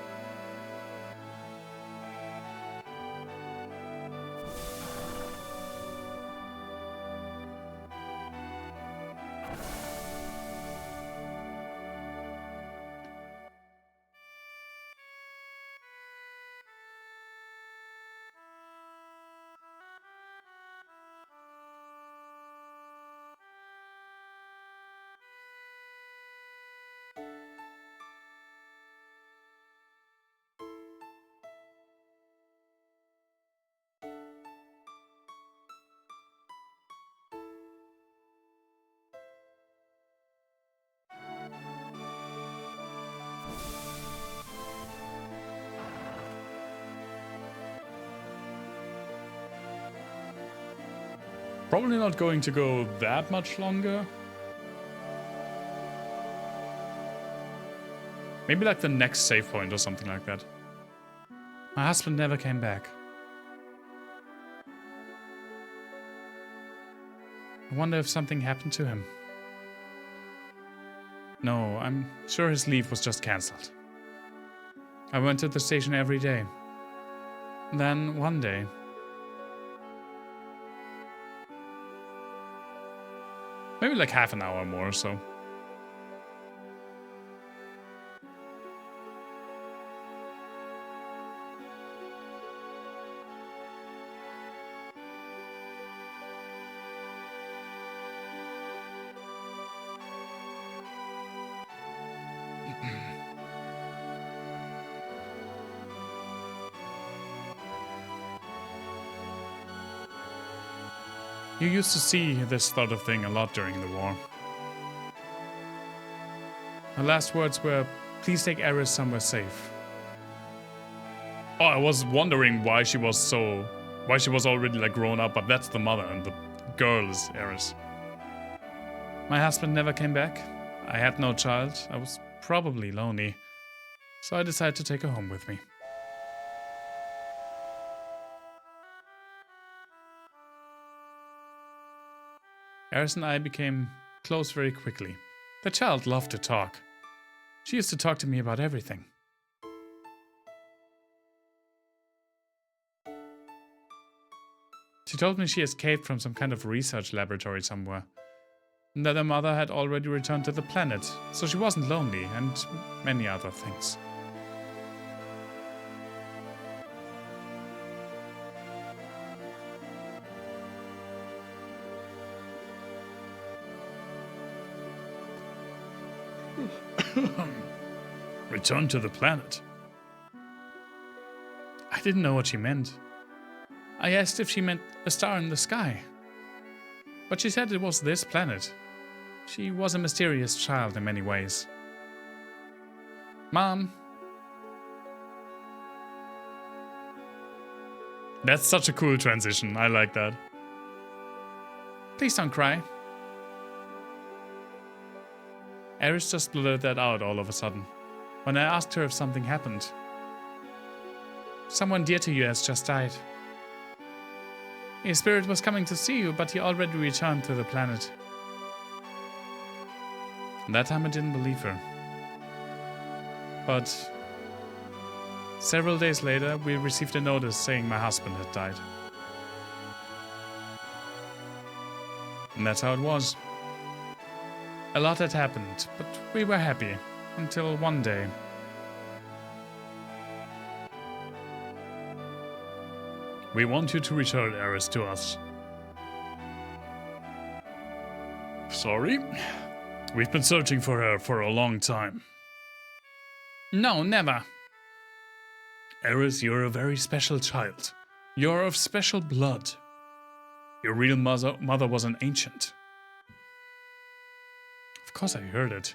S1: Probably not going to go that much longer. Maybe like the next save point or something like that. My husband never came back. I wonder if something happened to him. No, I'm sure his leave was just cancelled. I went to the station every day. Then one day, maybe like half an hour more or so. You used to see this sort of thing a lot during the war. Her last words were, "Please take Eris somewhere safe." Oh, I was wondering why she was already like grown up, but that's the mother and the girl is Eris. My husband never came back. I had no child. I was probably lonely. So I decided to take her home with me. Eris and I became close very quickly. The child loved to talk. She used to talk to me about everything. She told me she escaped from some kind of research laboratory somewhere, and that her mother had already returned to the planet, so she wasn't lonely, and many other things. Return to the planet? I didn't know what she meant. I asked if she meant a star in the sky. But she said it was this planet. She was a mysterious child in many ways. Mom. That's such a cool transition. I like that. Please don't cry. Eris just blurted that out all of a sudden, when I asked her if something happened. Someone dear to you has just died. His spirit was coming to see you, but he already returned to the planet. And that time I didn't believe her. But several days later, we received a notice saying my husband had died. And that's how it was. A lot had happened, but we were happy. Until one day. We want you to return Eris to us. Sorry? We've been searching for her for a long time. No, never. Eris, you're a very special child. You're of special blood. Your real mother was an ancient. Of course I heard it.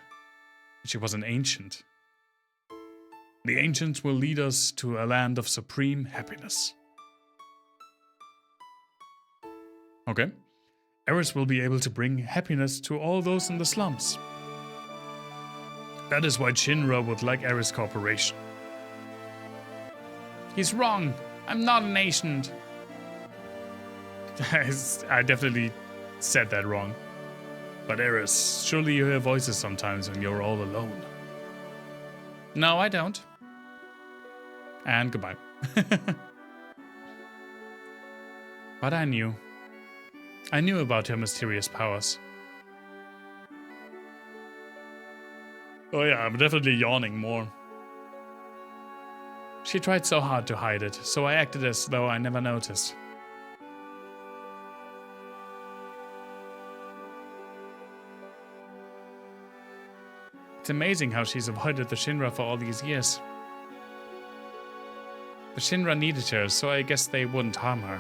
S1: She was an ancient. The ancients will lead us to a land of supreme happiness. Okay. Eris will be able to bring happiness to all those in the slums. That is why Shinra would like Eris Corporation. He's wrong. I'm not an ancient. I definitely said that wrong. But Eris, surely you hear voices sometimes when you're all alone. No, I don't. And goodbye. But I knew. I knew about her mysterious powers. Oh yeah, I'm definitely yawning more. She tried so hard to hide it, so I acted as though I never noticed. It's amazing how she's avoided the Shinra for all these years. The Shinra needed her, so I guess they wouldn't harm her.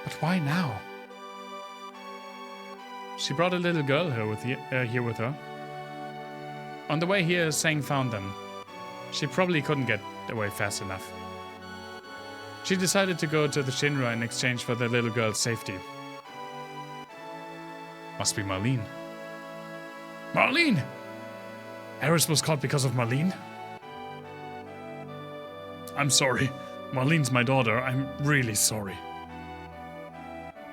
S1: But why now? She brought a little girl here with her. On the way here, Sang found them. She probably couldn't get away fast enough. She decided to go to the Shinra in exchange for the little girl's safety. Must be Marlene. Marlene! Eris was caught because of Marlene? I'm sorry. Marlene's my daughter. I'm really sorry.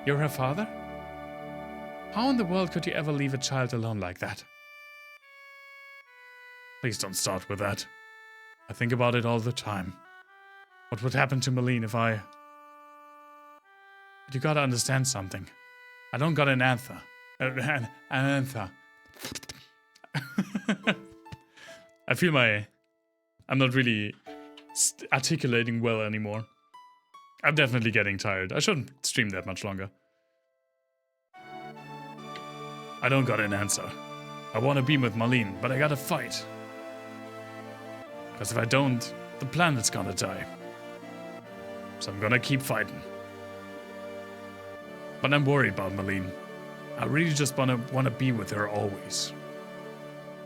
S1: You're her father? How in the world could you ever leave a child alone like that? Please don't start with that. I think about it all the time. What would happen to Marlene if I... But you gotta understand something. I don't got an answer. An answer. I feel I'm not really articulating well anymore. I'm definitely getting tired. I shouldn't stream that much longer. I don't got an answer. I want to be with Marlene, but I gotta fight. Because if I don't, the planet's gonna die. So I'm gonna keep fighting. But I'm worried about Marlene. I really just wanna be with her always.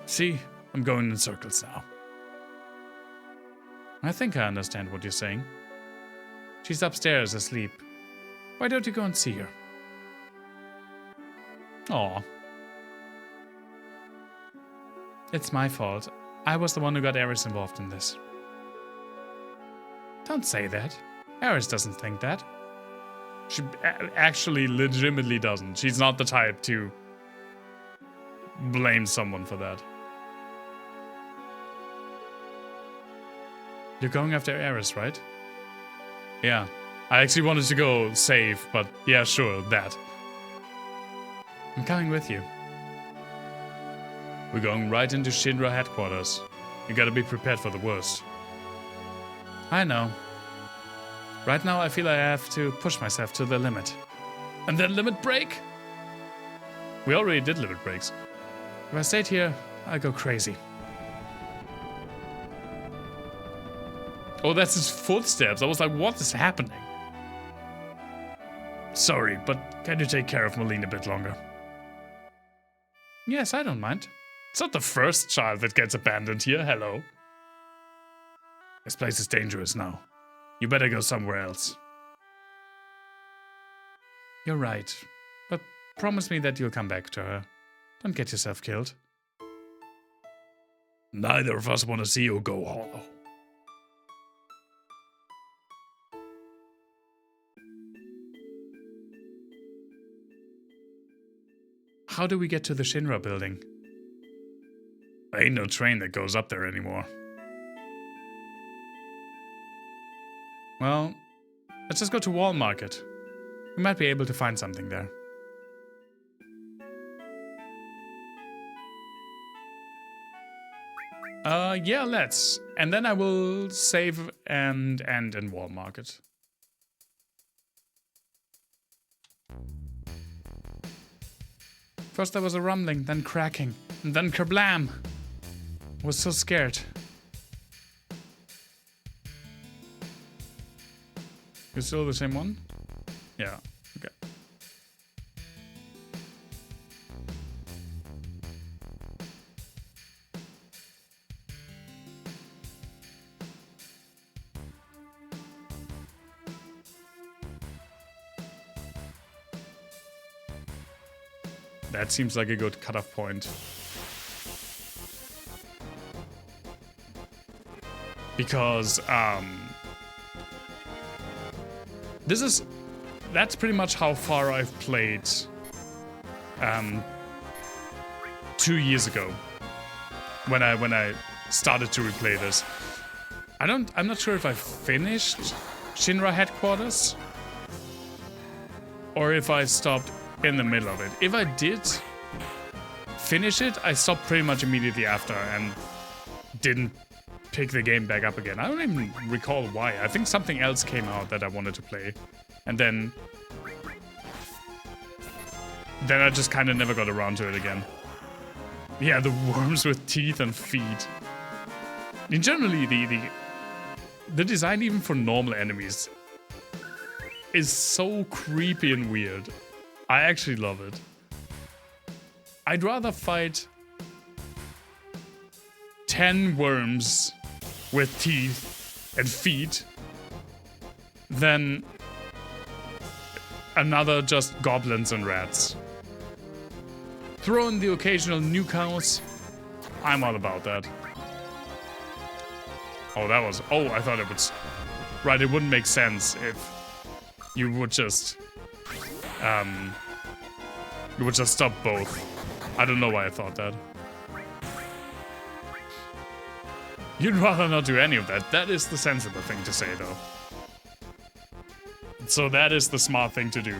S1: See, I'm going in circles now. I think I understand what you're saying. She's upstairs asleep. Why don't you go and see her? Aw. It's my fault. I was the one who got Eris involved in this. Don't say that. Eris doesn't think that. She actually legitimately doesn't. She's not the type to blame someone for that. You're going after Eris, right? Yeah. I actually wanted to go save, but yeah, sure, that. I'm coming with you. We're going right into Shinra headquarters. You gotta be prepared for the worst. I know. Right now I feel I have to push myself to the limit. And then limit break? We already did limit breaks. If I stayed here, I'd go crazy. Oh, that's his footsteps. I was like, what is happening? Sorry, but can you take care of Marlene a bit longer? Yes, I don't mind. It's not the first child that gets abandoned here. Hello. This place is dangerous now. You better go somewhere else. You're right. But promise me that you'll come back to her. Don't get yourself killed. Neither of us want to see you go hollow. How do we get to the Shinra building? There ain't no train that goes up there anymore. Well, let's just go to Wall Market. We might be able to find something there. Yeah, let's. And then I will save and end in Wall Market. First there was a rumbling, then cracking, and then kerblam! I was so scared. You still the same one? Yeah, okay. That seems like a good cutoff point. Because, that's pretty much how far I've played, 2 years ago. When I started to replay this. I'm not sure if I finished Shinra Headquarters. Or if I stopped in the middle of it. If I did finish it, I stopped pretty much immediately after and didn't pick the game back up again. I don't even recall why. I think something else came out that I wanted to play. And then I just kind of never got around to it again. Yeah, the worms with teeth and feet. And generally, the design even for normal enemies is so creepy and weird. I actually love it. I'd rather fight 10 worms with teeth and feet than another just goblins and rats. Throw in the occasional new cows. I'm all about that. Oh, that was... Oh, I thought it would... Right, it wouldn't make sense if you would just... You would just stop both. I don't know why I thought that. You'd rather not do any of that. That is the sensible thing to say, though. So that is the smart thing to do.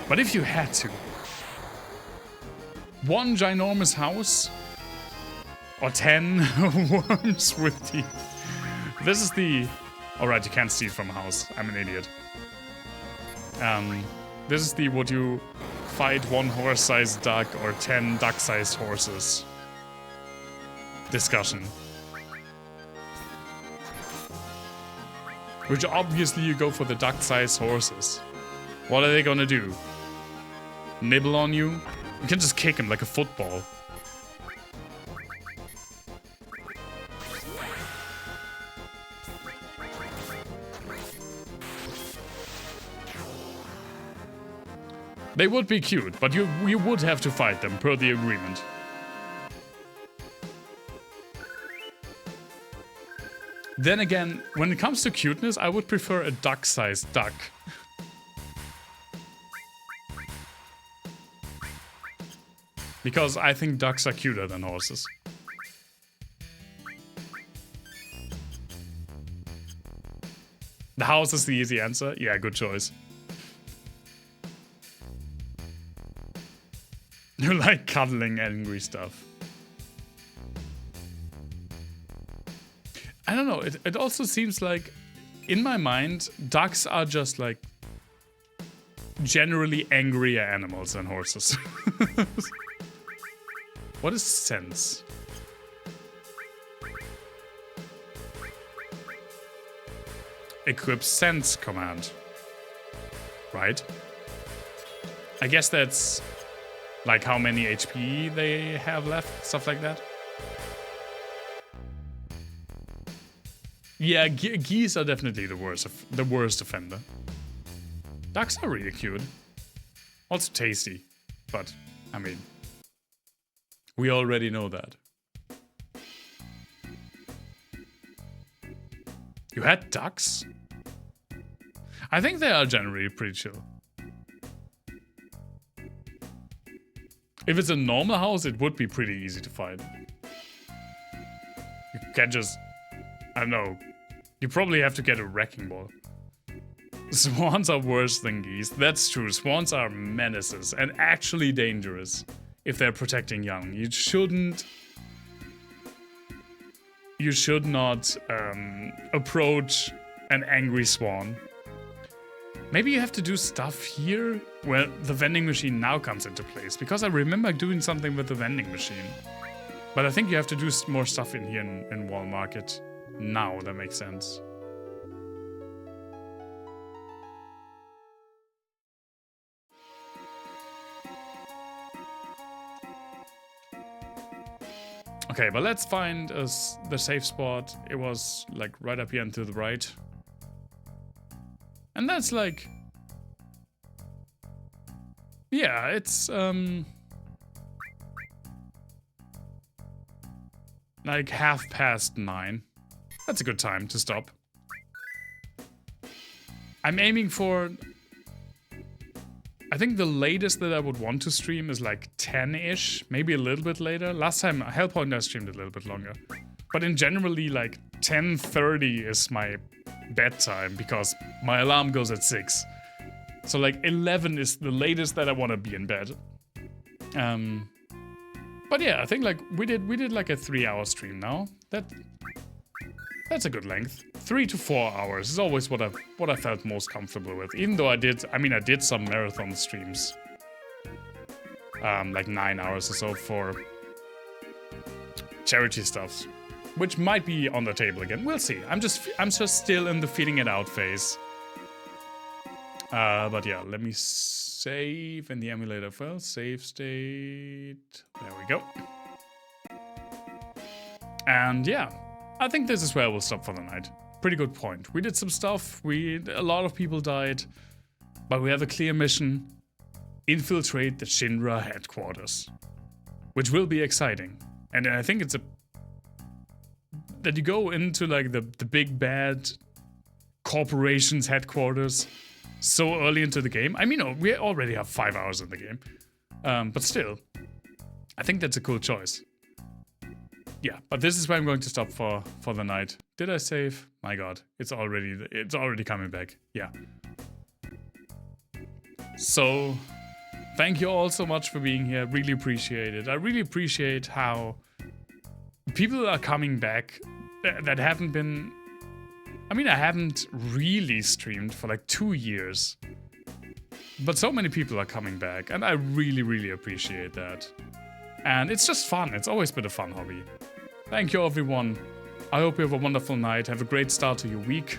S1: But if you had to... One ginormous house? Or 10 worms with teeth? This is the... Alright, you can't see it from a house. I'm an idiot. This is the would you fight one horse-sized duck or 10 duck-sized horses discussion. Which obviously you go for the duck-sized horses. What are they gonna do? Nibble on you? You can just kick him like a football. They would be cute, but you would have to fight them per the agreement. Then again, when it comes to cuteness, I would prefer a duck-sized duck. Because I think ducks are cuter than horses. The house is the easy answer. Yeah, good choice. You like cuddling angry stuff. I don't know, it also seems like, in my mind, ducks are just like generally angrier animals than horses. What is sense? Equip sense command. Right? I guess that's Like how many HP they have left, stuff like that. Yeah, geese are definitely the worst offender. Ducks are really cute. Also tasty, but I mean, we already know that. You had ducks? I think they are generally pretty chill. If it's a normal house, it would be pretty easy to fight. You can just... I don't know. You probably have to get a wrecking ball. Swans are worse than geese. That's true. Swans are menaces and actually dangerous if they're protecting young. You shouldn't... You should not approach an angry swan. Maybe you have to do stuff here where the vending machine now comes into place. Because I remember doing something with the vending machine. But I think you have to do more stuff in here in Wall Market. Now that makes sense. Okay, but let's find the safe spot. It was like right up here and to the right. And that's like... Yeah, it's like 9:30. That's a good time to stop. I'm aiming for... I think the latest that I would want to stream is like 10-ish, maybe a little bit later. Last time, Hellpoint, I streamed a little bit longer. But in generally, like 10:30 is my bedtime because my alarm goes at 6. So like 11 is the latest that I want to be in bed. But yeah, I think like we did like a 3-hour stream now. That's a good length. 3 to 4 hours is always what I felt most comfortable with. Even though I did some marathon streams. Like 9 hours or so for charity stuff, which might be on the table again. We'll see. I'm just still in the feeling it out phase. But yeah, let me save in the emulator file. Save state. There we go. And yeah, I think this is where we'll stop for the night. Pretty good point. We did some stuff. A lot of people died, but we have a clear mission: infiltrate the Shinra headquarters, which will be exciting. And I think it's that you go into like the big bad corporation's headquarters so early into the game. I mean, we already have 5 hours in the game, but still, I think that's a cool choice. Yeah, but this is where I'm going to stop for the night. Did I save? My God, it's already coming back. Yeah. So, thank you all so much for being here. Really appreciate it. I really appreciate how people are coming back that haven't been... I mean, I haven't really streamed for like 2 years. But so many people are coming back, and I really, really appreciate that. And it's just fun. It's always been a fun hobby. Thank you, everyone. I hope you have a wonderful night. Have a great start to your week.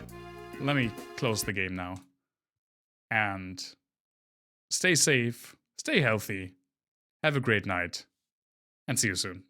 S1: Let me close the game now. And stay safe, stay healthy, have a great night, and see you soon.